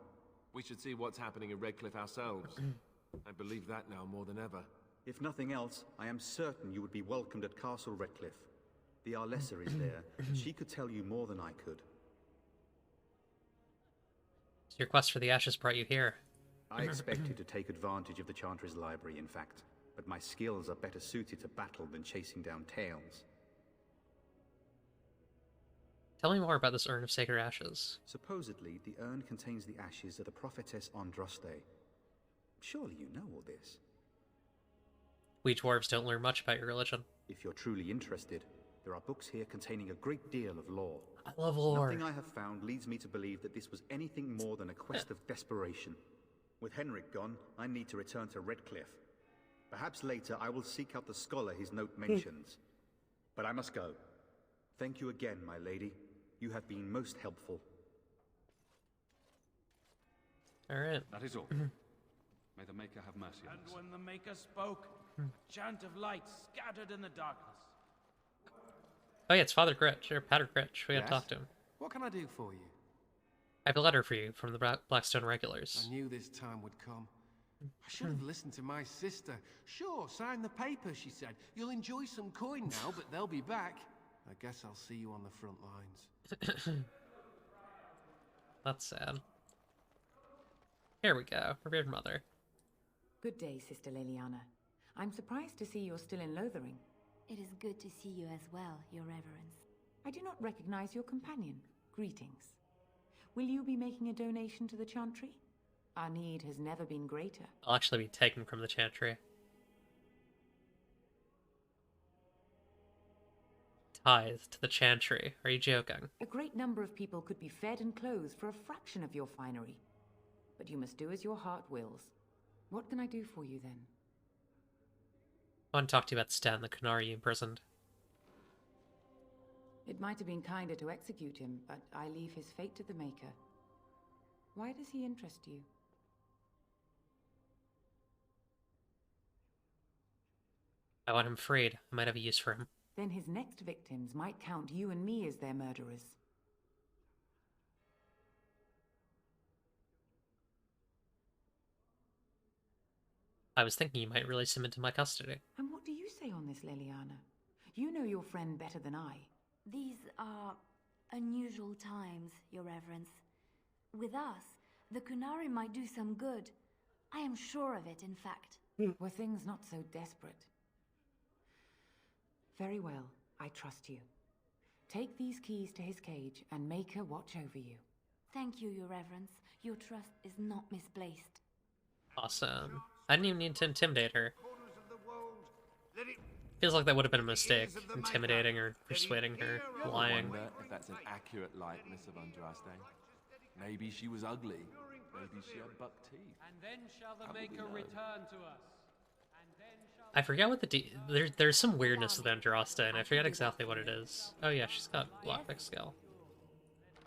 We should see what's happening in Redcliffe ourselves. I believe that now more than ever. If nothing else, I am certain you would be welcomed at Castle Redcliffe. The Arlessa is there, and she could tell you more than I could. So your quest for the ashes brought you here. I expected to take advantage of the Chantry's library, in fact, but my skills are better suited to battle than chasing down tales. Tell me more about this urn of sacred ashes. Supposedly, the urn contains the ashes of the prophetess Andraste. Surely you know all this. We dwarves don't learn much about your religion. If you're truly interested, there are books here containing a great deal of lore. I love lore. Nothing I have found leads me to believe that this was anything more than a quest of desperation. With Henrik gone, I need to return to Redcliffe. Perhaps later I will seek out the scholar his note mentions. But I must go. Thank you again, my lady. You have been most helpful. Alright. That is all. May the Maker have mercy on us. And when the Maker spoke, a chant of light scattered in the darkness. Oh yeah, it's Father Gritch, or Pater Gritch. We gotta talk to him. What can I do for you? I have a letter for you from the Blackstone Regulars. I knew this time would come. I should have listened to my sister. Sure, sign the paper, she said. You'll enjoy some coin now, but they'll be back. I guess I'll see you on the front lines. That's sad. Here we go. Revered Mother. Good day, Sister Leliana. I'm surprised to see you're still in Lothering. It is good to see you as well, Your Reverence. I do not recognize your companion. Greetings. Will you be making a donation to the Chantry? Our need has never been greater. I'll actually be taken from the Chantry. Tithe to the Chantry. Are you joking? A great number of people could be fed and clothed for a fraction of your finery. But you must do as your heart wills. What can I do for you then? I want to talk to you about Stan, the Qunari you imprisoned. It might have been kinder to execute him, but I leave his fate to the Maker. Why does he interest you? I want him freed. I might have a use for him. Then his next victims might count you and me as their murderers. I was thinking you might release him into my custody. And what do you say on this, Leliana? You know your friend better than I. These are unusual times, Your Reverence. With us, the Qunari might do some good. I am sure of it, in fact. Were things not so desperate? Very well, I trust you. Take these keys to his cage and make her watch over you. Thank you, Your Reverence. Your trust is not misplaced. Awesome. I didn't even need to intimidate her. Feels like that would have been a mistake, intimidating or persuading her, lying. I wonder if that's an accurate likeness of Andraste. Maybe she was ugly. Maybe she had buck teeth. And then shall the Maker return to us. I forget what there's some weirdness with Andraste, and I forget exactly what it is. Oh yeah, she's got lockpick skill.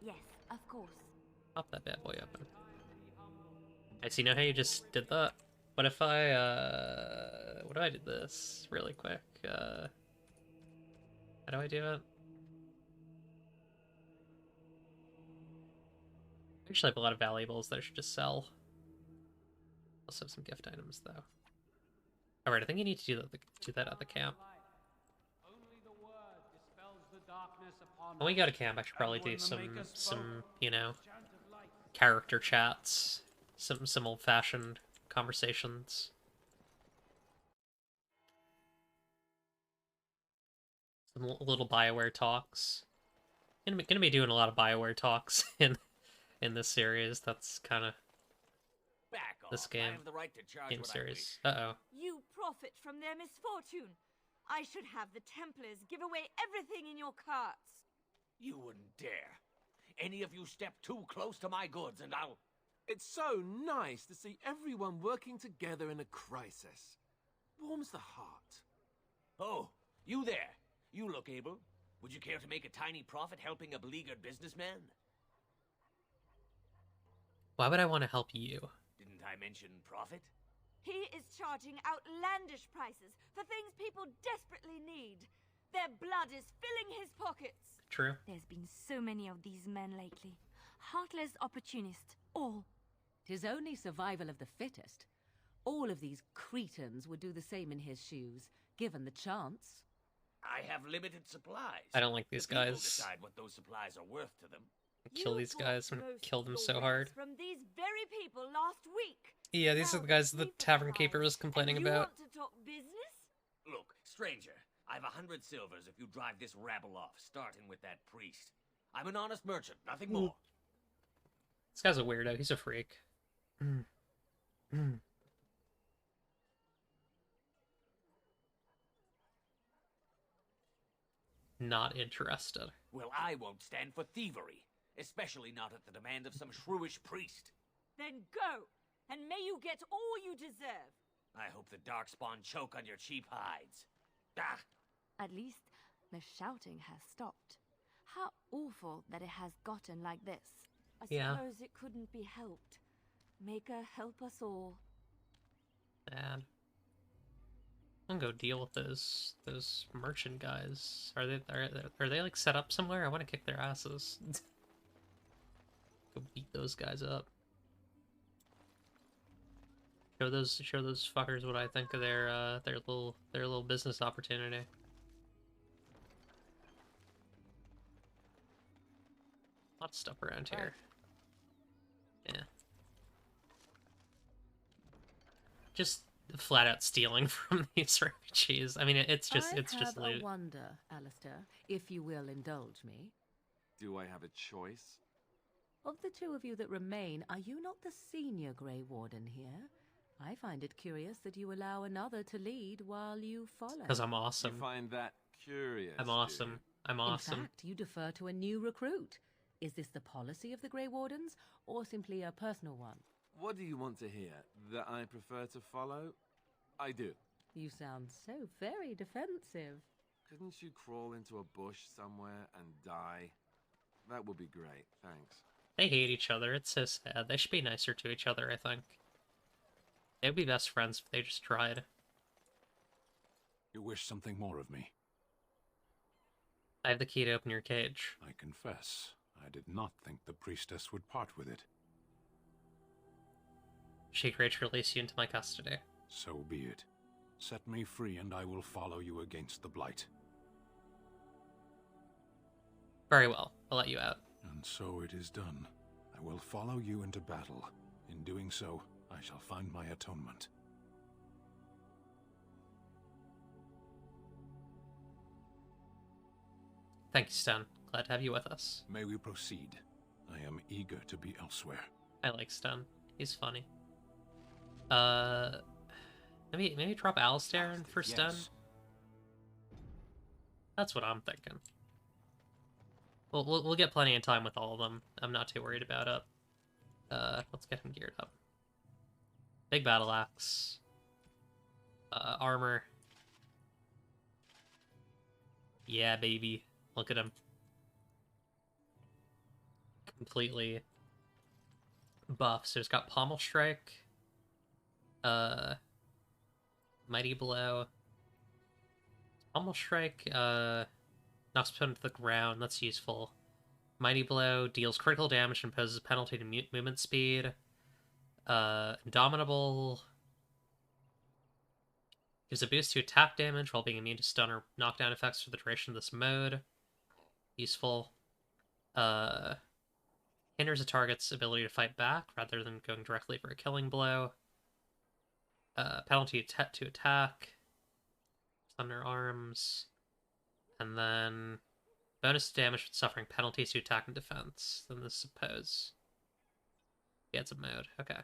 Yes, of course. Pop that bad boy open. I see. Know how you just did that? What if I what if I did this really quick? How do I do it? I actually have a lot of valuables that I should just sell. Also have some gift items though. Alright, I think you need to do that at the camp. When we go to camp, I should probably do some you know, character chats, some old-fashioned conversations. Some little BioWare talks. Gonna be doing a lot of BioWare talks in this series. That's kind of this game series. You profit from their misfortune. I should have the Templars give away everything in your carts. You wouldn't dare. Any of you step too close to my goods and I'll... It's so nice to see everyone working together in a crisis. Warms the heart. Oh, you there. You look able. Would you care to make a tiny profit helping a beleaguered businessman? Why would I want to help you? Didn't I mention profit? He is charging outlandish prices for things people desperately need. Their blood is filling his pockets. True. There's been so many of these men lately. Heartless opportunists, all. 'Tis only survival of the fittest. All of these cretins would do the same in his shoes, given the chance. I have limited supplies. I don't like these The people guys. decide what those supplies are worth to them. Kill these guys and kill them so hard. From these very people last week. Yeah, these are the guys the tavern keeper was complaining about. Want to talk business? Look, stranger, I've 100 silvers if you drive this rabble off, starting with that priest. I'm an honest merchant, nothing more. This guy's a weirdo. He's a freak. Not interested. Well, I won't stand for thievery, especially not at the demand of some shrewish priest. Then go, and may you get all you deserve. I hope the Darkspawn choke on your cheap hides. Ah! At least the shouting has stopped. How awful that it has gotten like this. I Yeah. suppose it couldn't be helped. Maker, help us all. Bad. I'm gonna go deal with those merchant guys. Are they like set up somewhere? I want to kick their asses. Go beat those guys up. Show those fuckers what I think of their little business opportunity. Lots of stuff around here. Yeah. Just flat out stealing from these refugees. I mean, it's just I loot. wonder, Alistair, if you will indulge me. Do I have a choice? Of the two of you that remain, are you not the senior Grey Warden here? I find it curious that you allow another to lead while you follow. Because I'm awesome. You find that curious? I'm awesome. I'm awesome. In fact, you defer to a new recruit. Is this the policy of the Grey Wardens, or simply a personal one? What do you want to hear? That I prefer to follow? I do. You sound so very defensive. Couldn't you crawl into a bush somewhere and die? That would be great, thanks. They hate each other. It's so sad. They should be nicer to each other, I think. They would be best friends if they just tried. You wish something more of me? I have the key to open your cage. I confess, I did not think the priestess would part with it. She agreed to release you into my custody. So be it. Set me free and I will follow you against the Blight. Very well. I'll let you out. And so it is done. I will follow you into battle. In doing so, I shall find my atonement. Thank you, Sten. Glad to have you with us. May we proceed? I am eager to be elsewhere. I like Sten. He's funny. Maybe drop Alistair in for Sten? Yes. That's what I'm thinking. We'll get plenty of time with all of them. I'm not too worried about it. Let's get him geared up. Big battle axe. Armor. Yeah, baby. Look at him. Completely buff. So he's got Pommel Strike. Mighty Blow. Pommel Strike, knocks opponent to the ground. That's useful. Mighty Blow deals critical damage and imposes a penalty to movement speed. Indomitable gives a boost to attack damage while being immune to stun or knockdown effects for the duration of this mode. Useful. Hinders a target's ability to fight back rather than going directly for a killing blow. Penalty to attack. Thunder Arms. And then bonus damage with suffering penalties to attack and defense. Then this suppose. Yeah, it's a mode. Okay. And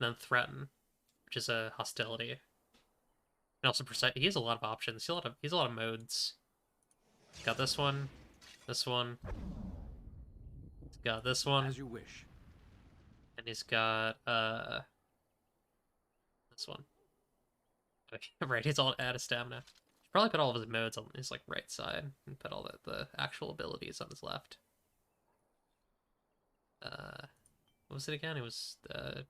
then Threaten, which is a hostility. And also he has a lot of options. He has a lot of modes. He's got this one. This one. He's got this one. As you wish. And he's got this one. Right, he's all out of stamina. Should probably put all of his modes on his right side and put all the actual abilities on his left. What was it again? It was, I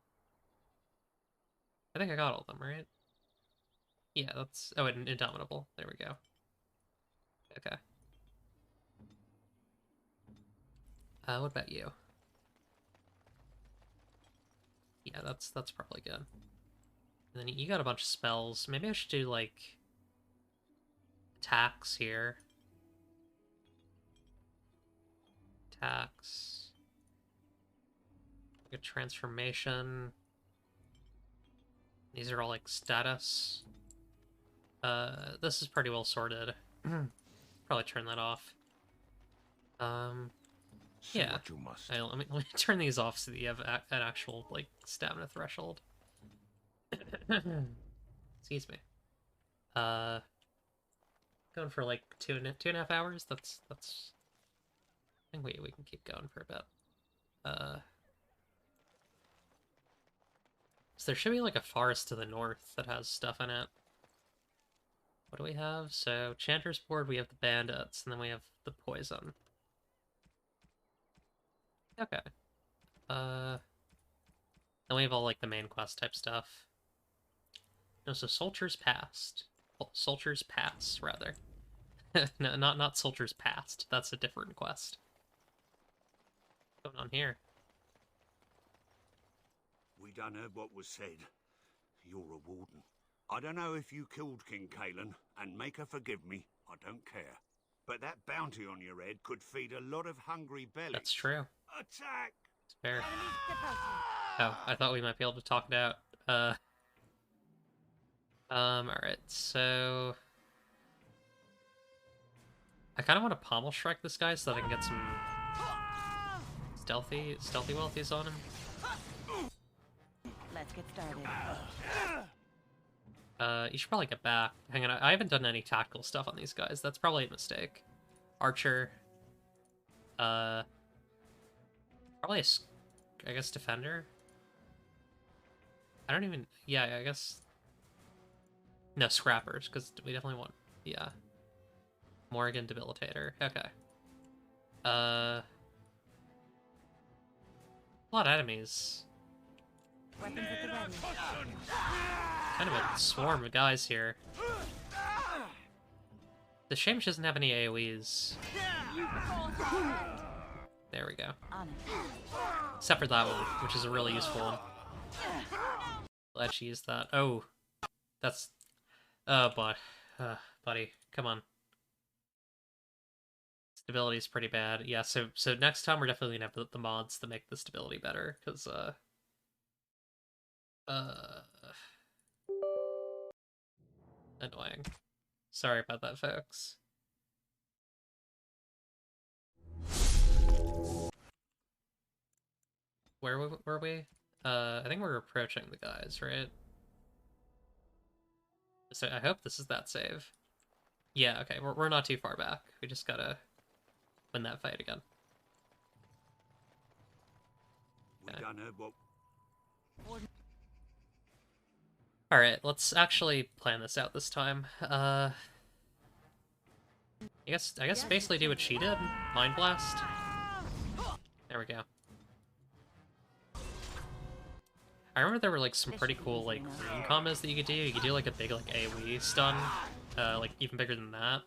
think I got all of them, right? Yeah, that's... Oh, and Indomitable. There we go. Okay. What about you? Yeah, that's probably good. And then you got a bunch of spells. Maybe I should do, like, attacks here. Attacks. Like a transformation. These are all, like, status. This is pretty well sorted. Probably turn that off. Yeah. What you must. Let me turn these off so that you have an actual, like, stamina threshold. Excuse me. Going for like two and a half hours. That's. I think we can keep going for a bit. So there should be like a forest to the north that has stuff in it. What do we have? So Chanter's Board, we have the bandits, and then we have the poison. Okay. Then we have all like the main quest type stuff. No, so Soldier's Past. Well, Soldier's Pass, rather. No, not Soldier's Past. That's a different quest. What's going on here? We done heard what was said. You're a warden. I don't know if you killed King Cailan, and make her forgive me, I don't care. But that bounty on your head could feed a lot of hungry bellies. That's true. Attack! It's fair. Oh, I thought we might be able to talk it out. Alright, so... I kind of want to pommel strike this guy so that I can get some stealthy wealthies on him. Let's get started. You should probably get back. Hang on, I haven't done any tactical stuff on these guys. That's probably a mistake. Archer. Probably I guess defender. I don't even... Yeah, I guess... No, scrappers, because we definitely want... Yeah. Morrigan Debilitator. Okay. A lot of enemies. Weapons at the ready. Kind of a swarm of guys here. The shame she doesn't have any AoEs. There we go. Except for that one, which is a really useful one. Glad she used that. Oh, that's... Oh, buddy, come on. Stability is pretty bad. Yeah, so next time we're definitely gonna have the mods that make the stability better, because, annoying. Sorry about that, folks. Where were we? I think we're approaching the guys, right? So I hope this is that save. Yeah, okay, we're not too far back. We just gotta win that fight again. We done heard what... Alright, let's actually plan this out this time. I guess basically do what she did. Mind Blast. There we go. I remember there were like some pretty cool like rune combos that you could do. You could do like a big like AoE stun, like even bigger than that.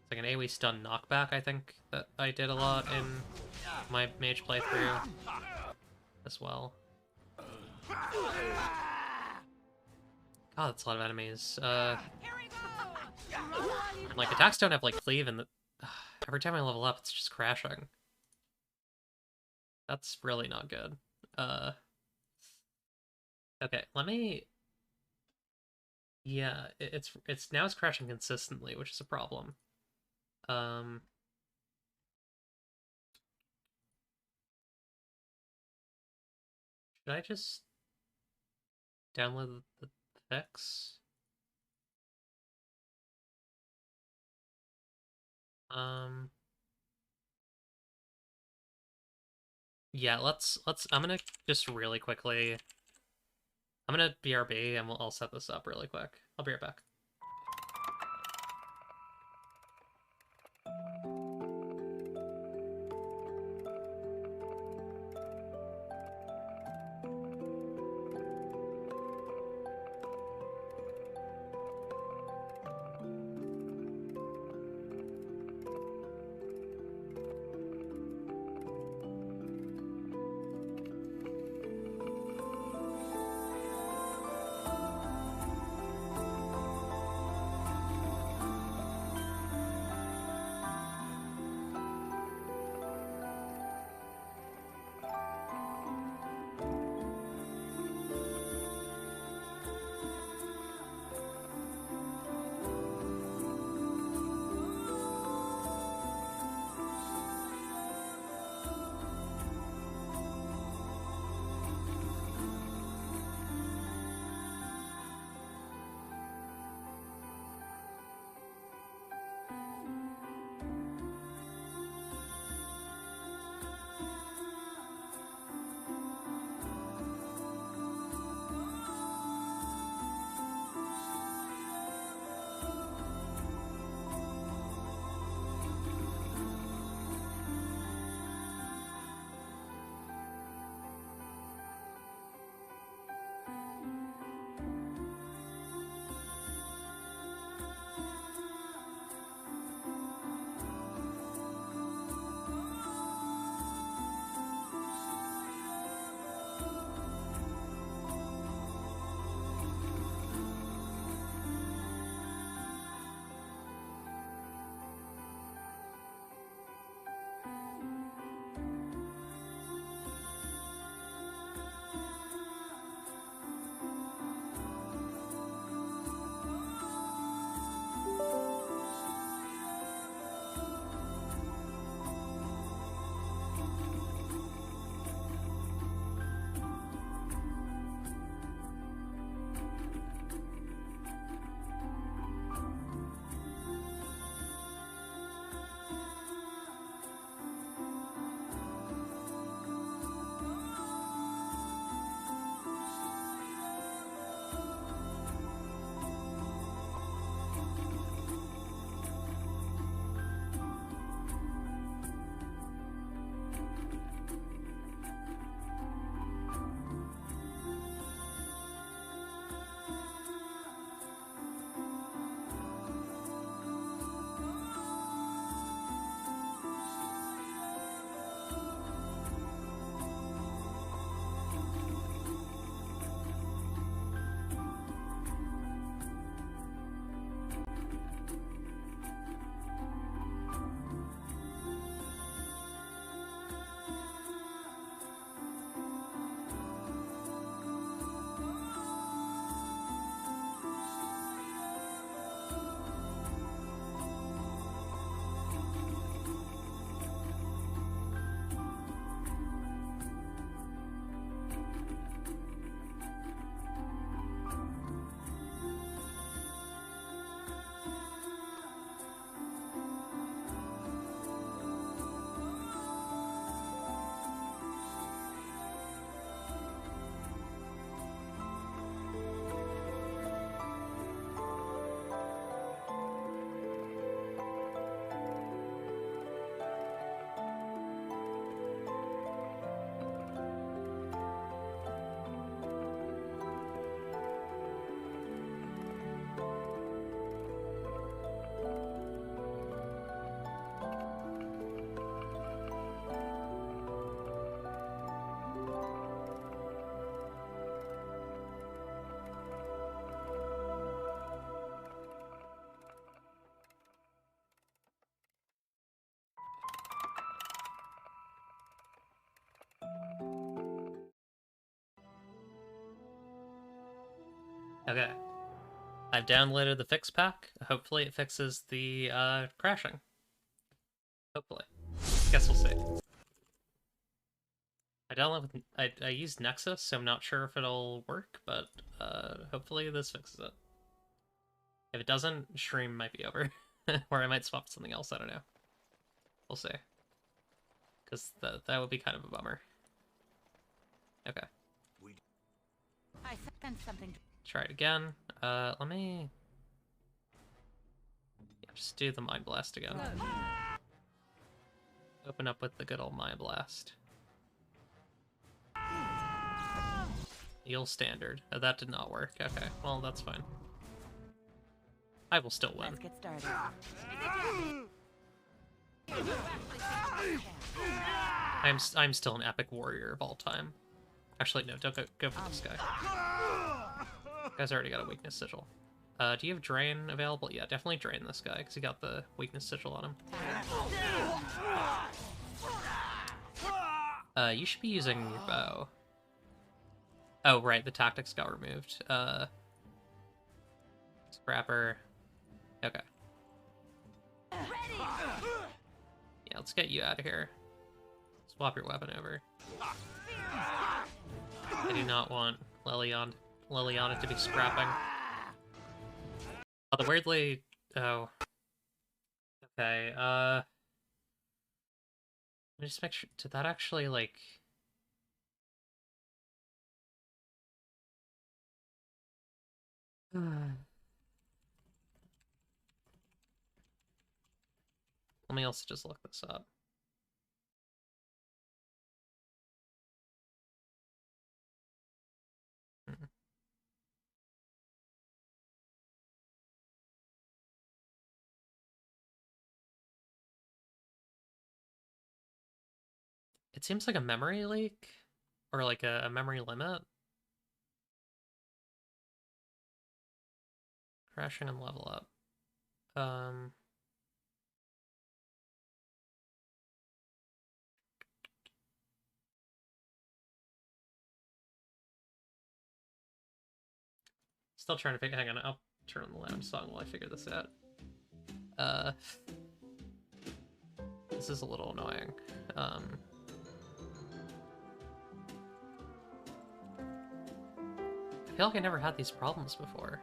It's like an AoE stun knockback, I think, that I did a lot in my mage playthrough as well. God, that's a lot of enemies. Like attacks don't have like cleave, and every time I level up, it's just crashing. That's really not good. Okay, let me... Yeah, it's now it's crashing consistently, which is a problem. Should I just download the fix? Yeah, let's I'm gonna just really quickly... I'm gonna BRB and I'll set this up really quick. I'll be right back. Okay. I've downloaded the fix pack. Hopefully it fixes the crashing. Hopefully. Guess we'll see. I used Nexus, so I'm not sure if it'll work, but hopefully this fixes it. If it doesn't, stream might be over. Or I might swap to something else, I don't know. We'll see. Because that would be kind of a bummer. Okay. I sent something. Try it again. Let me... Yeah, just do the Mind Blast again. Open up with the good old Mind Blast. Eel Standard. Oh, that did not work. Okay, well, that's fine. I will still win. Let's get started. I'm still an epic warrior of all time. Actually, no, don't go for this guy. Guy's already got a weakness sigil. Do you have Drain available? Yeah, definitely Drain this guy, because he got the weakness sigil on him. You should be using your bow. Oh, right, the tactics got removed. Scrapper. Okay. Yeah, let's get you out of here. Swap your weapon over. I do not want Liliana to be scrapping. Oh, the weirdly... Oh. Okay, let me just make sure... Did that actually, like... Let me also just look this up. It seems like a memory leak, or like a memory limit. Crashing and level up. Still trying to figure. Hang on, I'll turn on the lounge song while I figure this out. This is a little annoying. I feel like I never had these problems before.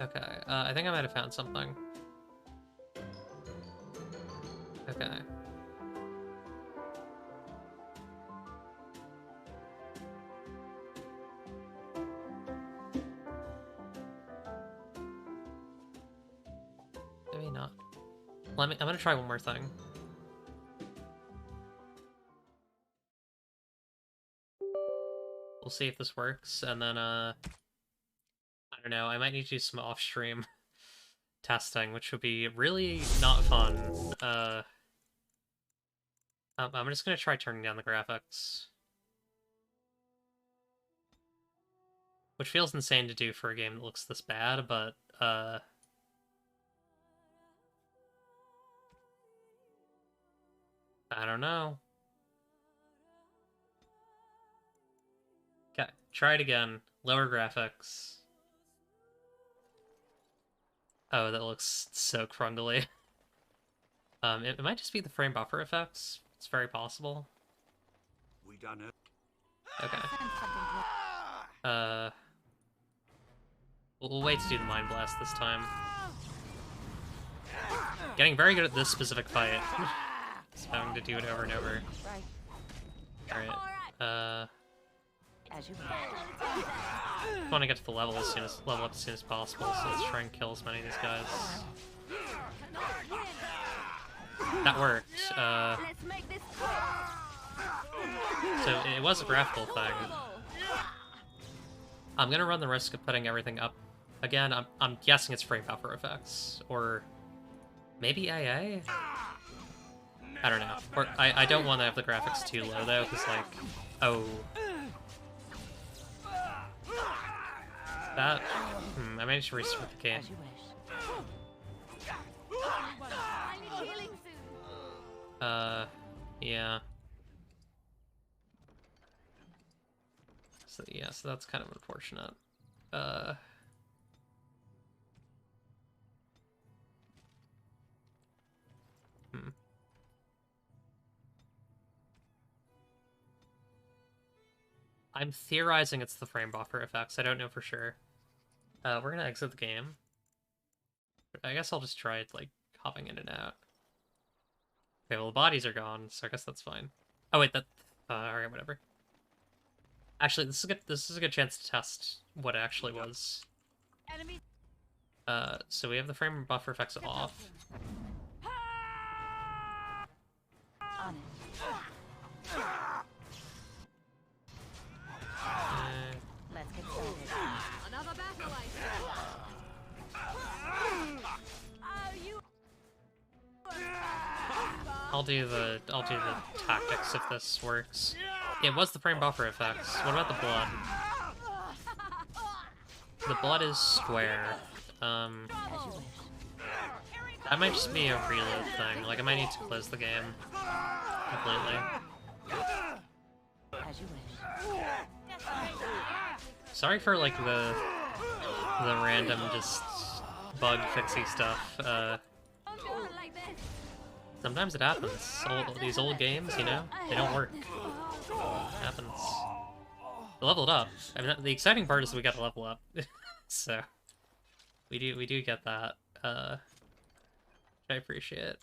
Okay, I think I might have found something. Okay. Maybe not. I'm gonna try one more thing. We'll see if this works, and then, I don't know, I might need to do some off-stream testing, which would be really not fun. I'm just gonna try turning down the graphics. Which feels insane to do for a game that looks this bad, but, I don't know. Okay, try it again. Lower graphics. Oh, that looks so crundly. It might just be the frame buffer effects. It's very possible. We done it. Okay. We'll wait to do the Mind Blast this time. Getting very good at this specific fight. Just having to do it over and over. Alright. As you I want to get to the level up as soon as possible, so let's try and kill as many of these guys. That worked. So it was a graphical thing. I'm gonna run the risk of putting everything up again. I'm guessing it's frame buffer effects, or maybe AA. I don't know. Or I don't want to have the graphics too low though, because like, oh. That, I managed to restart the game. Yeah. So yeah, so that's kind of unfortunate. I'm theorizing it's the frame buffer effects. I don't know for sure. We're gonna exit the game. I guess I'll just try it, like, hopping in and out. Okay, well, the bodies are gone, so I guess that's fine. Oh, wait, that... alright, whatever. Actually, this is a good chance to test what it actually was. Enemy. So we have the frame buffer effects off. On it. Let's get started. Another battle I'll do the tactics if this works. It was the frame buffer effects. What about the blood? The blood is square. That might just be a reload thing. Like, I might need to close the game completely. As you wish. Sorry for, like, the random just bug fixy stuff. Sometimes it happens. These old games, you know, they don't work. It happens. We leveled up. I mean, the exciting part is we got to level up. So we do get that. I appreciate.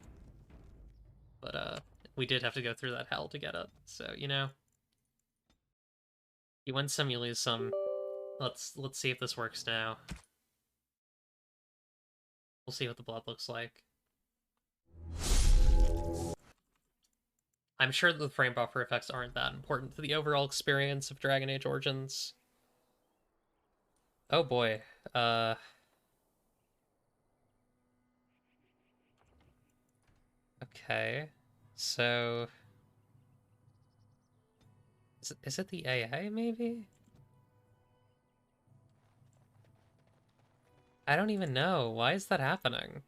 But we did have to go through that hell to get it. So, you know, you win some, you lose some. Let's see if this works now. We'll see what the blood looks like. I'm sure the frame buffer effects aren't that important to the overall experience of Dragon Age Origins. Oh boy. Okay. So... Is it the AA, maybe? I don't even know. Why is that happening?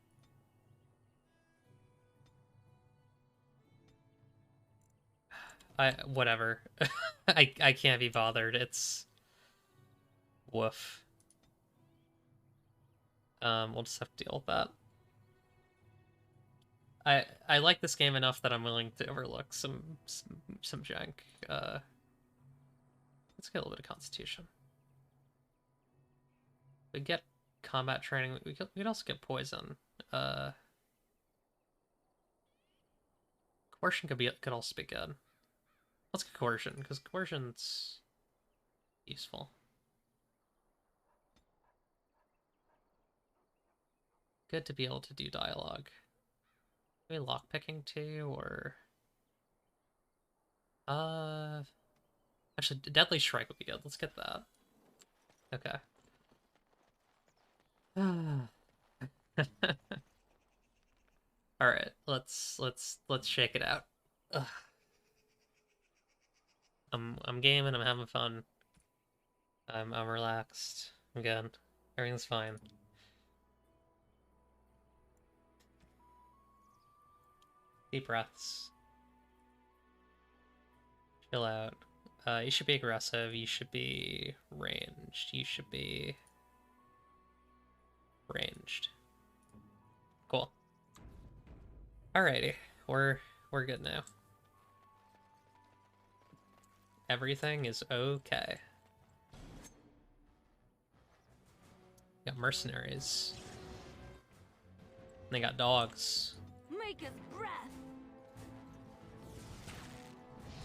Whatever. I can't be bothered. It's... Woof. We'll just have to deal with that. I like this game enough that I'm willing to overlook some junk. Let's get a little bit of Constitution. We get combat training. We could also get poison. Coercion could also be good. Let's get coercion, because coercion's useful. Good to be able to do dialogue. Maybe lockpicking too, or... Actually, Deadly Strike would be good. Let's get that. Okay. Alright, let's shake it out. Ugh. I'm gaming, I'm having fun. I'm relaxed. I'm good. Everything's fine. Deep breaths. Chill out. You should be aggressive, you should be ranged, you should be ranged. Cool. Alrighty, we're good now. Everything is okay. Got mercenaries. They got dogs. Maker's breath.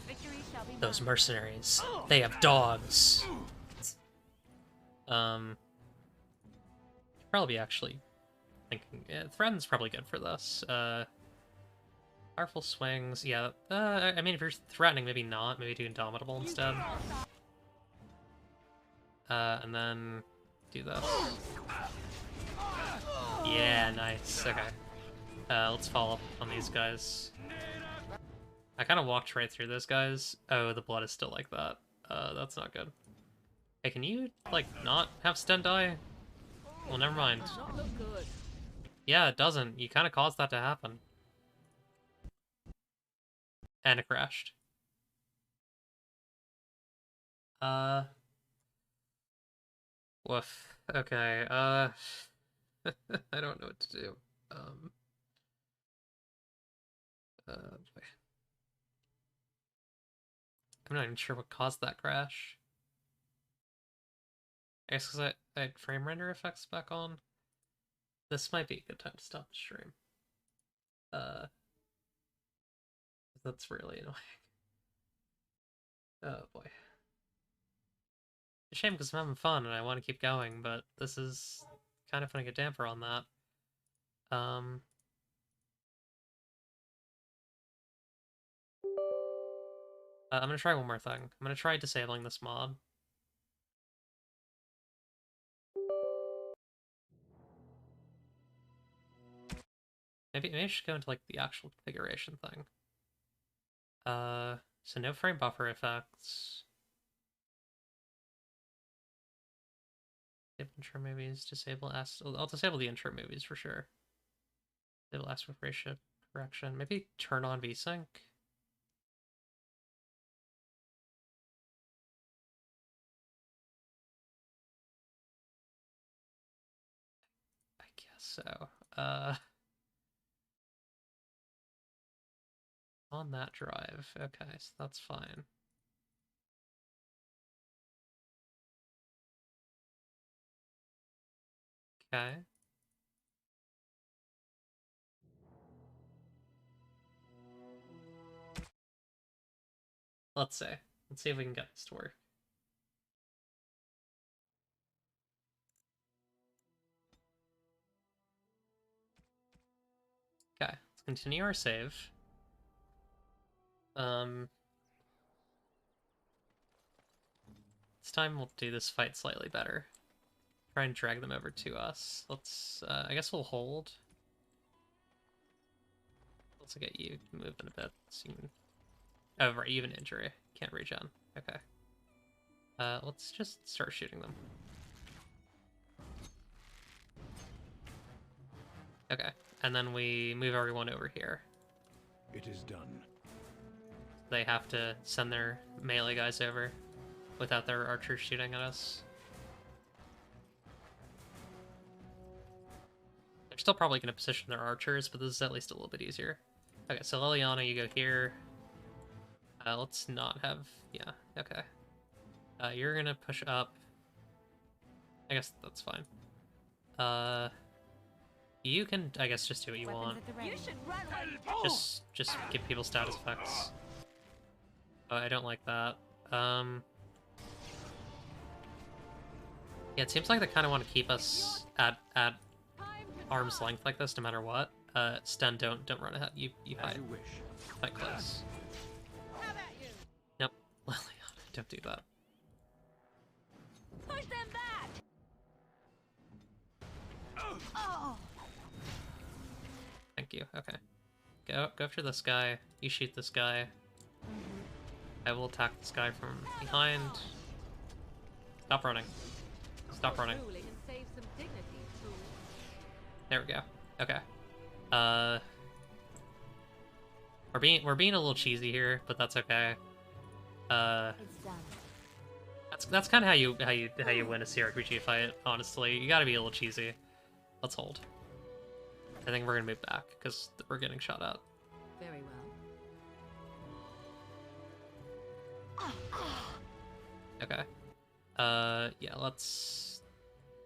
Victory shall be Those mine. mercenaries. They have dogs. Probably actually thinking Threaten's probably good for this. Powerful swings, yeah. I mean, if you're threatening, maybe not. Maybe do Indomitable instead. And then do this. Yeah, nice. Okay. Let's follow up on these guys. I kind of walked right through those guys. Oh, the blood is still like that. That's not good. Hey, can you, like, not have Sten die? Well, never mind. Yeah, it doesn't. You kind of caused that to happen. And it crashed. Woof. Okay, I don't know what to do. Boy. I'm not even sure what caused that crash. I guess because I had frame render effects back on. This might be a good time to stop the stream. That's really annoying. Oh boy. It's a shame because I'm having fun and I want to keep going, but this is kind of putting a damper on that. I'm gonna try one more thing. I'm gonna try disabling this mod. Maybe I should go into like the actual configuration thing. So no frame buffer effects. Intro movies, disable I'll disable the intro movies for sure. Disable aspect ratio correction. Maybe turn on VSync. I guess so. On that drive. Okay, so that's fine. Okay. Let's see. Let's see if we can get this to work. Okay, let's continue our save. This time we'll do this fight slightly better. Try and drag them over to us. Let's, I guess we'll hold. Let's get you moving a bit so you can... Oh, right, even injury. Can't regen. Okay. Let's just start shooting them. Okay, and then we move everyone over here. It is done. They have to send their melee guys over without their archers shooting at us. They're still probably going to position their archers, but this is at least a little bit easier. Okay, so Liliana, you go here. Let's not have... Yeah, okay. You're going to push up. I guess that's fine. You can, I guess, just do what you want. You should run away. Just give people status effects. Oh, I don't like that. Yeah, it seems like they kind of want to keep us at arm's length like this, no matter what. Sten, don't run ahead. You fight. Fight close. Nope, Liliana, don't do that. Push them back. Oh. Thank you. Okay. Go after this guy. You shoot this guy. I will attack this guy from behind. Stop running. Stop running. There we go. Okay. We're being a little cheesy here, but that's okay. That's kind of how you win a CRPG fight. Honestly, you gotta be a little cheesy. Let's hold. I think we're gonna move back because we're getting shot at. Very well. Okay. Yeah, let's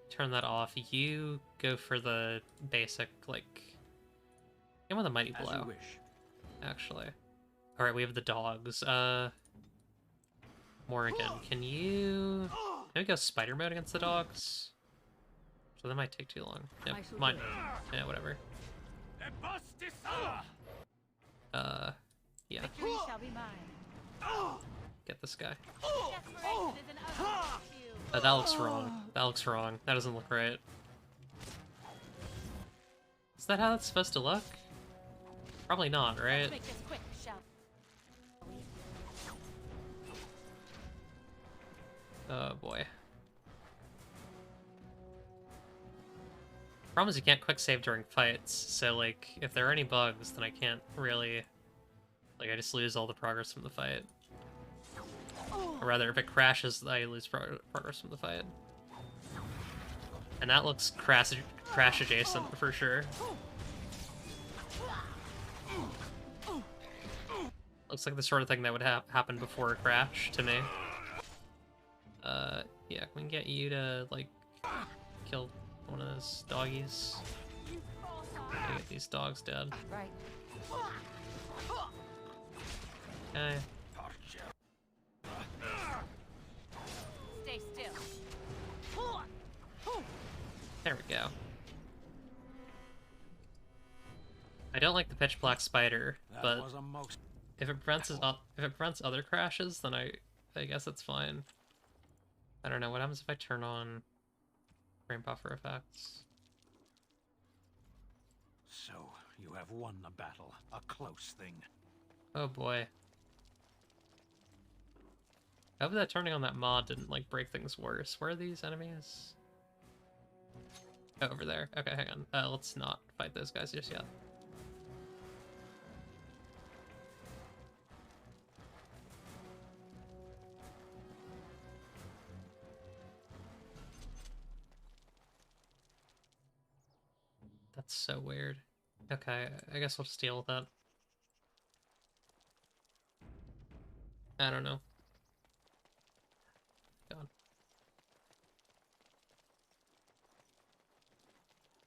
turn that off. You go for the basic, like... Game with a Mighty Blow. As you wish. Actually. Alright, we have the dogs. Morrigan, can you... Can we go spider mode against the dogs? So that might take too long. Nope, mine. Yeah, whatever. Yeah. Victory shall be mine. Get this guy. That looks wrong. That looks wrong. That doesn't look right. Is that how that's supposed to look? Probably not, right? Make this quick, shall Oh boy. Problem is you can't quick save during fights, so like, if there are any bugs, then I can't really... Like, I just lose all the progress from the fight. Or rather, if it crashes, I lose progress from the fight. And that looks crash adjacent for sure. Looks like the sort of thing that would happen before a crash to me. Yeah, can we get you to, like, kill one of those doggies? Get these dogs dead. Right. Okay. Stay still. There we go. I don't like the pitch black spider, but if it prevents other crashes, then I guess it's fine. I don't know what happens if I turn on frame buffer effects. So you have won the battle, a close thing. Oh boy. I hope that turning on that mod didn't like break things worse. Where are these enemies? Oh, over there. Okay, hang on. Let's not fight those guys just yet. That's so weird. Okay, I guess we'll just deal with that. I don't know. God.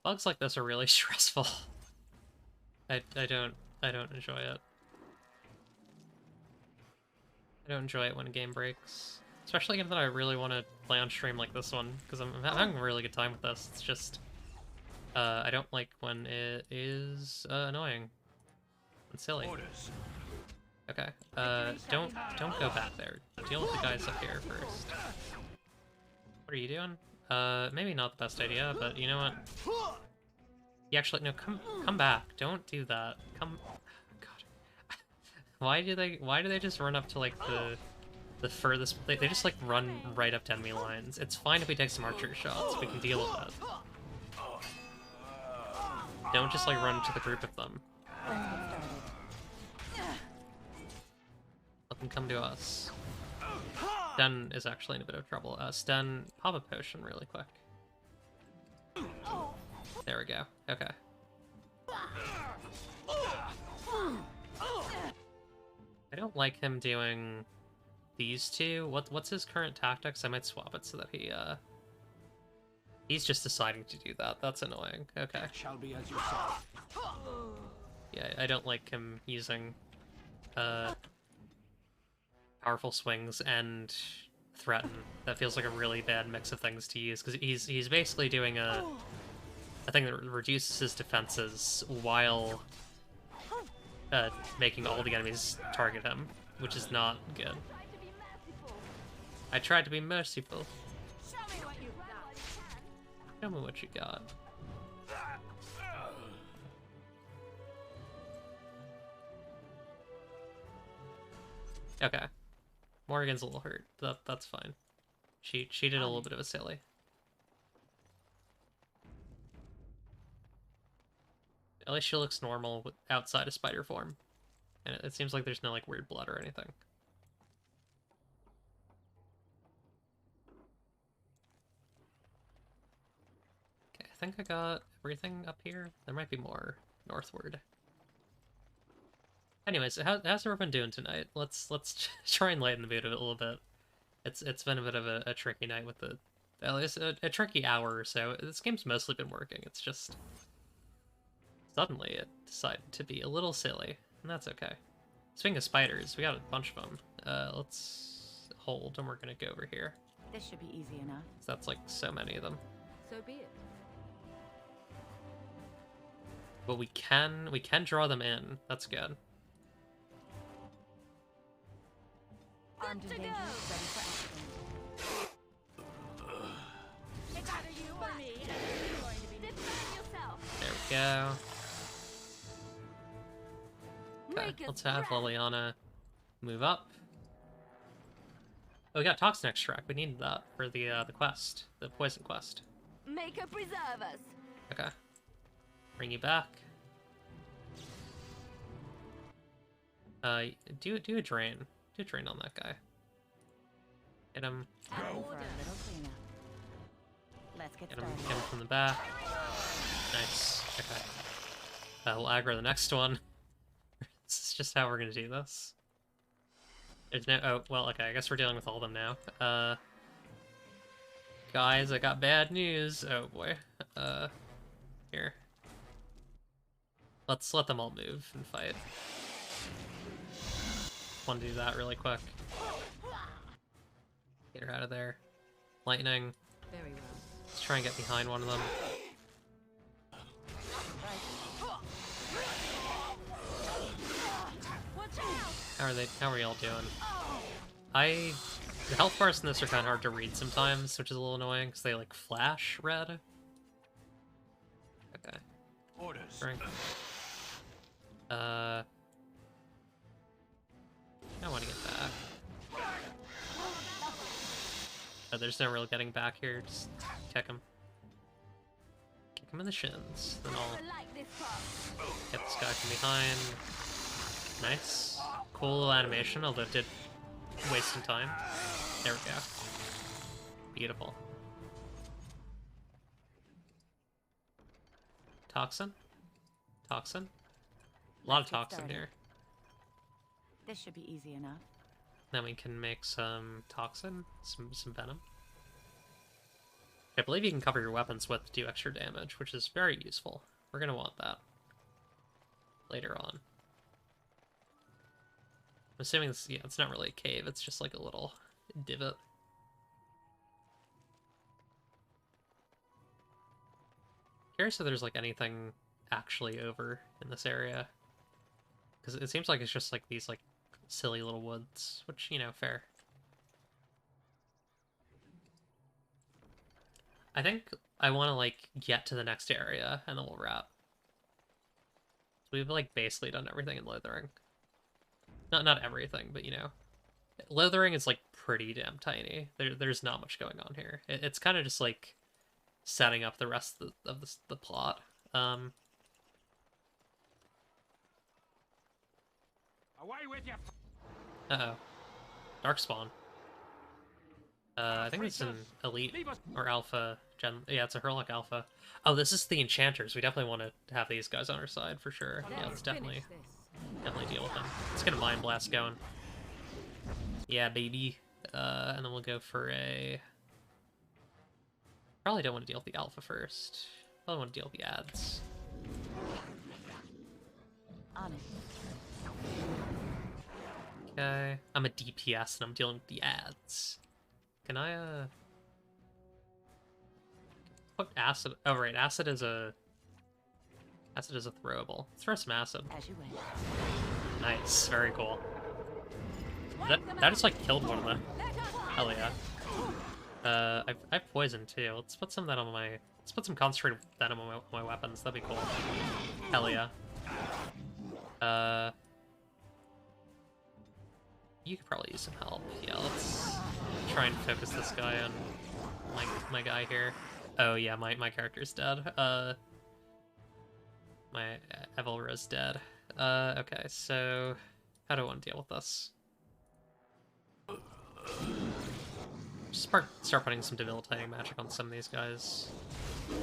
Bugs like this are really stressful. I don't enjoy it. I don't enjoy it when a game breaks. Especially given that I really want to play on stream like this one, because I'm having a really good time with this. It's just I don't like when it is annoying and silly. Orders. Okay. Don't go back there. Deal with the guys up here first. What are you doing? Maybe not the best idea, but you know what? You actually no, come back. Don't do that. Come. God. Why do they just run up to like the furthest? They just like run right up to enemy lines. It's fine if we take some archer shots. We can deal with that. Don't just like run into the group of them. Let them come to us. Sten is actually in a bit of trouble. Sten, pop a potion really quick. There we go. Okay. I don't like him doing these two. What's his current tactics? I might swap it so that he's just deciding to do that. That's annoying. Okay. Shall be as you say. Yeah, I don't like him using powerful swings and threaten. That feels like a really bad mix of things to use, because he's basically doing a thing that reduces his defenses while making all the enemies target him, which is not good. I tried to be merciful. Show me what you've got. Show me what you got. Okay. Morrigan's a little hurt. That's fine. She did a little bit of a silly. At least she looks normal outside of spider form. And it seems like there's no like weird blood or anything. Okay, I think I got everything up here. There might be more northward. Anyways, how's everyone been doing tonight? Let's try and lighten the mood a little bit. It's been a bit of a tricky night with at least a tricky hour or so. This game's mostly been working. It's just suddenly it decided to be a little silly, and that's okay. Speaking of spiders, we got a bunch of them. Let's hold, and we're gonna go over here. This should be easy enough. So that's like so many of them. So be it. But we can draw them in. That's good. Armed and dangerous, ready for action. It's either you or me, and you're going to be defend yourself. There we go. Okay, let's have Liliana move up. Oh, we got toxin extract. We needed that for the quest, the poison quest. Make her preserve us. Okay. Bring you back. Do a drain. Do a drain on that guy. Hit him. Go for a little cleanup. Less Let's get Get him started. from the back. Nice. Okay. We'll aggro the next one. This is just how we're gonna do this. There's no. Oh, well, okay. I guess we're dealing with all of them now. Guys, I got bad news. Oh boy. Here. Let's let them all move and fight. Want to do that really quick. Get her out of there. Lightning. Very well. Let's try and get behind one of them. How are y'all doing? The health bars in this are kind of hard to read sometimes, which is a little annoying because they like flash red. Okay. Orders. Right. I want to get back. There's no real getting back here. Just kick him. Kick him in the shins. Then I'll get this guy from behind. Nice. Cool little animation, although it did waste some time. There we go. Beautiful. Toxin? Toxin? A lot of toxin here. This should be easy enough. Then we can make some toxin, some venom. I believe you can cover your weapons with do extra damage, which is very useful. We're gonna want that later on. I'm assuming this, yeah, it's not really a cave, it's just like a little divot. Curious if there's like anything actually over in this area. Because it seems like it's just like these like silly little woods, which, you know, fair. I think I want to like get to the next area and then we'll wrap. We've like basically done everything in Lothering. Not everything, but you know, Lothering is like pretty damn tiny. There's not much going on here. It's kind of just like setting up the rest of the plot. Away with you. Uh-oh. Darkspawn. I think it's an Elite or Alpha Gen. Yeah, it's a Hurlock Alpha. Oh, this is the Enchanters. We definitely want to have these guys on our side for sure. Yeah, let's definitely deal with them. Let's get a Mind Blast going. Yeah, baby. And then we'll go for a... Probably don't want to deal with the Alpha first. Probably want to deal with the ads. On it. Okay. I'm a DPS and I'm dealing with the ads. Can I, put acid... Oh, right. Acid is a throwable. Let's throw some acid. As you wish. Nice. Very cool. That just, like, killed one of them. Hell yeah. I've poison, too. Let's put some of that on my... Let's put some concentrated venom on my weapons. That'd be cool. Hell yeah. You could probably use some help. Yeah, let's try and focus this guy on my guy here. Oh yeah, my character's dead. My Evelra's dead. Okay, so how do I want to deal with this? Just start putting some debilitating magic on some of these guys. There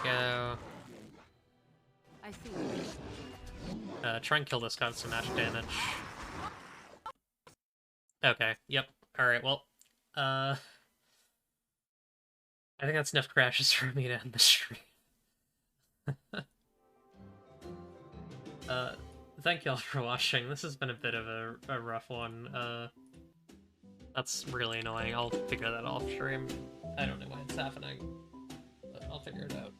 we go. I see. Try and kill this guy with some magic damage. Okay, yep. Alright, well, I think that's enough crashes for me to end the stream. Thank y'all for watching. This has been a bit of a rough one. That's really annoying. I'll figure that off stream. I don't know why it's happening, but I'll figure it out.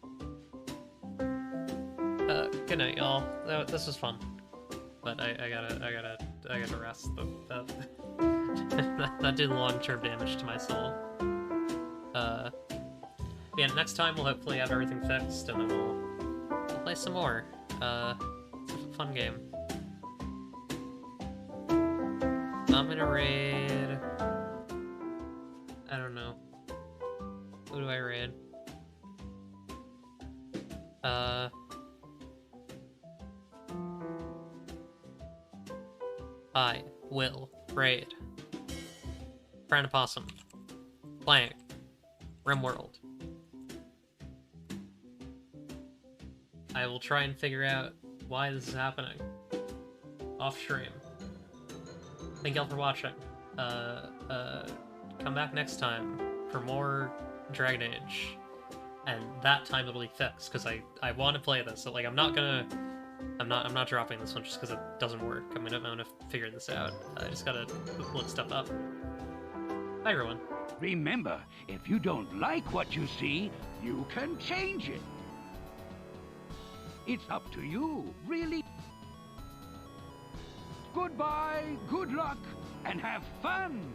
Good night, y'all. This was fun. But I gotta rest. That did long-term damage to my soul. Yeah, next time we'll hopefully have everything fixed, and then we'll play some more. It's a fun game. I'm gonna raid... I don't know. Who do I raid? I will raid Friend Opossum, Plank, Rimworld, will try and figure out why this is happening. Off stream. Thank y'all for watching. Come back next time for more Dragon Age. And that time it'll be fixed, because I want to play this, so like I'm not dropping this one just because it doesn't work. I'm gonna figure this out. I just gotta look stuff up. Bye everyone. Remember, if you don't like what you see, you can change it. It's up to you, really. Goodbye, good luck, and have fun!